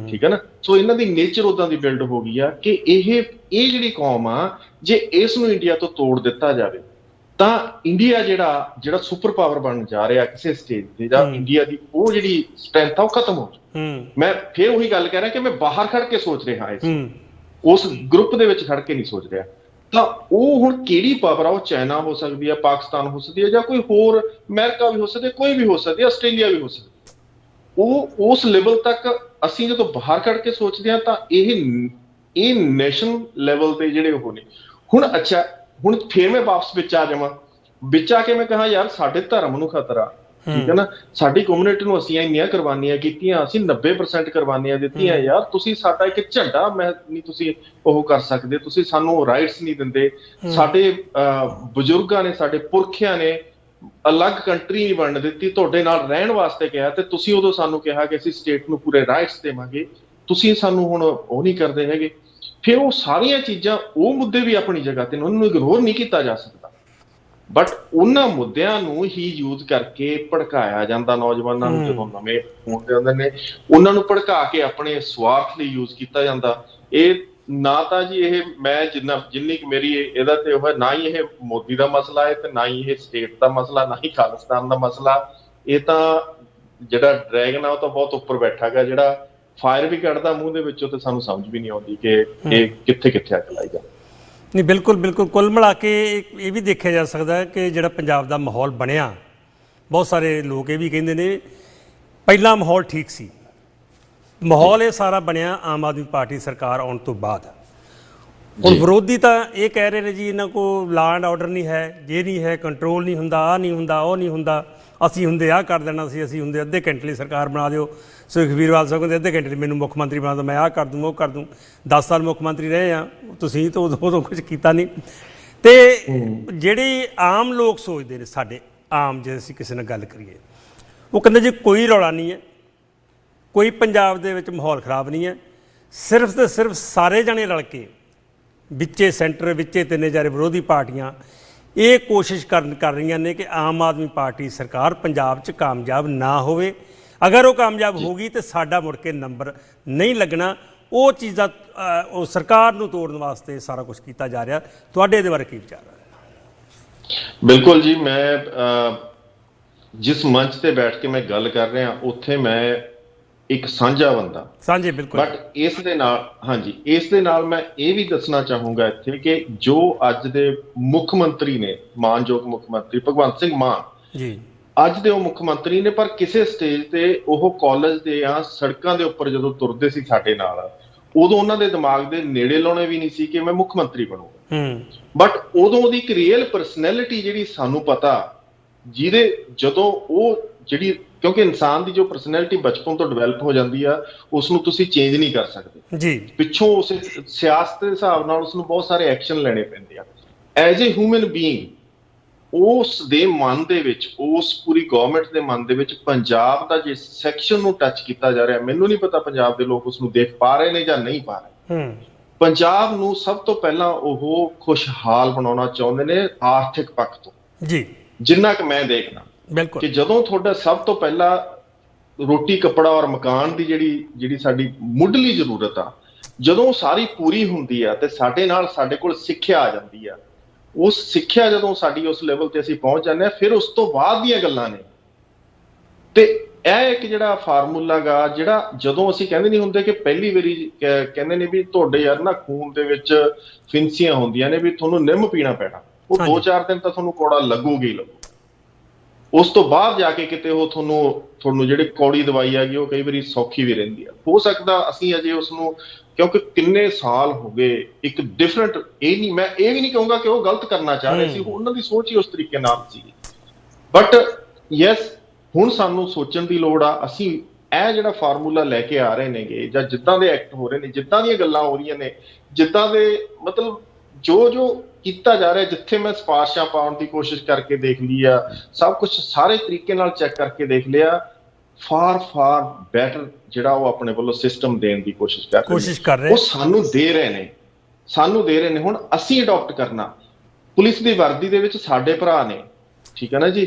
ਠੀਕ ਹੈ ਨਾ। ਸੋ ਇਹਨਾਂ ਦੀ ਨੇਚਰ ਉਦਾਂ ਦੀ ਬਿਲਡ ਹੋ ਗਈ ਆ ਕਿ ਇਹ ਜਿਹੜੀ ਕੌਮ ਆ, ਜੇ ਇਸ ਨੂੰ ਇੰਡੀਆ ਤੋਂ ਤੋੜ ਦਿੱਤਾ ਜਾਵੇ ਤਾਂ ਇੰਡੀਆ ਜਿਹੜਾ ਸੁਪਰ ਪਾਵਰ ਬਣਨ ਜਾ ਰਿਹਾ ਕਿਸੇ ਸਟੇਜ ਤੇ, ਜਾਂ ਇੰਡੀਆ ਦੀ ਉਹ ਜਿਹੜੀ ਸਟਰੈਂਥ ਆ ਉਹ ਖਤਮ ਹੋ ਜਾਊ। ਮੈਂ ਫਿਰ ਉਹੀ ਗੱਲ ਕਹਿ ਰਿਹਾ ਕਿ ਮੈਂ ਬਾਹਰ ਖੜ ਕੇ ਸੋਚ ਰਿਹਾ, ਉਸ ਗਰੁੱਪ ਦੇ ਵਿੱਚ ਖੜ ਕੇ ਨਹੀਂ ਸੋਚ ਰਿਹਾ। ਤਾਂ ਉਹ ਹੁਣ ਕਿਹੜੀ ਪਾਵਰ ਆ, ਉਹ ਚਾਈਨਾ ਹੋ ਸਕਦੀ ਹੈ, ਪਾਕਿਸਤਾਨ ਹੋ ਸਕਦੀ ਹੈ, ਜਾਂ ਕੋਈ ਹੋਰ, ਅਮਰੀਕਾ ਵੀ ਹੋ ਸਕਦੀ ਹੈ, ਕੋਈ ਵੀ ਹੋ ਸਕਦੀ ਹੈ, ਆਸਟ੍ਰੇਲੀਆ ਵੀ ਹੋ ਸਕਦੀ ਹੈ। ਉਹ ਉਸ ਲੈਵਲ ਤੱਕ ਅਸੀਂ ਜਦੋਂ ਬਾਹਰ ਕੱਢ ਕੇ ਸੋਚਦੇ ਹਾਂ ਤਾਂ ਇਹ ਨੈਸ਼ਨਲ ਲੈਵਲ ਤੇ ਜਿਹੜੇ ਉਹ ਨੇ। ਹੁਣ ਅੱਛਾ, ਹੁਣ ਫਿਰ ਮੈਂ ਵਾਪਸ ਵਿੱਚ ਆ ਜਾਵਾਂ, ਵਿੱਚ ਆ ਕੇ ਮੈਂ ਕਹਾਂ ਯਾਰ ਸਾਡੇ ਧਰਮ ਨੂੰ ਖਤਰਾ, ਠੀਕ ਹੈ ਨਾ, ਸਾਡੀ ਕਮਿਊਨਿਟੀ ਨੂੰ ਅਸੀਂ ਇੰਨੀਆਂ ਕੁਰਬਾਨੀਆਂ ਕੀਤੀਆਂ, ਅਸੀਂ 90% ਕੁਰਬਾਨੀਆਂ ਦਿੱਤੀਆਂ, ਯਾਰ ਤੁਸੀਂ ਸਾਡਾ ਇੱਕ ਝੰਡਾ ਮੈਂ ਨਹੀਂ ਤੁਸੀਂ ਉਹ ਕਰ ਸਕਦੇ, ਤੁਸੀਂ ਸਾਨੂੰ ਰਾਈਟਸ ਨਹੀਂ ਦਿੰਦੇ, ਸਾਡੇ ਬਜ਼ੁਰਗਾਂ ਨੇ, ਸਾਡੇ ਪੁਰਖਿਆਂ ਨੇ ਅਲੱਗ ਕੰਟਰੀ ਨਹੀਂ ਬਣਨ ਦਿੱਤੀ, ਤੁਹਾਡੇ ਨਾਲ ਰਹਿਣ ਵਾਸਤੇ ਕਿਹਾ, ਤੇ ਤੁਸੀਂ ਉਦੋਂ ਸਾਨੂੰ ਕਿਹਾ ਕਿ ਅਸੀਂ ਸਟੇਟ ਨੂੰ ਪੂਰੇ ਰਾਈਟਸ ਦੇਵਾਂਗੇ, ਤੁਸੀਂ ਸਾਨੂੰ ਹੁਣ ਉਹ ਨਹੀਂ ਕਰਦੇ ਹੈਗੇ। ਫਿਰ ਉਹ ਸਾਰੀਆਂ ਚੀਜ਼ਾਂ, ਉਹ ਮੁੱਦੇ ਵੀ ਆਪਣੀ ਜਗ੍ਹਾ ਤੇ, ਉਹਨਾਂ ਨੂੰ ਇਗਨੋਰ ਨਹੀਂ ਕੀਤਾ ਜਾ ਸਕਦਾ, ਬਟ ਉਹਨਾਂ ਮੁੱਦਿਆਂ ਨੂੰ ਹੀ ਯੂਜ਼ ਕਰਕੇ ਭੜਕਾਇਆ ਜਾਂਦਾ ਨੌਜਵਾਨਾਂ ਨੂੰ। ਜਦੋਂ ਨਵੇਂ ਹੁੰਦੇ ਹੁੰਦੇ ਨੇ, ਉਹਨਾਂ ਨੂੰ ਭੜਕਾ ਕੇ ਆਪਣੇ ਸਵਾਰਥ ਲਈ ਯੂਜ਼ ਕੀਤਾ ਜਾਂਦਾ। ਇਹ ਨਾ ਤਾਂ ਜੀ ਇਹ ਮੈਂ ਜਿੰਨੀ ਕੁ ਮੇਰੀ ਇਹਦਾ ਤੇ ਉਹ ਨਾ ਹੀ ਇਹ ਮੋਦੀ ਦਾ ਮਸਲਾ ਹੈ, ਤੇ ਨਾ ਹੀ ਇਹ ਸਟੇਟ ਦਾ ਮਸਲਾ, ਨਾ ਹੀ ਖਾਲਿਸਤਾਨ ਦਾ ਮਸਲਾ। ਇਹ ਤਾਂ ਜਿਹੜਾ ਡਰੈਗਨ ਆ ਉਹ ਤਾਂ ਬਹੁਤ ਉੱਪਰ ਬੈਠਾ ਗਾ, ਜਿਹੜਾ ਫਾਇਰ ਵੀ ਕੱਢਦਾ ਮੂੰਹ ਦੇ ਵਿੱਚੋਂ, ਤੇ ਸਾਨੂੰ ਸਮਝ ਵੀ ਨਹੀਂ ਆਉਂਦੀ ਕਿ ਇਹ ਕਿੱਥੇ ਕਿੱਥੇ ਅੱਗ ਲਾਈ ਜਾਂਦੀ। ਨਹੀਂ, ਬਿਲਕੁਲ ਬਿਲਕੁਲ। ਕੁੱਲ ਮਿਲਾ ਕੇ ਇਹ ਵੀ ਦੇਖਿਆ ਜਾ ਸਕਦਾ ਹੈ ਕਿ ਜਿਹੜਾ ਪੰਜਾਬ ਦਾ ਮਾਹੌਲ ਬਣਿਆ, ਬਹੁਤ ਸਾਰੇ ਲੋਕ ਇਹ ਵੀ ਕਹਿੰਦੇ ਨੇ ਪਹਿਲਾਂ ਮਾਹੌਲ ਠੀਕ ਸੀ, ਮਾਹੌਲ ਇਹ ਸਾਰਾ ਬਣਿਆ ਆਮ ਆਦਮੀ ਪਾਰਟੀ ਸਰਕਾਰ ਆਉਣ ਤੋਂ ਬਾਅਦ। ਹੁਣ ਵਿਰੋਧੀ ਤਾਂ ਇਹ ਕਹਿ ਰਹੇ ਨੇ ਜੀ ਇਹਨਾਂ ਕੋਲ ਲਾ ਐਂਡ ਆਰਡਰ ਨਹੀਂ ਹੈ, ਜੇ ਨਹੀਂ ਹੈ, ਕੰਟਰੋਲ ਨਹੀਂ ਹੁੰਦਾ, ਆਹ ਨਹੀਂ ਹੁੰਦਾ, ਉਹ ਨਹੀਂ ਹੁੰਦਾ, ਅਸੀਂ ਹੁੰਦੇ ਆਹ ਕਰ ਦੇਣਾ ਸੀ, ਅਸੀਂ ਹੁੰਦੇ ਅੱਧੇ ਘੰਟੇ ਲਈ ਸਰਕਾਰ ਬਣਾ ਦਿਓ। ਸੁਖਬੀਰ ਬਾਦਲ ਸਾਹਿਬ ਕਹਿੰਦੇ ਅੱਧੇ ਘੰਟੇ ਲਈ ਮੈਨੂੰ ਮੁੱਖ ਮੰਤਰੀ ਬਣਾ ਦਿਓ, ਮੈਂ ਆਹ ਕਰ ਦੂੰ, ਉਹ ਕਰ ਦੂੰ। 10 ਸਾਲ ਮੁੱਖ ਮੰਤਰੀ ਰਹੇ ਆ ਤੁਸੀਂ, ਤਾਂ ਉਦੋਂ ਕੁਝ ਕੀਤਾ ਨਹੀਂ। ਅਤੇ ਜਿਹੜੇ ਆਮ ਲੋਕ ਸੋਚਦੇ ਨੇ, ਸਾਡੇ ਆਮ, ਜੇ ਅਸੀਂ ਕਿਸੇ ਨਾਲ ਗੱਲ ਕਰੀਏ, ਉਹ ਕਹਿੰਦੇ ਜੀ ਕੋਈ ਰੌਲਾ ਨਹੀਂ ਹੈ, ਕੋਈ ਪੰਜਾਬ ਦੇ ਵਿੱਚ ਮਾਹੌਲ ਖ਼ਰਾਬ ਨਹੀਂ ਹੈ, ਸਿਰਫ ਅਤੇ ਸਿਰਫ ਸਾਰੇ ਜਣੇ ਰਲ ਕੇ, ਵਿੱਚੇ ਸੈਂਟਰ, ਵਿੱਚੇ ਤਿੰਨੇ ਚਾਰੇ ਵਿਰੋਧੀ ਪਾਰਟੀਆਂ ਇਹ ਕੋਸ਼ਿਸ਼ ਕਰ ਰਹੀਆਂ ਨੇ ਕਿ ਆਮ ਆਦਮੀ ਪਾਰਟੀ ਸਰਕਾਰ ਪੰਜਾਬ 'ਚ ਕਾਮਯਾਬ ਨਾ ਹੋਵੇ। ਅਗਰ ਉਹ ਕਾਮਯਾਬ ਹੋ ਗਈ ਤਾਂ ਸਾਡਾ ਮੁੜ ਕੇ ਨੰਬਰ ਨਹੀਂ ਲੱਗਣਾ। ਉਹ ਚੀਜ਼ਾਂ ਉਹ ਸਰਕਾਰ ਨੂੰ ਤੋੜਨ ਵਾਸਤੇ ਸਾਰਾ ਕੁਝ ਕੀਤਾ ਜਾ ਰਿਹਾ। ਤੁਹਾਡੇ ਇਹਦੇ ਬਾਰੇ ਕੀ ਵਿਚਾਰ ਹੈ? ਬਿਲਕੁਲ ਜੀ, ਮੈਂ ਜਿਸ ਮੰਚ ਤੇ ਬੈਠ ਕੇ ਮੈਂ ਗੱਲ ਕਰ ਰਿਹਾ, ਉੱਥੇ ਮੈਂ ਇੱਕ ਸਾਂਝਾ ਬੰਦਾ, ਸਾਂਝੇ, ਬਿਲਕੁਲ। ਬਟ ਇਸ ਦੇ ਨਾਲ, ਹਾਂਜੀ, ਇਸ ਦੇ ਨਾਲ ਮੈਂ ਇਹ ਵੀ ਦੱਸਣਾ ਚਾਹੂੰਗਾ ਇੱਥੇ ਕਿ ਜੋ ਅੱਜ ਦੇ ਮੁੱਖ ਮੰਤਰੀ ਨੇ, ਮਾਨਯੋਗ ਮੁੱਖ ਮੰਤਰੀ ਭਗਵੰਤ ਸਿੰਘ ਮਾਨ ਜੀ, ਅੱਜ ਦੇ ਉਹ ਮੁੱਖ ਮੰਤਰੀ ਨੇ, ਪਰ ਕਿਸੇ ਸਟੇਜ ਤੇ ਉਹ ਕਾਲਜ ਦੇ ਜਾਂ ਸੜਕਾਂ ਦੇ ਉੱਪਰ ਜਦੋਂ ਤੁਰਦੇ ਸੀ ਸਾਡੇ ਨਾਲ, ਉਦੋਂ ਉਹਨਾਂ ਦੇ ਦਿਮਾਗ ਦੇ ਨੇੜੇ ਲਾਉਣੇ ਵੀ ਨਹੀਂ ਸੀ ਕਿ ਮੈਂ ਮੁੱਖ ਮੰਤਰੀ ਬਣੂੰਗਾ। ਬਟ ਉਦੋਂ ਉਹਦੀ ਇੱਕ ਰੀਅਲ ਪਰਸਨੈਲਿਟੀ ਜਿਹੜੀ ਸਾਨੂੰ ਪਤਾ, ਜਿਹਦੇ ਜਦੋਂ ਉਹ ਜਿਹੜੀ, ਕਿਉਂਕਿ ਇਨਸਾਨ ਦੀ ਜੋ ਪਰਸਨੈਲਿਟੀ ਬਚਪਨ ਤੋਂ ਡਿਵੈਲਪ ਹੋ ਜਾਂਦੀ ਆ, ਉਸ ਨੂੰ ਤੁਸੀਂ ਚੇਂਜ ਨਹੀਂ ਕਰ ਸਕਦੇ ਜੀ। ਪਿੱਛੋਂ ਉਸ ਸਿਆਸਤ ਦੇ ਹਿਸਾਬ ਨਾਲ ਉਸ ਨੂੰ ਬਹੁਤ ਸਾਰੇ ਐਕਸ਼ਨ ਲੈਣੇ ਪੈਂਦੇ ਆ। ਐਜ਼ ਏ ਹਿਊਮਨ ਬੀਇੰਗ, ਉਸ ਦੇ ਮਨ ਦੇ ਵਿੱਚ, ਉਸ ਪੂਰੀ ਗਵਰਨਮੈਂਟ ਦੇ ਮਨ ਦੇ ਵਿੱਚ ਪੰਜਾਬ ਦਾ ਜੇ ਸੈਕਸ਼ਨ ਨੂੰ ਟੱਚ ਕੀਤਾ ਜਾ ਰਿਹਾ, ਮੈਨੂੰ ਨਹੀਂ ਪਤਾ ਪੰਜਾਬ ਦੇ ਲੋਕ ਉਸ ਨੂੰ ਦੇਖ ਪਾ ਰਹੇ ਨੇ ਜਾਂ ਨਹੀਂ ਪਾ ਰਹੇ। ਪੰਜਾਬ ਨੂੰ ਸਭ ਤੋਂ ਪਹਿਲਾਂ ਉਹ ਖੁਸ਼ਹਾਲ ਬਣਾਉਣਾ ਚਾਹੁੰਦੇ ਨੇ ਆਰਥਿਕ ਪੱਖ ਤੋਂ ਜੀ, ਜਿੰਨਾ ਕਿ ਮੈਂ ਦੇਖਦਾ ਕਿ ਜਦੋਂ ਤੁਹਾਡਾ ਸਭ ਤੋਂ ਪਹਿਲਾਂ ਰੋਟੀ, ਕੱਪੜਾ ਔਰ ਮਕਾਨ ਦੀ ਜਿਹੜੀ ਸਾਡੀ ਮੁੱਢਲੀ ਜ਼ਰੂਰਤ ਆ, ਜਦੋਂ ਉਹ ਸਾਰੀ ਪੂਰੀ ਹੁੰਦੀ ਆ, ਤੇ ਸਾਡੇ ਕੋਲ ਸਿੱਖਿਆ ਆ ਜਾਂਦੀ ਆ। ਉਸ ਸਿੱਖਿਆ ਜਦੋਂ ਸਾਡੀ ਉਸ ਲੈਵਲ ਤੇ ਅਸੀਂ ਪਹੁੰਚ ਜਾਂਦੇ ਹਾਂ, ਫਿਰ ਉਸ ਤੋਂ ਬਾਅਦ ਦੀਆਂ ਗੱਲਾਂ ਨੇ। ਤੇ ਇਹ ਇੱਕ ਜਿਹੜਾ ਫਾਰਮੂਲਾ ਗਾ, ਜਿਹੜਾ ਜਦੋਂ ਅਸੀਂ ਕਹਿੰਦੇ ਨਹੀਂ ਹੁੰਦੇ ਕਿ ਪਹਿਲੀ ਵਾਰੀ ਕਹਿੰਦੇ ਨੇ ਵੀ ਤੁਹਾਡੇ ਯਾਰ ਨਾ ਖੂਨ ਦੇ ਵਿੱਚ ਫਿੰਸੀਆਂ ਹੁੰਦੀਆਂ ਨੇ, ਵੀ ਤੁਹਾਨੂੰ ਨਿੰਮ ਪੀਣਾ ਪੈਣਾ, ਉਹ 2-4 ਦਿਨ ਤਾਂ ਤੁਹਾਨੂੰ ਕੌੜਾ ਲੱਗੂਗੀ ਹੀ ਲੱਗੂ। ਉਸ ਤੋਂ ਬਾਅਦ ਜਾ ਕੇ ਕਿਤੇ ਉਹ ਤੁਹਾਨੂੰ ਜਿਹੜੀ ਕੌੜੀ ਦਵਾਈ ਆ ਗਈ ਉਹ ਕਈ ਵਾਰੀ ਸੌਖੀ ਵੀ ਰਹਿੰਦੀ ਆ। ਹੋ ਸਕਦਾ ਅਸੀਂ ਅਜੇ ਉਸ ਨੂੰ, ਕਿਉਂਕਿ ਕਿੰਨੇ ਸਾਲ ਹੋ ਗਏ ਇੱਕ ਡਿਫਰੈਂਟ, ਮੈਂ ਇਹ ਵੀ ਨਹੀਂ ਕਹੂੰਗਾ ਕਿ ਉਹ ਗਲਤ ਕਰਨਾ ਚਾਹ ਰਹੇ ਸੀ, ਉਹਨਾਂ ਦੀ ਸੋਚ ਹੀ ਉਸ ਤਰੀਕੇ ਨਾਲ ਸੀ। ਬਟ ਯੈਸ, ਹੁਣ ਸਾਨੂੰ ਸੋਚਣ ਦੀ ਲੋੜ ਆ। ਅਸੀਂ ਇਹ ਜਿਹੜਾ ਫਾਰਮੂਲਾ ਲੈ ਕੇ ਆ ਰਹੇ ਨੇਗੇ, ਜਾਂ ਜਿੱਦਾਂ ਦੇ ਐਕਟ ਹੋ ਰਹੇ ਨੇ, ਜਿੱਦਾਂ ਦੀਆਂ ਗੱਲਾਂ ਹੋ ਰਹੀਆਂ ਨੇ, ਜਿੱਦਾਂ ਦੇ ਮਤਲਬ ਜੋ ਕੀਤਾ ਜਾ ਰਿਹਾ, ਜਿੱਥੇ ਮੈਂ ਸਿਫਾਰਸ਼ਾਂ ਪਾਉਣ ਦੀ ਕੋਸ਼ਿਸ਼ ਕਰਕੇ ਦੇਖ ਲਈ ਆ, ਸਭ ਕੁਝ ਸਾਰੇ ਤਰੀਕੇ ਨਾਲ ਚੈੱਕ ਕਰਕੇ ਦੇਖ ਲਿਆ, ਫਾਰ ਬੈਟਰ ਜਿਹੜਾ ਉਹ ਆਪਣੇ ਵੱਲੋਂ ਸਿਸਟਮ ਦੇਣ ਦੀ ਕੋਸ਼ਿਸ਼ ਕਰ ਰਹੇ, ਉਹ ਸਾਨੂੰ ਦੇ ਰਹੇ ਨੇ। ਹੁਣ ਅਸੀਂ ਅਡਾਪਟ ਕਰਨਾ। ਪੁਲਿਸ ਦੀ ਵਰਦੀ ਦੇ ਵਿੱਚ ਸਾਡੇ ਭਰਾ ਨੇ, ਠੀਕ ਹੈ ਨਾ ਜੀ,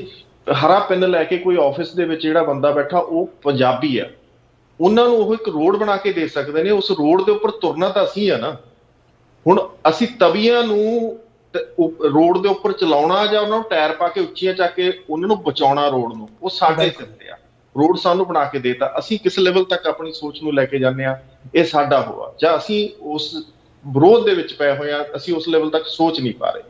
ਹਰਾ ਪੈਨ ਲੈ ਕੇ ਕੋਈ ਆਫਿਸ ਦੇ ਵਿੱਚ ਜਿਹੜਾ ਬੰਦਾ ਬੈਠਾ ਉਹ ਪੰਜਾਬੀ ਆ, ਉਹਨਾਂ ਨੂੰ ਉਹ ਇੱਕ ਰੋਡ ਬਣਾ ਕੇ ਦੇ ਸਕਦੇ ਨੇ। ਉਸ ਰੋਡ ਦੇ ਉੱਪਰ ਤੁਰਨਾ ਤਾਂ ਅਸੀਂ ਆ ਨਾ। ਹੁਣ ਅਸੀਂ ਤਵੀਆਂ ਨੂੰ ਰੋਡ ਦੇ ਉੱਪਰ ਚਲਾਉਣਾ ਜਾਂ ਉਹਨਾਂ ਨੂੰ ਟਾਇਰ ਪਾ ਕੇ ਉੱਚੀਆਂ ਚੱਕ ਕੇ ਉਹਨਾਂ ਨੂੰ ਬਚਾਉਣਾ ਰੋਡ ਨੂੰ, ਉਹ ਸਾਡੇ ਸਿਰ ਤੇ ਆ। ਰੋਡ ਸਾਨੂੰ ਬਣਾ ਕੇ ਦੇਤਾ, ਅਸੀਂ ਕਿਸ ਲੈਵਲ ਤੱਕ ਆਪਣੀ ਸੋਚ ਨੂੰ ਲੈ ਕੇ ਜਾਂਦੇ ਆ, ਇਹ ਸਾਡਾ ਹੋਆ। ਜਾਂ ਅਸੀਂ ਉਸ ਵਿਰੋਧ ਦੇ ਵਿੱਚ ਪਏ ਹੋਏ ਆ, ਅਸੀਂ ਉਸ ਲੈਵਲ ਤੱਕ ਸੋਚ ਨਹੀਂ ਪਾ ਰਹੇ।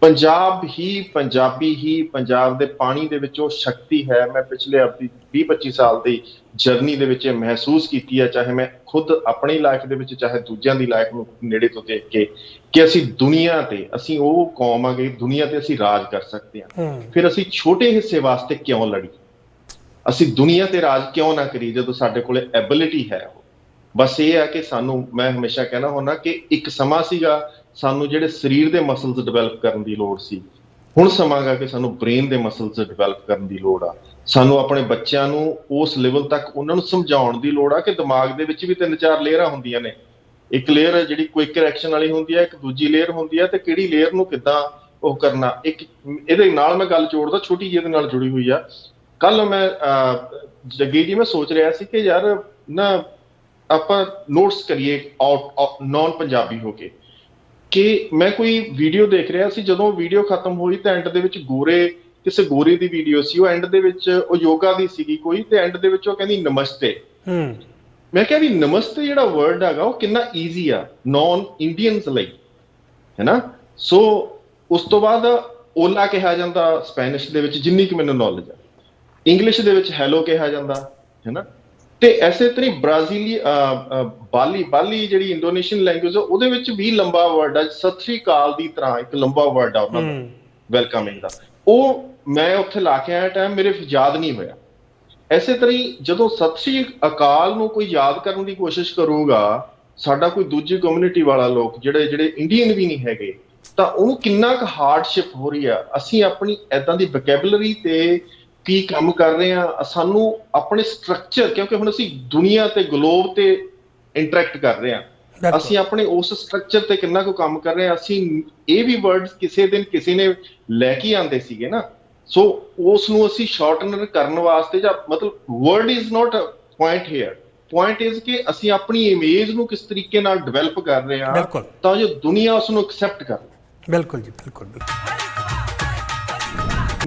ਪੰਜਾਬੀ ਹੀ ਪੰਜਾਬ ਦੇ ਪਾਣੀ ਦੇ ਵਿੱਚ ਉਹ ਸ਼ਕਤੀ ਹੈ। ਮੈਂ ਪਿਛਲੇ ਆਪਣੀ 20-25 ਸਾਲ ਦੀ ਜਰਨੀ ਦੇ ਵਿੱਚ ਮਹਿਸੂਸ ਕੀਤੀ ਹੈ, ਚਾਹੇ ਮੈਂ ਖੁਦ ਆਪਣੀ ਲਾਈਫ ਦੇ ਵਿੱਚ, ਚਾਹੇ ਦੂਜਿਆਂ ਦੀ ਲਾਈਫ ਨੂੰ ਨੇੜੇ ਤੋਂ ਦੇਖ ਕੇ, ਕਿ ਅਸੀਂ ਦੁਨੀਆ ਤੇ, ਅਸੀਂ ਉਹ ਕੌਮ ਆਗੇ, ਦੁਨੀਆ ਤੇ ਅਸੀਂ ਰਾਜ ਕਰ ਸਕਦੇ ਹਾਂ। ਫਿਰ ਅਸੀਂ ਛੋਟੇ ਹਿੱਸੇ ਵਾਸਤੇ ਕਿਉਂ ਲੜੀ? ਅਸੀਂ ਦੁਨੀਆ ਤੇ ਰਾਜ ਕਿਉਂ ਨਾ ਕਰੀ ਜਦੋਂ ਸਾਡੇ ਕੋਲੇ ਐਬਿਲਿਟੀ ਹੈ? ਬਸ ਇਹ ਹੈ ਕਿ ਸਾਨੂੰ, ਮੈਂ ਹਮੇਸ਼ਾ ਕਹਿਣਾ ਹੁੰਦਾ ਕਿ ਇੱਕ ਸਮਾਂ ਸੀਗਾ ਸਾਨੂੰ ਜਿਹੜੇ ਸਰੀਰ ਦੇ ਮਸਲਸ ਡਿਵੈਲਪ ਕਰਨ ਦੀ ਲੋੜ ਸੀ, ਹੁਣ ਸਮਾਂ ਗਾ ਕਿ ਸਾਨੂੰ ਬ੍ਰੇਨ ਦੇ ਮਸਲਸ ਡਿਵੈਲਪ ਕਰਨ ਦੀ ਲੋੜ ਆ। ਸਾਨੂੰ ਆਪਣੇ ਬੱਚਿਆਂ ਨੂੰ ਉਸ ਲੈਵਲ ਤੱਕ ਉਹਨਾਂ ਨੂੰ ਸਮਝਾਉਣ ਦੀ ਲੋੜ ਆ ਕਿ ਦਿਮਾਗ ਦੇ ਵਿੱਚ ਵੀ 3-4 ਲੇਅਰਾਂ ਹੁੰਦੀਆਂ ਨੇ। ਇੱਕ ਲੇਅਰ ਜਿਹੜੀ ਕੁਇਕ ਰਿਐਕਸ਼ਨ ਵਾਲੀ ਹੁੰਦੀ ਹੈ, ਇੱਕ ਦੂਜੀ ਲੇਅਰ ਹੁੰਦੀ ਹੈ, ਤੇ ਕਿਹੜੀ ਲੇਅਰ ਨੂੰ ਕਿੱਦਾਂ ਉਹ ਕਰਨਾ। ਇੱਕ ਇਹਦੇ ਨਾਲ ਮੈਂ ਗੱਲ ਜੋੜਦਾ, ਛੋਟੀ ਜਿਹੀ ਇਹਦੇ ਨਾਲ ਜੁੜੀ ਹੋਈ ਆ। ਕੱਲ ਮੈਂ ਜੱਗੀ ਜੀ, ਮੈਂ ਸੋਚ ਰਿਹਾ ਸੀ ਕਿ ਯਾਰ ਨਾ ਆਪਾਂ ਨੋਟਸ ਕਰੀਏ ਨੌਨ ਪੰਜਾਬੀ ਹੋ ਕੇ, ਕਿ ਮੈਂ ਕੋਈ ਵੀਡੀਓ ਦੇਖ ਰਿਹਾ ਸੀ। ਜਦੋਂ ਵੀਡੀਓ ਖਤਮ ਹੋਈ ਤਾਂ ਐਂਡ ਦੇ ਵਿੱਚ ਕਿਸੇ ਗੋਰੇ ਦੀ ਵੀਡੀਓ ਸੀ, ਉਹ ਐਂਡ ਦੇ ਵਿੱਚ ਉਹ ਯੋਗਾ ਦੀ ਸੀਗੀ ਕੋਈ, ਤੇ ਐਂਡ ਦੇ ਵਿੱਚ ਉਹ ਕਹਿੰਦੀ ਨਮਸਤੇ। ਮੈਂ ਕਿਹਾ ਵੀ ਨਮਸਤੇ ਜਿਹੜਾ ਵਰਡ ਹੈਗਾ ਉਹ ਕਿੰਨਾ ਈਜ਼ੀ ਆ ਨੌਨ ਇੰਡੀਅਨਸ ਲਈ, ਹੈਨਾ। ਸੋ ਉਸ ਤੋਂ ਬਾਅਦ ਓਲਾ ਕਿਹਾ ਜਾਂਦਾ ਸਪੈਨਿਸ਼ ਦੇ ਵਿੱਚ, ਜਿੰਨੀ ਕਿ ਮੈਨੂੰ ਨੌਲੇਜ ਆ। ਇੰਗਲਿਸ਼ ਦੇ ਵਿੱਚ ਹੈਲੋ ਕਿਹਾ ਜਾਂਦਾ, ਹੈਨਾ। ਤੇ ਐਸੇ ਤਰ੍ਹਾਂ ਬ੍ਰਾਜ਼ੀਲੀ ਬਾਲੀ ਜਿਹੜੀ ਇੰਡੋਨੇਸ਼ੀਅਨ ਲੈਂਗੁਏਜ ਆ, ਉਹਦੇ ਵਿੱਚ ਵੀ ਲੰਬਾ ਵਰਡ ਆ, ਸਤਿ ਸ੍ਰੀ ਅਕਾਲ ਦੀ ਤਰ੍ਹਾਂ ਇੱਕ ਲੰਬਾ ਵਰਡ ਆ ਉਹਨਾਂ ਦਾ ਵੈਲਕਮਿੰਗ ਦਾ। ਉਹ ਮੈਂ ਉੱਥੇ ਲਾ ਕੇ ਆਇਆ ਟਾਈਮ, ਮੇਰੇ ਯਾਦ ਨਹੀਂ ਹੋਇਆ। ਐਸੇ ਤਰ੍ਹਾਂ ਜਦੋਂ ਸਤਿ ਸ੍ਰੀ ਅਕਾਲ ਨੂੰ ਕੋਈ ਯਾਦ ਕਰਨ ਦੀ ਕੋਸ਼ਿਸ਼ ਕਰੂਗਾ, ਸਾਡਾ ਕੋਈ ਦੂਜੀ ਕਮਿਊਨਿਟੀ ਵਾਲਾ ਲੋਕ ਜਿਹੜੇ ਇੰਡੀਅਨ ਵੀ ਨਹੀਂ ਹੈਗੇ, ਤਾਂ ਉਹਨੂੰ ਕਿੰਨਾ ਕੁ ਹਾਰਡਸ਼ਿਪ ਹੋ ਰਹੀ ਆ। ਅਸੀਂ ਆਪਣੀ ਏਦਾਂ ਦੀ ਵੋਕੈਬਲਰੀ ਤੇ ਕੀ ਕੰਮ ਕਰ ਰਹੇ ਆ, ਸਾਨੂੰ ਆਪਣੇ ਸਟਰਕਚਰ, ਕਿਉਂਕਿ ਹੁਣ ਅਸੀਂ ਦੁਨੀਆ ਤੇ ਗਲੋਬ ਤੇ ਇੰਟਰੈਕਟ ਕਰ ਰਹੇ ਆ, ਅਸੀਂ ਆਪਣੇ ਉਸ ਸਟਰਕਚਰ ਤੇ ਕਿੰਨਾ ਕੁ ਕੰਮ ਕਰ ਰਹੇ ਆ। ਅਸੀਂ ਇਹ ਵੀ ਵਰਡਸ ਕਿਸੇ ਦਿਨ ਕਿਸੇ ਨੇ ਲੈ ਕੇ ਆਂਦੇ ਸੀਗੇ ਨਾ, ਸੋ ਉਸ ਨੂੰ ਅਸੀਂ ਸ਼ਾਰਟਨਰ ਕਰਨ ਵਾਸਤੇ, ਜਾਂ ਮਤਲਬ word is not point here, point is ਕਿ ਅਸੀਂ ਆਪਣੀ ਇਮੇਜ ਨੂੰ ਕਿਸ ਤਰੀਕੇ ਨਾਲ ਡਿਵੈਲਪ ਕਰ ਰਹੇ ਆ ਤਾਂ ਜੋ ਦੁਨੀਆ ਉਸ ਨੂੰ ਐਕਸੈਪਟ ਕਰੇ। ਬਿਲਕੁਲ ਜੀ, ਬਿਲਕੁਲ।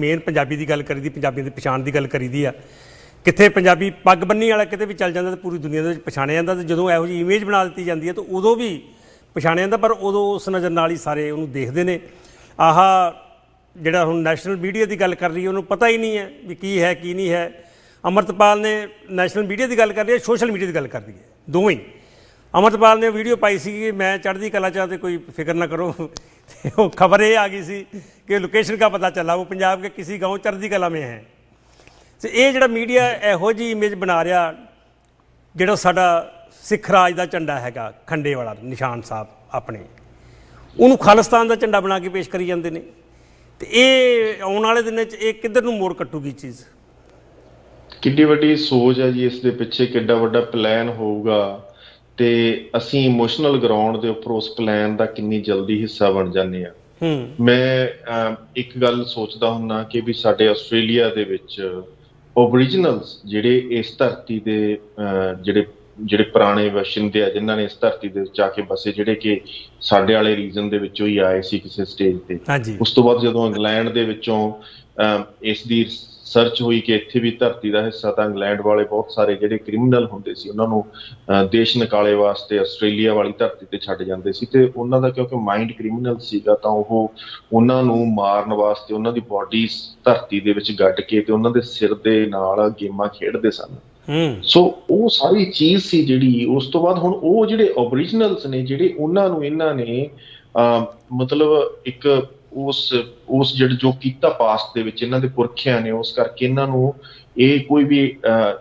ਮੇਨ ਪੰਜਾਬੀ ਦੀ ਗੱਲ ਕਰੀਦੀ, ਪੰਜਾਬੀਆਂ ਦੀ ਪਛਾਣ ਦੀ ਗੱਲ ਕਰੀਦੀ ਆ। ਕਿੱਥੇ ਪੰਜਾਬੀ ਪੱਗ ਬੰਨੀ ਵਾਲਾ ਕਿਤੇ ਵੀ ਚੱਲ ਜਾਂਦਾ ਤਾਂ ਪੂਰੀ ਦੁਨੀਆ ਦੇ ਵਿੱਚ ਪਛਾਣਿਆ ਜਾਂਦਾ, ਤੇ ਜਦੋਂ ਇਹੋ ਜਿਹੀ ਇਮੇਜ ਬਣਾ ਦਿੱਤੀ ਜਾਂਦੀ ਹੈ ਤਾਂ ਉਦੋਂ ਵੀ ਪਛਾਣਿਆ ਜਾਂਦਾ, ਪਰ ਉਦੋਂ ਉਸ ਨਜ਼ਰ ਨਾਲ ਹੀ ਸਾਰੇ ਉਹਨੂੰ ਦੇਖਦੇ ਨੇ। ਆਹ ਜਿਹੜਾ ਹੁਣ ਨੈਸ਼ਨਲ ਮੀਡੀਆ ਦੀ ਗੱਲ ਕਰ ਰਹੀ ਹੈ, ਉਹਨੂੰ ਪਤਾ ਹੀ ਨਹੀਂ ਹੈ ਵੀ ਕੀ ਹੈ ਕੀ ਨਹੀਂ ਹੈ। ਅੰਮ੍ਰਿਤਪਾਲ ਨੇ ਨੈਸ਼ਨਲ ਮੀਡੀਆ ਦੀ ਗੱਲ ਕਰ ਰਹੀ ਹੈ, ਸੋਸ਼ਲ ਮੀਡੀਆ ਦੀ ਗੱਲ ਕਰ ਰਹੀ ਹੈ, ਦੋਵੇਂ ਹੀ। ਅੰਮ੍ਰਿਤਪਾਲ ਨੇ ਵੀਡੀਓ ਪਾਈ ਸੀ, ਮੈਂ ਚੜ੍ਹਦੀ ਕਲਾ 'ਚ, ਤੇ ਕੋਈ ਫਿਕਰ ਨਾ ਕਰੋ, ਉਹ ਖਬਰ ਇਹ ਆ ਗਈ ਸੀ ਕਿ ਲੋकेशन का पता चला वो पंजाब के किसी गांव चढ़दी कला में है। ਤੇ ਇਹ ਜਿਹੜਾ ਮੀਡੀਆ ਇਹੋ ਜਿਹੀ ਇਮੇਜ ਬਣਾ ਰਿਹਾ, ਜਿਹੜਾ ਸਾਡਾ ਸਿੱਖ ਰਾਜ ਦਾ ਝੰਡਾ ਹੈਗਾ, ਖੰਡੇ ਵਾਲਾ ਨਿਸ਼ਾਨ ਸਾਹਿਬ ਆਪਣੇ, ਉਹਨੂੰ ਖਾਲਿਸਤਾਨ ਦਾ ਝੰਡਾ ਬਣਾ ਕੇ ਪੇਸ਼ ਕਰੀ ਜਾਂਦੇ ਨੇ। ਤੇ ਇਹ ਆਉਣ ਵਾਲੇ ਦਿਨਾਂ 'ਚ ਇਹ ਕਿੱਧਰ ਨੂੰ ਮੋੜ ਕੱਟੂਗੀ ਚੀਜ਼? ਕਿੱਡੀ ਵੱਡੀ ਸੋਚ ਹੈ ਜੀ ਇਸ ਦੇ ਪਿੱਛੇ, ਕਿੱਡਾ ਵੱਡਾ ਪਲਾਨ ਹੋਊਗਾ, ਤੇ ਅਸੀਂ ਇਮੋਸ਼ਨਲ ਗਰਾਊਂਡ ਦੇ ਉੱਪਰ ਉਸ ਪਲਾਨ ਦਾ ਕਿੰਨੀ ਜਲਦੀ ਹਿੱਸਾ ਬਣ ਜਾਂਦੇ ਆ। ਮੈਂ ਇੱਕ ਗੱਲ ਸੋਚਦਾ ਹੁੰਦਾ ਕਿ ਵੀ ਸਾਡੇ ਆਸਟ੍ਰੇਲੀਆ ਦੇ ਵਿੱਚ ਓਰੀਜਨਲਸ ਜਿਹੜੇ ਇਸ ਧਰਤੀ ਦੇ ਜਿਹੜੇ ਪੁਰਾਣੇ ਵਸਿੰਦੇ ਆ, ਜਿਨ੍ਹਾਂ ਨੇ ਇਸ ਧਰਤੀ ਦੇ ਵਿੱਚ ਆ ਕੇ ਬਸੇ, ਜਿਹੜੇ ਕਿ ਸਾਡੇ ਵਾਲੇ ਰੀਜਨ ਦੇ ਵਿੱਚੋਂ ਹੀ ਆਏ ਸੀ ਕਿਸੇ ਸਟੇਜ ਤੇ। ਉਸ ਤੋਂ ਬਾਅਦ ਜਦੋਂ ਇੰਗਲੈਂਡ ਦੇ ਵਿੱਚੋਂ ਇਸ ਦੀ ਸਰਚ ਹੋਈ ਕਿ ਇੱਥੇ ਵੀ ਧਰਤੀ ਦਾ ਹਿੱਸਾ ਤਾਂ ਇੰਗਲੈਂਡ ਵਾਲੇ ਬਹੁਤ ਸਾਰੇ ਜਿਹੜੇ ਕ੍ਰਿਮੀਨਲ ਹੁੰਦੇ ਸੀ ਉਹਨਾਂ ਨੂੰ ਦੇਸ਼ ਨਿਕਾਲੇ ਵਾਸਤੇ ਆਸਟ੍ਰੇਲੀਆ ਵਾਲੀ ਧਰਤੀ ਤੇ ਛੱਡ ਜਾਂਦੇ ਸੀ, ਤੇ ਉਹਨਾਂ ਦਾ ਕਿਉਂਕਿ ਮਾਈਂਡ ਕ੍ਰਿਮੀਨਲ ਸੀਗਾ ਤਾਂ ਉਹ ਉਹਨਾਂ ਨੂੰ ਮਾਰਨ ਵਾਸਤੇ ਉਹਨਾਂ ਦੀ ਬੋਡੀ ਧਰਤੀ ਦੇ ਵਿੱਚ ਗੱਡ ਕੇ ਤੇ ਉਹਨਾਂ ਦੇ ਸਿਰ ਦੇ ਨਾਲ ਗੇਮਾਂ ਖੇਡਦੇ ਸਨ। ਸੋ ਉਹ ਸਾਰੀ ਚੀਜ਼ ਸੀ ਜਿਹੜੀ ਉਸ ਤੋਂ ਬਾਅਦ ਹੁਣ ਉਹ ਜਿਹੜੇ ਓਰੀਜਨਲਸ ਨੇ ਜਿਹੜੇ ਉਹਨਾਂ ਨੂੰ ਇਹਨਾਂ ਨੇ ਮਤਲਬ ਇੱਕ ਉਸ ਜਿਹੜੇ ਜੋ ਕੀਤਾ ਪਾਸਟ ਦੇ ਵਿੱਚ ਇਹਨਾਂ ਦੇ ਪੁਰਖਿਆਂ ਨੇ, ਉਸ ਕਰਕੇ ਇਹਨਾਂ ਨੂੰ ਇਹ ਕੋਈ ਵੀ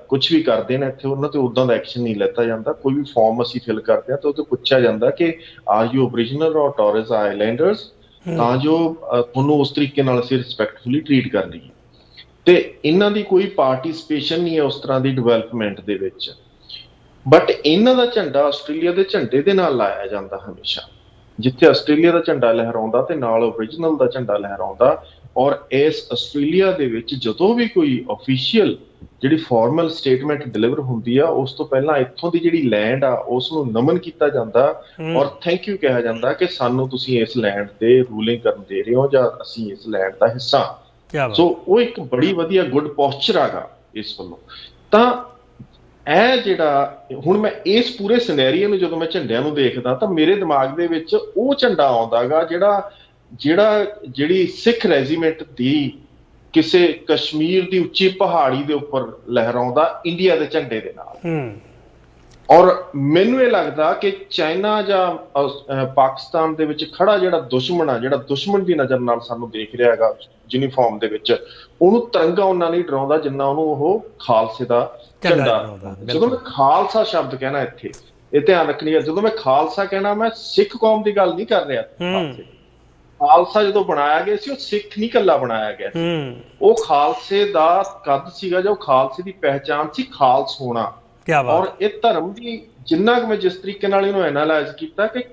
ਕੁਝ ਵੀ ਕਰਦੇ ਨੇ ਇੱਥੇ ਉਹਨਾਂ ਤੇ ਉਦਾਂ ਦਾ ਐਕਸ਼ਨ ਨਹੀਂ ਲਿੱਤਾ ਜਾਂਦਾ। ਕੋਈ ਵੀ ਫਾਰਮ ਅਸੀਂ ਫਿਲ ਕਰਦੇ ਹਾਂ ਤਾਂ ਉਹ ਤੋਂ ਪੁੱਛਿਆ ਜਾਂਦਾ ਕਿ ਆਰ ਯੂ ਓਰੀਜਨਲ ਔਰ ਟੋਰਸ ਆਈਲੈਂਡਰਸ, ਤਾਂ ਜੋ ਤੁਹਾਨੂੰ ਉਸ ਤਰੀਕੇ ਨਾਲ ਅਸੀਂ ਰਿਸਪੈਕਟਫੁਲੀ ਟਰੀਟ ਕਰ ਲਈਏ। ਤੇ ਇਹਨਾਂ ਦੀ ਕੋਈ ਪਾਰਟਿਸਿਪੇਸ਼ਨ ਨਹੀਂ ਹੈ ਉਸ ਤਰ੍ਹਾਂ ਦੀ ਡਿਵੈਲਪਮੈਂਟ ਦੇ ਵਿੱਚ, ਬਟ ਇਹਨਾਂ ਦਾ ਝੰਡਾ ਆਸਟ੍ਰੇਲੀਆ ਦੇ ਝੰਡੇ ਦੇ ਨਾਲ ਲਾਇਆ ਜਾਂਦਾ ਹਮੇਸ਼ਾ। ਜਿੱਥੇ ਆਸਟ੍ਰੇਲੀਆ ਦਾ ਝੰਡਾ ਲਹਿਰਾਉਂਦਾ ਤੇ ਨਾਲ ਓਰੀਜਨਲ ਦਾ ਝੰਡਾ ਲਹਿਰਾਉਂਦਾ। ਔਰ ਇਸ ਆਸਟ੍ਰੇਲੀਆ ਦੇ ਵਿੱਚ ਜਦੋਂ ਵੀ ਕੋਈ ਅਫੀਸ਼ੀਅਲ ਜਿਹੜੀ ਫਾਰਮਲ ਸਟੇਟਮੈਂਟ ਡਿਲੀਵਰ ਹੁੰਦੀ ਆ, ਉਸ ਤੋਂ ਪਹਿਲਾਂ ਇੱਥੋਂ ਦੀ ਜਿਹੜੀ ਲੈਂਡ ਆ ਉਸ ਨੂੰ ਨਮਨ ਕੀਤਾ ਜਾਂਦਾ ਔਰ ਥੈਂਕ ਯੂ ਕਿਹਾ ਜਾਂਦਾ ਕਿ ਸਾਨੂੰ ਤੁਸੀਂ ਇਸ ਲੈਂਡ ਤੇ ਰੂਲਿੰਗ ਕਰਨ ਦੇ ਰਹੇ ਹੋ ਜਾਂ ਅਸੀਂ ਇਸ ਲੈਂਡ ਦਾ ਹਿੱਸਾ। ਸੋ ਉਹ ਇੱਕ ਬੜੀ ਵਧੀਆ ਗੁੱਡ ਪੋਸਚਰ ਆਗਾ ਇਸ ਵੱਲੋਂ। ਤਾਂ ਇਹ ਜਿਹੜਾ ਹੁਣ ਮੈਂ ਇਸ ਪੂਰੇ ਸਿਨੈਰੀਓ ਨੂੰ ਜਦੋਂ ਮੈਂ ਝੰਡਿਆਂ ਨੂੰ ਦੇਖਦਾ ਤਾਂ ਮੇਰੇ ਦਿਮਾਗ ਦੇ ਵਿੱਚ ਉਹ ਝੰਡਾ ਆਉਂਦਾਗਾ ਜਿਹੜੀ ਸਿੱਖ ਰੈਜੀਮੈਂਟ ਦੀ ਕਿਸੇ ਕਸ਼ਮੀਰ ਦੀ ਉੱਚੀ ਪਹਾੜੀ ਦੇ ਉੱਪਰ ਲਹਿਰਾਉਂਦਾ ਇੰਡੀਆ ਦੇ ਝੰਡੇ ਦੇ ਨਾਲ। ਔਰ ਮੈਨੂੰ ਇਹ ਲੱਗਦਾ ਕਿ ਚਾਈਨਾ ਜਾਂ ਪਾਕਿਸਤਾਨ ਦੇ ਵਿੱਚ ਖੜਾ ਜਿਹੜਾ ਦੁਸ਼ਮਣ ਆ, ਜਿਹੜਾ ਦੁਸ਼ਮਣ ਦੀ ਨਜ਼ਰ ਨਾਲ ਸਾਨੂੰ ਦੇਖ ਰਿਹਾ ਹੈਗਾ ਯੂਨੀਫਾਰਮ ਦੇ ਵਿੱਚ, ਉਹਨੂੰ ਤਿਰੰਗਾ ਉਹਨਾਂ ਨਹੀਂ ਡਰਾਉਂਦਾ ਜਿੰਨਾ ਉਹਨੂੰ ਉਹ ਖਾਲਸੇ ਦਾ ਝੰਡਾ। ਜਦੋਂ ਮੈਂ ਖਾਲਸਾ ਸ਼ਬਦ ਕਹਿਣਾ ਇੱਥੇ ਇਹ ਧਿਆਨ ਰੱਖਣੀ ਹੈ, ਜਦੋਂ ਮੈਂ ਖਾਲਸਾ ਕਹਿਣਾ ਮੈਂ ਸਿੱਖ ਕੌਮ ਦੀ ਗੱਲ ਨਹੀਂ ਕਰ ਰਿਹਾ। ਖਾਲਸਾ ਜਦੋਂ ਬਣਾਇਆ ਗਿਆ ਸੀ ਉਹ ਸਿੱਖ ਨਹੀਂ ਇਕੱਲਾ ਬਣਾਇਆ ਗਿਆ ਸੀ, ਉਹ ਖਾਲਸੇ ਦਾ ਕੱਦ ਸੀਗਾ ਜਾਂ ਖਾਲਸੇ ਦੀ ਪਹਿਚਾਣ ਸੀ ਖਾਲਸ ਹੋਣਾ। ਔਰ ਇਹ ਧਰਮ ਦੀ ਜਿੰਨਾ ਕੁ ਮੈਂ ਜਿਸ ਤਰੀਕੇ ਨਾਲ ਇਹਨੂੰ ਐਨਾਲਾਈਜ਼ ਕੀਤਾ ਕਿ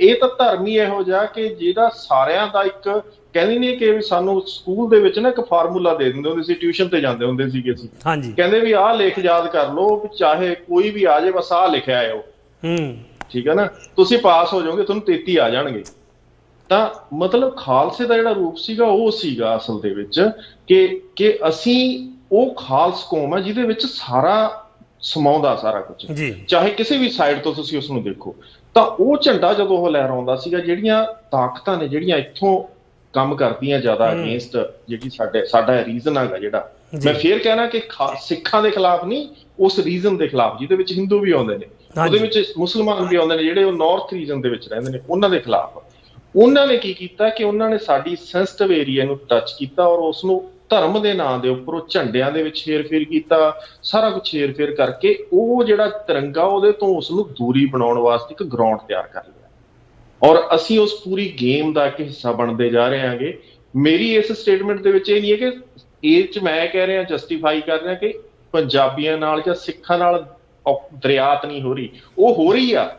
ਇਹ ਤਾਂ ਧਰਮ ਹੀ ਇਹੋ ਜਿਹਾ ਕਿ ਜਿਹੜਾ ਸਾਰਿਆਂ ਦਾ ਇੱਕ ਕਹਿੰਦੇ ਨਹੀਂ ਕਿ ਸਾਨੂੰ ਸਕੂਲ ਦੇ ਵਿੱਚ ਨਾ ਇੱਕ ਫਾਰਮੂਲਾ ਦੇ ਦਿੰਦੇ ਹੁੰਦੇ ਸੀ, ਟਿਊਸ਼ਨ ਤੇ ਜਾਂਦੇ ਹੁੰਦੇ ਸੀਗੇ ਅਸੀਂ, ਕਹਿੰਦੇ ਵੀ ਆਹ ਲਿਖ ਯਾਦ ਕਰ ਲਓ, ਚਾਹੇ ਕੋਈ ਵੀ ਆ ਜਾਏ ਬਸ ਆਹ ਲਿਖਿਆ ਆਇਓ, ਠੀਕ ਹੈ ਨਾ, ਤੁਸੀਂ ਪਾਸ ਹੋ ਜਾਓਗੇ, ਤੁਹਾਨੂੰ 33 ਆ ਜਾਣਗੇ। ਤਾਂ ਮਤਲਬ ਖਾਲਸੇ ਦਾ ਜਿਹੜਾ ਰੂਪ ਸੀਗਾ ਉਹ ਸੀਗਾ ਅਸਲ ਦੇ ਵਿੱਚ ਕਿ ਅਸੀਂ ਉਹ ਖਾਲਸ ਕੌਮ ਹੈ ਜਿਹਦੇ ਵਿੱਚ ਸਾਰਾ ਸਮਾਉਂਦਾ ਸਾਰਾ ਕੁਝ, ਚਾਹੇ ਕਿਸੇ ਵੀ ਸਾਈਡ ਤੋਂ ਤੁਸੀਂ ਉਸਨੂੰ ਦੇਖੋ। ਤਾਂ ਉਹ ਝੰਡਾ ਜਦੋਂ ਉਹ ਲਹਿਰਾਉਂਦਾ ਸੀਗਾ, ਜਿਹੜੀਆਂ ਤਾਕਤਾਂ ਨੇ ਜਿਹੜੀਆਂ ਇੱਥੋਂ ਕੰਮ ਕਰਦੀਆਂ ਜ਼ਿਆਦਾ ਅਗੇਂਸਟ ਜਿਹੜੀ ਸਾਡਾ ਰੀਜ਼ਨ ਹੈਗਾ, ਜਿਹੜਾ ਮੈਂ ਫੇਰ ਕਹਿਣਾ ਕਿ ਸਿੱਖਾਂ ਦੇ ਖਿਲਾਫ ਨਹੀਂ, ਉਸ ਰੀਜ਼ਨ ਦੇ ਖਿਲਾਫ ਜਿਹਦੇ ਵਿੱਚ ਹਿੰਦੂ ਵੀ ਆਉਂਦੇ ਨੇ, ਉਹਦੇ ਵਿੱਚ ਮੁਸਲਮਾਨ ਵੀ ਆਉਂਦੇ ਨੇ ਜਿਹੜੇ ਉਹ ਨਾਰਥ ਰੀਜਨ ਦੇ ਵਿੱਚ ਰਹਿੰਦੇ ਨੇ, ਉਹਨਾਂ ਦੇ ਖਿਲਾਫ ਉਹਨਾਂ ਨੇ ਕੀ ਕੀਤਾ ਕਿ ਉਹਨਾਂ ਨੇ ਸਾਡੀ ਸੈਂਸਿਟਿਵ ਏਰੀਆ ਨੂੰ ਟੱਚ ਕੀਤਾ ਔਰ ਉਸ ਨੂੰ ਧਰਮ ਦੇ ਨਾਂ ਦੇ ਉੱਪਰ ਉਹ ਝੰਡਿਆਂ ਦੇ ਵਿੱਚ ਹੇਰ-ਫੇਰ ਕੀਤਾ, ਸਾਰਾ ਕੁਝ ਹੇਰ-ਫੇਰ ਕਰਕੇ ਉਹ ਜਿਹੜਾ ਤਿਰੰਗਾ ਉਹਦੇ ਤੋਂ ਉਸ ਨੂੰ ਦੂਰੀ ਬਣਾਉਣ ਵਾਸਤੇ ਇੱਕ ਗਰਾਊਂਡ ਤਿਆਰ ਕਰ ਲਿਆ। ਔਰ ਅਸੀਂ ਉਸ ਪੂਰੀ ਗੇਮ ਦਾ ਇੱਕ ਹਿੱਸਾ ਬਣਦੇ ਜਾ ਰਹੇ ਹਾਂਗੇ। ਮੇਰੀ ਇਸ ਸਟੇਟਮੈਂਟ ਦੇ ਵਿੱਚ ਇਹ ਨਹੀਂ ਹੈ ਕਿ ਇਹ 'ਚ ਮੈਂ ਕਹਿ ਰਿਹਾ ਜਸਟੀਫਾਈ ਕਰ ਰਿਹਾ ਕਿ ਪੰਜਾਬੀਆਂ ਨਾਲ ਜਾਂ ਸਿੱਖਾਂ ਨਾਲ ਦਰਿਆਤ ਨਹੀਂ ਹੋ ਰਹੀ, ਉਹ ਹੋ ਰਹੀ ਆ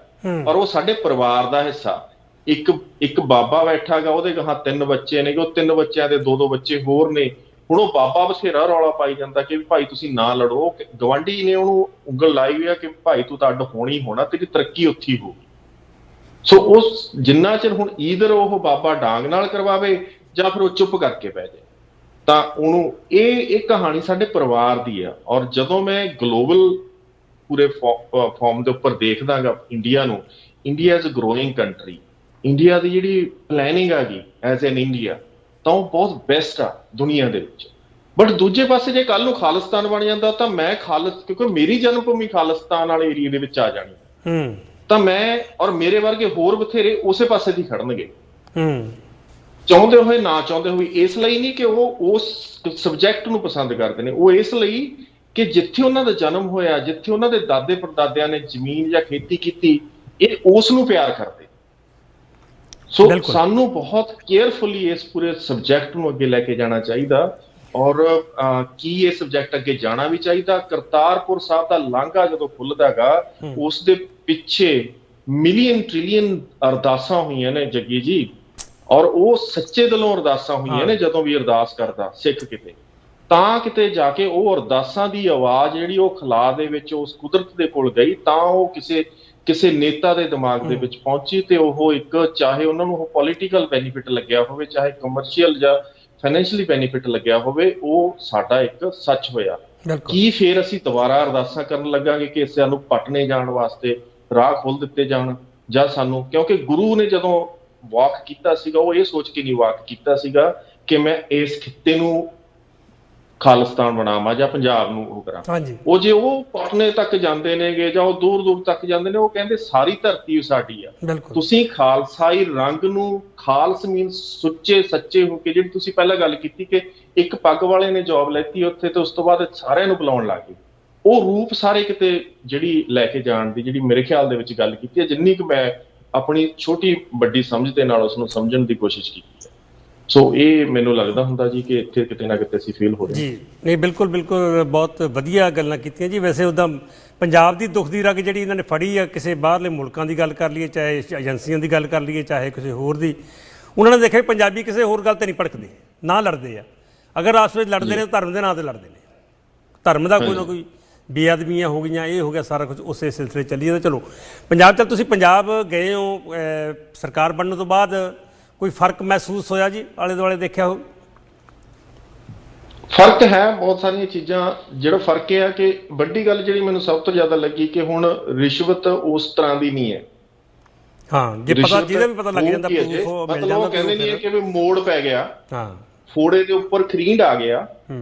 ਔਰ ਉਹ ਸਾਡੇ ਪਰਿਵਾਰ ਦਾ ਹਿੱਸਾ। ਇੱਕ ਬਾਬਾ ਬੈਠਾ ਗਾ, ਉਹਦੇ ਗਾਹਾਂ 3 ਬੱਚੇ ਨੇ, ਉਹ 3 ਬੱਚਿਆਂ ਦੇ 2-2 ਬੱਚੇ ਹੋਰ ਨੇ। ਹੁਣ ਉਹ ਬਾਬਾ ਬਥੇਰਾ ਰੌਲਾ ਪਾਈ ਜਾਂਦਾ ਕਿ ਭਾਈ ਤੁਸੀਂ ਨਾ ਲੜੋ, ਗਵਾਂਢੀ ਨੇ ਉਹਨੂੰ ਉਂਗਲ ਲਾਈ ਹੋਈ ਆ ਕਿ ਭਾਈ ਤੂੰ ਤਾਂ ਅੱਡ ਹੋਣੀ ਹੋਣਾ, ਤੇਰੀ ਤਰੱਕੀ ਉੱਥੇ ਹੀ ਹੋਊਗੀ। ਸੋ ਉਸ ਜਿੰਨਾ ਚਿਰ ਹੁਣ ਈਦਰ ਉਹ ਬਾਬਾ ਡਾਂਗ ਨਾਲ ਕਰਵਾਵੇ ਜਾਂ ਫਿਰ ਉਹ ਚੁੱਪ ਕਰਕੇ ਬਹਿ ਜਾਏ, ਤਾਂ ਉਹਨੂੰ ਇਹ ਕਹਾਣੀ ਸਾਡੇ ਪਰਿਵਾਰ ਦੀ ਆ। ਔਰ ਜਦੋਂ ਮੈਂ ਗਲੋਬਲ ਪੂਰੇ ਫਾਰਮ ਦੇ ਉੱਪਰ ਦੇਖਦਾਗਾ ਇੰਡੀਆ ਨੂੰ, India is a growing country, India ਦੀ ਜਿਹੜੀ ਪਲੈਨਿੰਗ ਆ ਗਈ ਐਜ਼ ਐਨ ਇੰਡੀਆ, ਤਾਂ ਉਹ ਬਹੁਤ ਬੈਸਟ ਆ ਦੁਨੀਆ ਦੇ ਵਿੱਚ। ਬਟ ਦੂਜੇ ਪਾਸੇ ਜੇ ਕੱਲ ਨੂੰ ਖਾਲਿਸਤਾਨ ਬਣ ਜਾਂਦਾ ਤਾਂ ਮੈਂ ਕਿਉਂਕਿ ਮੇਰੀ ਜਨਮ ਭੂਮੀ ਖਾਲਿਸਤਾਨ ਵਾਲੇ ਏਰੀਏ ਦੇ ਵਿੱਚ ਆ ਜਾਣੀ, ਤਾਂ ਮੈਂ ਔਰ ਮੇਰੇ ਵਰਗੇ ਹੋਰ ਬਥੇਰੇ ਉਸੇ ਪਾਸੇ ਦੀ ਖੜਨਗੇ, ਚਾਹੁੰਦੇ ਹੋਏ ਨਾ ਚਾਹੁੰਦੇ ਹੋਏ। ਇਸ ਲਈ ਨਹੀਂ ਕਿ ਉਹ ਉਸ ਸਬਜੈਕਟ ਨੂੰ ਪਸੰਦ ਕਰਦੇ ਨੇ, ਉਹ ਇਸ ਲਈ ਕਿ ਜਿੱਥੇ ਉਹਨਾਂ ਦਾ ਜਨਮ ਹੋਇਆ, ਜਿੱਥੇ ਉਹਨਾਂ ਦੇ ਦਾਦੇ ਪੜਦਾਦਿਆਂ ਨੇ ਜ਼ਮੀਨ ਜਾਂ ਖੇਤੀ ਕੀਤੀ, ਇਹ ਉਸ ਨੂੰ ਪਿਆਰ ਕਰਦੇ। ਸੋ ਸਾਨੂੰ ਬਹੁਤ ਕੇਅਰਫੁਲੀ ਇਸ ਪੂਰੇ ਸਬਜੈਕਟ ਨੂੰ ਅੱਗੇ ਲੈ ਕੇ ਜਾਣਾ ਚਾਹੀਦਾ ਔਰ ਕੀ ਇਹ ਸਬਜੈਕਟ ਅੱਗੇ ਜਾਣਾ ਵੀ ਚਾਹੀਦਾ। ਕਰਤਾਰਪੁਰ ਸਾਹਿਬ ਦਾ ਲਾਂਘਾ ਜਦੋਂ ਖੁੱਲਦਾਗਾ, ਉਸ ਦੇ ਪਿੱਛੇ ਮਿਲੀਅਨ ਟ੍ਰਿਲੀਅਨ ਅਰਦਾਸਾਂ ਹੋਈਆਂ ਨੇ ਜੱਗੀ ਜੀ, ਔਰ ਉਹ ਸੱਚੇ ਦਿਲੋਂ ਅਰਦਾਸਾਂ ਹੋਈਆਂ ਨੇ। ਜਦੋਂ ਵੀ ਅਰਦਾਸ ਕਰਦਾ ਸਿੱਖ ਤਾਂ ਕਿਤੇ ਜਾ ਕੇ ਉਹ ਅਰਦਾਸਾਂ ਦੀ ਆਵਾਜ਼ ਜਿਹੜੀ ਉਹ ਖਲਾ ਦੇ ਵਿੱਚ ਉਸ ਕੁਦਰਤ ਦੇ ਕੋਲ ਗਈ, ਤਾਂ ਉਹ ਕਿਸੇ ਨੇਤਾ ਦੇ ਦਿਮਾਗ ਦੇ ਵਿੱਚ ਪਹੁੰਚੀ ਤੇ ਉਹ ਇੱਕ ਚਾਹੇ ਉਹਨਾਂ ਨੂੰ ਉਹ ਪੋਲੀਟੀਕਲ ਬੈਨੀਫਿਟ ਲੱਗਿਆ ਹੋਵੇ, ਚਾਹੇ ਕਮਰਸ਼ੀਅਲ ਜਾਂ ਫਾਈਨੈਂਸ਼ੀਅਲੀ ਬੈਨੀਫਿਟ ਲੱਗਿਆ ਹੋਵੇ, ਉਹ ਸਾਡਾ ਇੱਕ ਸੱਚ ਹੋਇਆ। ਬਿਲਕੁਲ ਕੀ ਫੇਰ ਅਸੀਂ ਦੁਬਾਰਾ ਅਰਦਾਸਾਂ ਕਰਨ ਲੱਗਾਂਗੇ ਕਿ ਸਾਨੂੰ ਪਟਨੇ ਜਾਣ ਵਾਸਤੇ ਰਾਹ ਖੋਲ ਦਿੱਤੇ ਜਾਣ? ਜਾਂ ਸਾਨੂੰ, ਕਿਉਂਕਿ ਗੁਰੂ ਨੇ ਜਦੋਂ ਵਾਕ ਕੀਤਾ ਸੀਗਾ ਉਹ ਇਹ ਸੋਚ ਕੇ ਨਹੀਂ ਵਾਕ ਕੀਤਾ ਸੀਗਾ ਕਿ ਮੈਂ ਇਸ ਖਿੱਤੇ ਨੂੰ ਖਾਲਿਸਤਾਨ ਬਣਾਵਾਂ ਜਾਂ ਪੰਜਾਬ ਨੂੰ ਉਹ ਕਰਾਂ। ਹਾਂਜੀ ਉਹ ਜੇ ਉਹ ਪਟਨੇ ਤੱਕ ਜਾਂਦੇ ਨੇਗੇ ਜਾਂ ਉਹ ਦੂਰ ਦੂਰ ਤੱਕ ਜਾਂਦੇ ਨੇ, ਉਹ ਕਹਿੰਦੇ ਸਾਰੀ ਧਰਤੀ ਸਾਡੀ ਆ। ਬਿਲਕੁਲ ਤੁਸੀਂ ਖਾਲਸਾਈ ਰੰਗ ਨੂੰ, ਖਾਲਸ ਮੀਨ ਸੁੱਚੇ ਸੱਚੇ ਹੋ ਕੇ, ਜਿਹੜੀ ਤੁਸੀਂ ਪਹਿਲਾਂ ਗੱਲ ਕੀਤੀ ਕਿ ਇੱਕ ਪੱਗ ਵਾਲੇ ਨੇ ਜੌਬ ਲੈਤੀ ਉੱਥੇ ਤੇ ਉਸ ਤੋਂ ਬਾਅਦ ਸਾਰਿਆਂ ਨੂੰ ਬੁਲਾਉਣ ਲੱਗ ਗਏ, ਉਹ ਰੂਪ ਸਾਰੇ ਕਿਤੇ ਜਿਹੜੀ ਲੈ ਕੇ ਜਾਣ ਦੀ ਜਿਹੜੀ ਮੇਰੇ ਖਿਆਲ ਦੇ ਵਿੱਚ ਗੱਲ ਕੀਤੀ ਹੈ, ਜਿੰਨੀ ਕੁ ਮੈਂ ਆਪਣੀ ਛੋਟੀ ਵੱਡੀ ਸਮਝ ਦੇ ਨਾਲ ਉਸ ਨੂੰ ਸਮਝਣ ਦੀ ਕੋਸ਼ਿਸ਼ ਕੀਤੀ ਹੈ। ਸੋ ਇਹ ਮੈਨੂੰ ਲੱਗਦਾ ਹੁੰਦਾ ਜੀ ਕਿ ਇੱਥੇ ਕਿਤੇ ਨਾ ਕਿਤੇ ਅਸੀਂ ਫੇਲ ਹੋ ਰਹੇ ਜੀ। ਨਹੀਂ ਬਿਲਕੁਲ ਬਿਲਕੁਲ, ਬਹੁਤ ਵਧੀਆ ਗੱਲਾਂ ਕੀਤੀਆਂ ਜੀ। ਵੈਸੇ ਉੱਦਾਂ ਪੰਜਾਬ ਦੀ ਦੁੱਖ ਦੀ ਰਗ ਜਿਹੜੀ ਇਹਨਾਂ ਨੇ ਫੜੀ ਆ, ਕਿਸੇ ਬਾਹਰਲੇ ਮੁਲਕਾਂ ਦੀ ਗੱਲ ਕਰ ਲਈਏ, ਚਾਹੇ ਏਜੰਸੀਆਂ ਦੀ ਗੱਲ ਕਰ ਲਈਏ, ਚਾਹੇ ਕਿਸੇ ਹੋਰ ਦੀ, ਉਹਨਾਂ ਨੇ ਦੇਖਿਆ ਪੰਜਾਬੀ ਕਿਸੇ ਹੋਰ ਗੱਲ ਤੇ ਨਹੀਂ ਭੜਕਦੇ, ਨਾ ਲੜਦੇ ਆ। ਅਗਰ ਆਪਸ ਵਿੱਚ ਲੜਦੇ ਨੇ ਧਰਮ ਦੇ ਨਾਂ ਤੇ ਲੜਦੇ ਨੇ, ਧਰਮ ਦਾ ਕੋਈ ਨਾ ਕੋਈ ਬੇਅਦਬੀਆਂ ਹੋ ਗਈਆਂ, ਇਹ ਹੋ ਗਿਆ, ਸਾਰਾ ਕੁਝ ਉਸੇ ਸਿਲਸਿਲੇ ਚੱਲੀ ਜਾਂਦਾ। ਚਲੋ ਪੰਜਾਬ ਚੱਲ, ਤੁਸੀਂ ਪੰਜਾਬ ਗਏ ਹੋ, ਸਰਕਾਰ ਬਣਨ ਤੋਂ ਬਾਅਦ ਕੋਈ ਫਰਕ ਮਹਿਸੂਸ ਹੋਇਆ ਜੀ? ਆਲੇ ਦੁਆਲੇ ਦੇਖਿਆ ਹੋ? ਫਰਕ ਹੈ ਬਹੁਤ ਸਾਰੀਆਂ ਚੀਜ਼ਾਂ। ਜਿਹੜਾ ਫਰਕ ਇਹ ਆ ਕਿ ਵੱਡੀ ਗੱਲ ਜਿਹੜੀ ਮੈਨੂੰ ਸਭ ਤੋਂ ਜ਼ਿਆਦਾ ਲੱਗੀ ਕਿ ਹੁਣ ਰਿਸ਼ਵਤ ਉਸ ਤਰ੍ਹਾਂ ਦੀ ਨਹੀਂ ਹੈ। ਹਾਂ, ਜੇ ਪਤਾ, ਜਿਹਦਾ ਵੀ ਪਤਾ ਲੱਗ ਜਾਂਦਾ, ਪ੍ਰੂਫ ਮਿਲ ਜਾਂਦਾ। ਉਹ ਕਹਿੰਦੇ ਨਹੀਂ ਹੈ ਕਿ ਵੀ ਮੋੜ ਪੈ ਗਿਆ, ਹਾਂ, ਫੋੜੇ ਦੇ ਉੱਪਰ ਖਰੀਂਡ ਆ ਗਿਆ,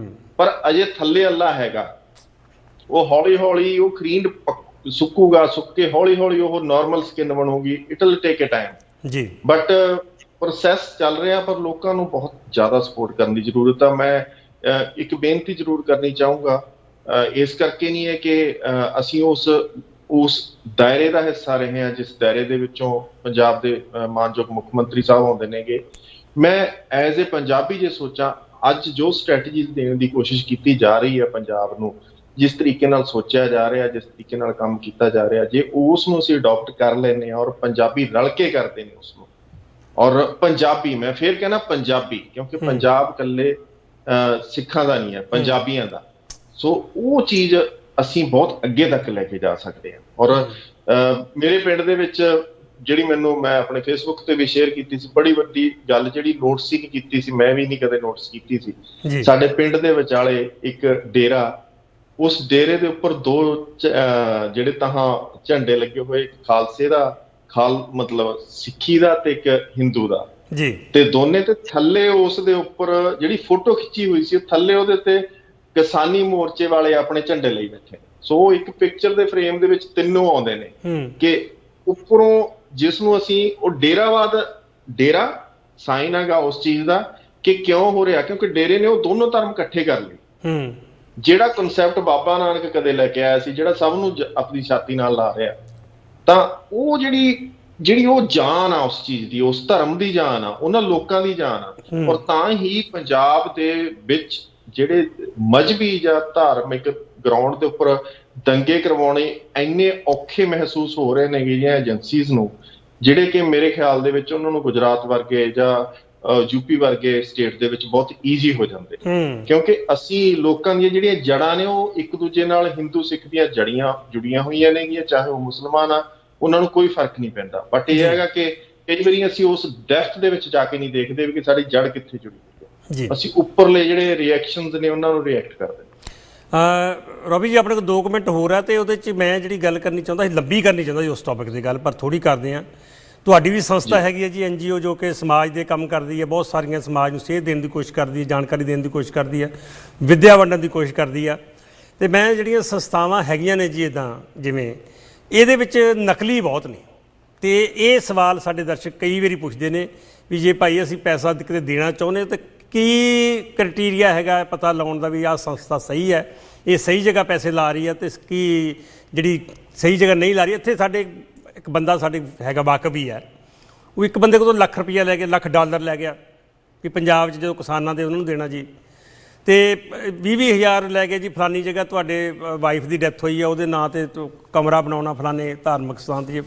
ਪਰ ਅਜੇ ਥੱਲੇ ਅੱਲਾ ਹੈਗਾ। ਉਹ ਹੌਲੀ ਹੌਲੀ ਉਹ ਖਰੀਂਡ ਸੁੱਕੂਗਾ, ਸੁੱਕ ਕੇ ਹੌਲੀ ਹੌਲੀ ਉਹ ਨਾਰਮਲ ਸਕਿਨ ਬਣੂਗੀ। It will take a time ਜੀ, ਬਟ ਪ੍ਰੋਸੈਸ ਚੱਲ ਰਿਹਾ। ਪਰ ਲੋਕਾਂ ਨੂੰ ਬਹੁਤ ਜ਼ਿਆਦਾ ਸਪੋਰਟ ਕਰਨ ਦੀ ਜ਼ਰੂਰਤ ਆ। ਮੈਂ ਇੱਕ ਬੇਨਤੀ ਜ਼ਰੂਰ ਕਰਨੀ ਚਾਹੂੰਗਾ, ਇਸ ਕਰਕੇ ਨਹੀਂ ਹੈ ਕਿ ਅਸੀਂ ਉਸ ਦਾਇਰੇ ਦਾ ਹਿੱਸਾ ਰਹੇ ਹਾਂ ਜਿਸ ਦਾਇਰੇ ਦੇ ਵਿੱਚੋਂ ਪੰਜਾਬ ਦੇ ਮਾਨਯੋਗ ਮੁੱਖ ਮੰਤਰੀ ਸਾਹਿਬ ਆਉਂਦੇ ਨੇਗੇ। ਮੈਂ ਐਜ਼ ਏ ਪੰਜਾਬੀ ਜੇ ਸੋਚਾਂ, ਅੱਜ ਜੋ ਸਟ੍ਰੈਟਜੀ ਦੇਣ ਦੀ ਕੋਸ਼ਿਸ਼ ਕੀਤੀ ਜਾ ਰਹੀ ਹੈ ਪੰਜਾਬ ਨੂੰ, ਜਿਸ ਤਰੀਕੇ ਨਾਲ ਸੋਚਿਆ ਜਾ ਰਿਹਾ, ਜਿਸ ਤਰੀਕੇ ਨਾਲ ਕੰਮ ਕੀਤਾ ਜਾ ਰਿਹਾ, ਜੇ ਉਸ ਨੂੰ ਅਸੀਂ ਅਡਾਪਟ ਕਰ ਲੈਂਦੇ ਹਾਂ ਔਰ ਪੰਜਾਬੀ ਰਲ ਕੇ ਕਰਦੇ ਨੇ ਉਸ ਨੂੰ, ਔਰ ਪੰਜਾਬੀ, ਮੈਂ ਫੇਰ ਕਹਿਣਾ ਪੰਜਾਬੀ, ਕਿਉਂਕਿ ਪੰਜਾਬ ਇਕੱਲੇ ਸਿੱਖਾਂ ਦਾ ਨਹੀਂ ਹੈ, ਪੰਜਾਬੀਆਂ ਦਾ। ਸੋ ਉਹ ਚੀਜ਼ ਅਸੀਂ ਬਹੁਤ ਅੱਗੇ ਤੱਕ ਲੈ ਕੇ ਜਾ ਸਕਦੇ ਹਾਂ। ਔਰ ਮੇਰੇ ਪਿੰਡ ਦੇ ਵਿੱਚ ਜਿਹੜੀ ਮੈਂ ਆਪਣੇ ਫੇਸਬੁੱਕ ਤੇ ਵੀ ਸ਼ੇਅਰ ਕੀਤੀ ਸੀ, ਬੜੀ ਵੱਡੀ ਗੱਲ ਜਿਹੜੀ ਨੋਟਿਸ ਹੀ ਨਹੀਂ ਕੀਤੀ ਸੀ, ਮੈਂ ਵੀ ਨਹੀਂ ਕਦੇ ਨੋਟਿਸ ਕੀਤੀ ਸੀ। ਸਾਡੇ ਪਿੰਡ ਦੇ ਵਿਚਾਲੇ ਇੱਕ ਡੇਰਾ, ਉਸ ਡੇਰੇ ਦੇ ਉੱਪਰ ਦੋ ਜਿਹੜੇ ਝੰਡੇ ਲੱਗੇ ਹੋਏ, ਇੱਕ ਖਾਲਸੇ ਦਾ, ਮਤਲਬ ਸਿੱਖੀ ਦਾ, ਤੇ ਇੱਕ ਹਿੰਦੂ ਦਾ ਜੀ, ਤੇ ਦੋਨੇ ਤੇ ਥੱਲੇ ਉਸ ਦੇ ਉੱਪਰ ਜਿਹੜੀ ਫੋਟੋ ਖਿੱਚੀ ਹੋਈ ਸੀ, ਥੱਲੇ ਉਹਦੇ ਤੇ ਕਿਸਾਨੀ ਮੋਰਚੇ ਵਾਲੇ ਆਪਣੇ ਝੰਡੇ ਲਈ ਬੈਠੇ। ਸੋ ਇੱਕ ਪਿਕਚਰ ਦੇ ਫਰੇਮ ਦੇ ਵਿੱਚ ਤਿੰਨੋਂ ਆਉਂਦੇ ਨੇ ਕਿ ਉੱਪਰੋਂ, ਜਿਸ ਨੂੰ ਅਸੀਂ ਉਹ ਡੇਰਾਵਾਦ, ਡੇਰਾ ਸਾਈਨ ਹੈਗਾ ਉਸ ਚੀਜ਼ ਦਾ ਕਿ ਕਿਉਂ ਹੋ ਰਿਹਾ, ਕਿਉਂਕਿ ਡੇਰੇ ਨੇ ਉਹ ਦੋਨੋਂ ਧਰਮ ਇਕੱਠੇ ਕਰ ਲਏ। ਜਿਹੜਾ ਕਨਸੈਪਟ ਬਾਬਾ ਨਾਨਕ ਕਦੇ ਲੈ ਕੇ ਆਇਆ ਸੀ, ਜਿਹੜਾ ਸਭ ਨੂੰ ਆਪਣੀ ਛਾਤੀ ਨਾਲ ਲਾ ਰਿਹਾ, ਤਾਂ ਉਹ ਜਿਹੜੀ ਉਹ ਜਾਨ ਆ ਉਸ ਚੀਜ਼ ਦੀ, ਉਸ ਧਰਮ ਦੀ ਜਾਨ ਆ, ਉਹਨਾਂ ਲੋਕਾਂ ਦੀ ਜਾਨ ਆ। ਔਰ ਤਾਂ ਹੀ ਪੰਜਾਬ ਦੇ ਵਿੱਚ ਜਿਹੜੇ ਮਜ਼ਹਬੀ ਜਾਂ ਧਾਰਮਿਕ ਗਰਾਊਂਡ ਦੇ ਉੱਪਰ ਦੰਗੇ ਕਰਵਾਉਣੇ ਇੰਨੇ ਔਖੇ ਮਹਿਸੂਸ ਹੋ ਰਹੇ ਨੇ ਜਿਹੜੀਆਂ ਏਜੰਸੀਜ਼ ਨੂੰ, ਜਿਹੜੇ ਕਿ ਮੇਰੇ ਖਿਆਲ ਦੇ ਵਿੱਚ ਉਹਨਾਂ ਨੂੰ ਗੁਜਰਾਤ ਵਰਗੇ ਜਾਂ ਯੂਪੀ ਵਰਗੇ ਸਟੇਟ ਦੇ ਵਿੱਚ ਬਹੁਤ ਈਜ਼ੀ ਹੋ ਜਾਂਦੇ, ਕਿਉਂਕਿ ਅਸੀਂ ਲੋਕਾਂ ਦੀਆਂ ਜਿਹੜੀਆਂ ਜੜ੍ਹਾਂ ਨੇ ਉਹ ਇੱਕ ਦੂਜੇ ਨਾਲ, ਹਿੰਦੂ ਸਿੱਖ ਦੀਆਂ ਜੜੀਆਂ ਜੁੜੀਆਂ ਹੋਈਆਂ ਨੇਗੀਆਂ, ਚਾਹੇ ਉਹ ਮੁਸਲਮਾਨ ਆ, ਉਹਨਾਂ ਨੂੰ ਕੋਈ ਫਰਕ ਨਹੀਂ ਪੈਂਦਾ। ਬਟ ਇਹ ਹੈਗਾ ਕਿ ਕਈ ਵਾਰੀ ਅਸੀਂ ਉਸ ਡੈਪਥ ਦੇ ਵਿੱਚ ਜਾ ਕੇ ਨਹੀਂ ਦੇਖਦੇ ਵੀ ਕਿ ਸਾਡੀ ਜੜ ਕਿੱਥੇ ਜੁੜੀ ਹੋਈ ਹੈ, ਅਸੀਂ ਉੱਪਰਲੇ ਜਿਹੜੇ ਰਿਐਕਸ਼ਨਸ ਨੇ ਉਹਨਾਂ ਨੂੰ ਰਿਐਕਟ ਕਰਦੇ। ਰਵੀ ਜੀ, ਆਪਣੇ ਕੋਲ 2 ਮਿੰਟ ਹੋਰ ਆ, ਤੇ ਉਹਦੇ 'ਚ ਮੈਂ ਜਿਹੜੀ ਗੱਲ ਕਰਨੀ ਚਾਹੁੰਦਾ ਸੀ, ਲੰਬੀ ਕਰਨੀ ਚਾਹੁੰਦਾ ਸੀ ਉਸ ਟੌਪਿਕ ਦੀ ਗੱਲ, ਪਰ ਥੋੜ੍ਹੀ ਕਰਦੇ ਹਾਂ। ਤੁਹਾਡੀ ਵੀ ਸੰਸਥਾ ਹੈਗੀ ਹੈ ਜੀ, NGO, ਜੋ ਕਿ ਸਮਾਜ ਦੇ ਕੰਮ ਕਰਦੀ ਹੈ, ਬਹੁਤ ਸਾਰੀਆਂ ਸਮਾਜ ਨੂੰ ਸੇਧ ਦੇਣ ਦੀ ਕੋਸ਼ਿਸ਼ ਕਰਦੀ ਹੈ, ਜਾਣਕਾਰੀ ਦੇਣ ਦੀ ਕੋਸ਼ਿਸ਼ ਕਰਦੀ ਹੈ, ਵਿੱਦਿਆ ਵੰਡਣ ਦੀ ਕੋਸ਼ਿਸ਼ ਕਰਦੀ ਆ। ਅਤੇ ਮੈਂ ਜਿਹੜੀਆਂ ਸੰਸਥਾਵਾਂ ਹੈਗੀਆਂ ਨੇ ਜੀ, ਇੱਦਾਂ ਜਿਵੇਂ ਇਹਦੇ ਵਿੱਚ ਨਕਲੀ ਬਹੁਤ ਨੇ, ਅਤੇ ਇਹ ਸਵਾਲ ਸਾਡੇ ਦਰਸ਼ਕ ਕਈ ਵਾਰੀ ਪੁੱਛਦੇ ਨੇ ਵੀ ਜੇ ਭਾਈ ਅਸੀਂ ਪੈਸਾ ਕਿਤੇ ਦੇਣਾ ਚਾਹੁੰਦੇ ਤਾਂ ਕੀ ਕ੍ਰਾਈਟੀਰੀਆ ਹੈਗਾ ਪਤਾ ਲਾਉਣ ਦਾ ਵੀ ਆਹ ਸੰਸਥਾ ਸਹੀ ਹੈ, ਇਹ ਸਹੀ ਜਗ੍ਹਾ ਪੈਸੇ ਲਾ ਰਹੀ ਹੈ, ਅਤੇ ਕੀ ਜਿਹੜੀ ਸਹੀ ਜਗ੍ਹਾ ਨਹੀਂ ਲਾ ਰਹੀ। ਇੱਥੇ ਸਾਡੇ ਇੱਕ ਬੰਦਾ ਸਾਡੇ ਹੈਗਾ, ਵਾਕਫ ਹੀ ਹੈ, ਉਹ ਇੱਕ ਬੰਦੇ ਕੋਲੋਂ ਲੱਖ ਰੁਪਈਆ ਲੈ ਕੇ, ਲੱਖ ਡਾਲਰ ਲੈ ਗਿਆ ਵੀ ਪੰਜਾਬ 'ਚ ਜਦੋਂ ਕਿਸਾਨਾਂ ਦੇ ਉਹਨਾਂ ਨੂੰ ਦੇਣਾ ਜੀ, ਅਤੇ 20,000 ਲੈ ਕੇ ਜੀ ਫਲਾਨੀ ਜਗ੍ਹਾ ਤੁਹਾਡੇ ਵਾਈਫ ਦੀ ਡੈਥ ਹੋਈ ਆ, ਉਹਦੇ ਨਾਂ 'ਤੇ ਕਮਰਾ ਬਣਾਉਣਾ ਫਲਾਣੇ ਧਾਰਮਿਕ ਸਥਾਨ 'ਤੇ।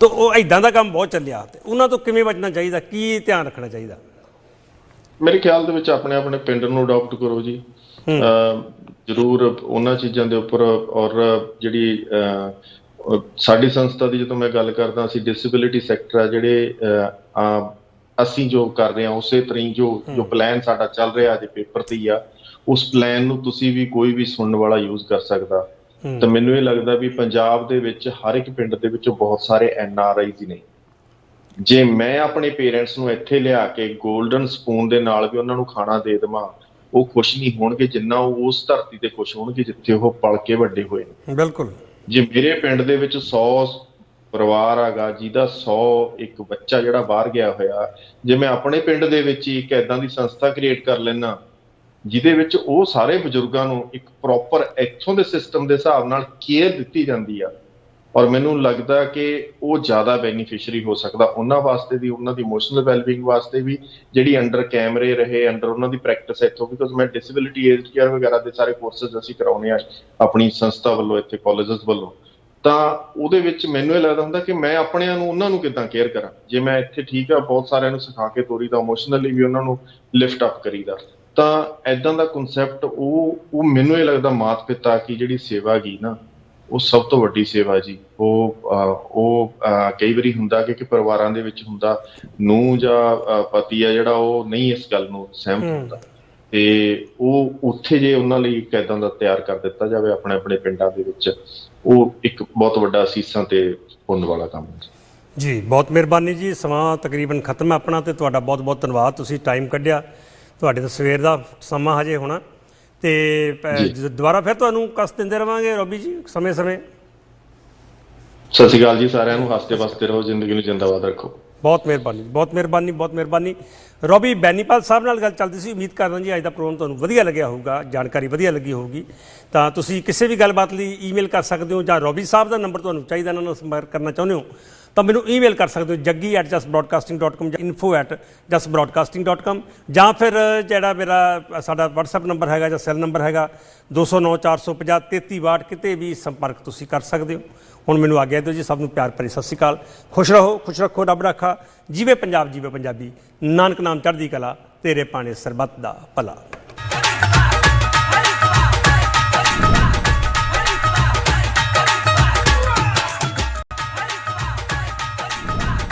ਤਾਂ ਉਹ ਇੱਦਾਂ ਦਾ ਕੰਮ ਬਹੁਤ ਚੱਲਿਆ, ਅਤੇ ਉਹਨਾਂ ਤੋਂ ਕਿਵੇਂ ਬਚਣਾ ਚਾਹੀਦਾ, ਕੀ ਧਿਆਨ ਰੱਖਣਾ ਚਾਹੀਦਾ? ਮੇਰੇ ਖਿਆਲ ਦੇ ਵਿੱਚ ਆਪਣੇ ਆਪਣੇ ਪਿੰਡ ਨੂੰ ਅਡਾਪਟ ਕਰੋ ਜੀ, ਜ਼ਰੂਰ ਉਹਨਾਂ ਚੀਜ਼ਾਂ ਦੇ ਉੱਪਰ। ਔਰ ਜਿਹੜੀ ਸਾਡੀ ਸੰਸਥਾ ਦੀ ਜਦੋਂ ਮੈਂ ਗੱਲ ਕਰਦਾ, ਅਸੀਂ ਡਿਸੇਬਿਲਿਟੀ ਸੈਕਟਰ ਆ, ਜਿਹੜੇ ਅਸੀਂ ਜੋ ਕਰ ਰਹੇ ਹਾਂ ਉਸੇ ਤਰ੍ਹਾਂ ਹੀ ਜੋ ਪਲਾਨ ਸਾਡਾ ਚੱਲ ਰਿਹਾ ਅਜੇ ਪੇਪਰ ਤੇ ਹੀ ਆ, ਉਸ ਪਲਾਨ ਨੂੰ ਤੁਸੀਂ ਵੀ ਕੋਈ ਵੀ ਸੁਣਨ ਵਾਲਾ ਯੂਜ਼ ਕਰ ਸਕਦਾ। ਤਾਂ ਮੈਨੂੰ ਇਹ ਲੱਗਦਾ ਵੀ ਪੰਜਾਬ ਦੇ ਵਿੱਚ ਹਰ ਇੱਕ ਪਿੰਡ ਦੇ ਵਿੱਚ ਬਹੁਤ ਸਾਰੇ NRIs ਨੇ। ਜੇ ਮੈਂ ਆਪਣੇ ਪੇਰੈਂਟਸ ਨੂੰ ਇੱਥੇ ਲਿਆ ਕੇ 골ਡਨ ਸਪੂਨ ਦੇ ਨਾਲ ਵੀ ਉਹਨਾਂ ਨੂੰ ਖਾਣਾ ਦੇ ਦੇਵਾਂ, ਉਹ ਖੁਸ਼ ਨਹੀਂ ਹੋਣਗੇ ਜਿੰਨਾ ਉਹ ਉਸ ਧਰਤੀ ਤੇ ਖੁਸ਼ ਹੋਣਗੇ ਜਿੱਥੇ ਉਹ ਪਲ ਕੇ ਵੱਡੇ ਹੋਏ ਨੇ। ਬਿਲਕੁਲ। ਜੇ ਮੇਰੇ ਪਿੰਡ ਦੇ ਵਿੱਚ 100 ਪਰਿਵਾਰ ਹੈਗਾ ਜਿਹਦਾ 100 ਇੱਕ ਬੱਚਾ ਜਿਹੜਾ ਬਾਹਰ ਗਿਆ ਹੋਇਆ, ਜੇ ਮੈਂ ਆਪਣੇ ਪਿੰਡ ਦੇ ਵਿੱਚ ਹੀ ਇੱਕ ਏਦਾਂ ਦੀ ਸੰਸਥਾ ਕ੍ਰੀਏਟ ਕਰ ਲੈਣਾ ਜਿਹਦੇ ਵਿੱਚ ਉਹ ਸਾਰੇ ਬਜ਼ੁਰਗਾਂ ਨੂੰ ਇੱਕ ਪ੍ਰੋਪਰ ਇੱਥੋਂ ਦੇ ਸਿਸਟਮ ਦੇ ਹਿਸਾਬ ਨਾਲ ਕੇਅਰ ਦਿੱਤੀ ਜਾਂਦੀ ਆ, ਔਰ ਮੈਨੂੰ ਲੱਗਦਾ ਕਿ ਉਹ ਜ਼ਿਆਦਾ ਬੈਨੀਫਿਸ਼ਰੀ ਹੋ ਸਕਦਾ ਉਹਨਾਂ ਵਾਸਤੇ ਵੀ, ਉਹਨਾਂ ਦੀ ਇਮੋਸ਼ਨਲ ਵੈਲਬੀਇੰਗ ਵਾਸਤੇ ਵੀ, ਜਿਹੜੀ ਅੰਡਰ ਕੈਮਰੇ ਰਹੇ, ਅੰਡਰ ਉਹਨਾਂ ਦੀ ਪ੍ਰੈਕਟਿਸ ਇੱਥੋਂ, ਬਿਕੋਜ਼ ਮੈਂ ਡਿਸੇਬਿਲਿਟੀ ਏਜ ਕੇਅਰ ਵਗੈਰਾ ਦੇ ਸਾਰੇ ਕੋਰਸਿਸ ਅਸੀਂ ਕਰਾਉਂਦੇ ਆ ਆਪਣੀ ਸੰਸਥਾ ਵੱਲੋਂ, ਇੱਥੇ ਕਾਲਜਸ ਵੱਲੋਂ। ਤਾਂ ਉਹਦੇ ਵਿੱਚ ਮੈਨੂੰ ਇਹ ਲੱਗਦਾ ਹੁੰਦਾ ਕਿ ਮੈਂ ਆਪਣਿਆਂ ਨੂੰ ਉਹਨਾਂ ਨੂੰ ਕਿੱਦਾਂ ਕੇਅਰ ਕਰਾਂ। ਜੇ ਮੈਂ ਇੱਥੇ ਠੀਕ ਆ ਬਹੁਤ ਸਾਰਿਆਂ ਨੂੰ ਸਿਖਾ ਕੇ ਤੋਰੀ ਦਾ, ਇਮੋਸ਼ਨਲੀ ਵੀ ਉਹਨਾਂ ਨੂੰ ਲਿਫਟ ਅਪ ਕਰੀਦਾ, ਤਾਂ ਏਦਾਂ ਦਾ ਕਨਸੈਪਟ ਉਹ ਮੈਨੂੰ ਇਹ ਲੱਗਦਾ ਮਾਤ ਪਿਤਾ ਕੀ ਜਿਹੜੀ ਸੇਵਾ ਗਈ ਨਾ, ਉਹ ਸਭ ਤੋਂ ਵੱਡੀ ਸੇਵਾ ਜੀ। ਉਹ ਕਈ ਵਾਰੀ ਹੁੰਦਾ ਕਿ ਪਰਿਵਾਰਾਂ ਦੇ ਵਿੱਚ ਹੁੰਦਾ ਨੂੰਹ ਜਾਂ ਪਤੀ ਆ ਜਿਹੜਾ ਉਹ ਨਹੀਂ ਇਸ ਗੱਲ ਨੂੰ ਸਹਿਮਤ ਹੁੰਦਾ, ਤੇ ਉਹ ਉੱਥੇ ਜੇ ਉਹਨਾਂ ਲਈ ਇੱਕ ਏਦਾਂ ਦਾ ਤਿਆਰ ਕਰ ਦਿੱਤਾ ਜਾਵੇ ਆਪਣੇ ਆਪਣੇ ਪਿੰਡਾਂ ਦੇ ਵਿੱਚ, ਉਹ ਇੱਕ ਬਹੁਤ ਵੱਡਾ ਅਸੀਸਾਂ ਤੇ ਪੁੰਨ ਵਾਲਾ ਕੰਮ ਹੈ ਜੀ। ਬਹੁਤ ਮਿਹਰਬਾਨੀ ਜੀ, ਸਮਾਂ ਤਕਰੀਬਨ ਖਤਮ ਹੈ ਆਪਣਾ, ਤੇ ਤੁਹਾਡਾ ਬਹੁਤ ਬਹੁਤ ਧੰਨਵਾਦ, ਤੁਸੀਂ ਟਾਈਮ ਕੱਢਿਆ। ਤੁਹਾਡੇ ਤਾਂ ਸਵੇਰ ਦਾ ਸਮਾਂ ਹਜੇ ਹੋਣਾ, ਤੇ ਦੁਬਾਰਾ ਫਿਰ ਤੁਹਾਨੂੰ ਕਸ ਦਿੰਦੇ ਰਵਾਂਗੇ ਰੋਬੀ ਜੀ ਸਮੇਂ-ਸਮੇਂ। ਸਤਿ ਸ਼੍ਰੀ ਅਕਾਲ ਜੀ ਸਾਰਿਆਂ ਨੂੰ, ਹੱਸਦੇ ਵਸਦੇ ਰਹੋ, ਜ਼ਿੰਦਗੀ ਨੂੰ ਜ਼ਿੰਦਾਬਾਦ ਰੱਖੋ। ਬਹੁਤ ਮਿਹਰਬਾਨੀ, ਬਹੁਤ ਮਿਹਰਬਾਨੀ, ਬਹੁਤ ਮਿਹਰਬਾਨੀ। ਰੋਬੀ ਬੈਨੀਪਾਲ ਸਾਹਿਬ ਨਾਲ ਗੱਲ ਚੱਲਦੀ ਸੀ। ਉਮੀਦ ਕਰਦਾ ਜੀ ਅੱਜ ਦਾ ਪ੍ਰੋਗਰਾਮ ਤੁਹਾਨੂੰ ਵਧੀਆ ਲੱਗਿਆ ਹੋਊਗਾ, ਜਾਣਕਾਰੀ ਵਧੀਆ ਲੱਗੀ ਹੋਊਗੀ। ਤਾਂ ਤੁਸੀਂ ਕਿਸੇ ਵੀ ਗੱਲਬਾਤ ਲਈ ਈਮੇਲ ਕਰ ਸਕਦੇ ਹੋ, ਜਾਂ ਰੋਬੀ ਸਾਹਿਬ ਦਾ ਨੰਬਰ ਤੁਹਾਨੂੰ ਚਾਹੀਦਾ, ਇਹਨਾਂ ਨਾਲ ਸੰਪਰਕ ਕਰਨਾ ਚਾਹੁੰਦੇ ਹੋ ਤਾਂ ਮੈਨੂੰ ਈਮੇਲ ਕਰ ਸਕਦੇ ਹੋ jaggi@justbroadcasting.com ਜਾਂ info@justbroadcasting.com, ਜਾਂ ਫਿਰ ਜਿਹੜਾ ਸਾਡਾ WhatsApp ਨੰਬਰ ਹੈਗਾ ਜਾਂ ਸੈੱਲ ਨੰਬਰ ਹੈਗਾ 209 450 3362, ਕਿਤੇ ਵੀ ਸੰਪਰਕ ਤੁਸੀਂ ਕਰ ਸਕਦੇ ਹੋ। ਹੁਣ ਮੈਨੂੰ ਆਗਿਆ ਦਿਓ ਜੀ, ਸਭ ਨੂੰ ਪਿਆਰ ਭਰੀ ਸਤਿ ਸ਼੍ਰੀ ਅਕਾਲ। ਖੁਸ਼ ਰਹੋ, ਖੁਸ਼ ਰੱਖੋ, ਰੱਬ ਰਾਖਾ। ਜੀਵੇ ਪੰਜਾਬ, ਜੀਵੇ ਪੰਜਾਬੀ। ਨਾਨਕ ਨਾਮ ਚੜ੍ਹਦੀ ਕਲਾ, ਤੇਰੇ ਪਾਣੇ ਸਰਬੱਤ ਦਾ ਭਲਾ।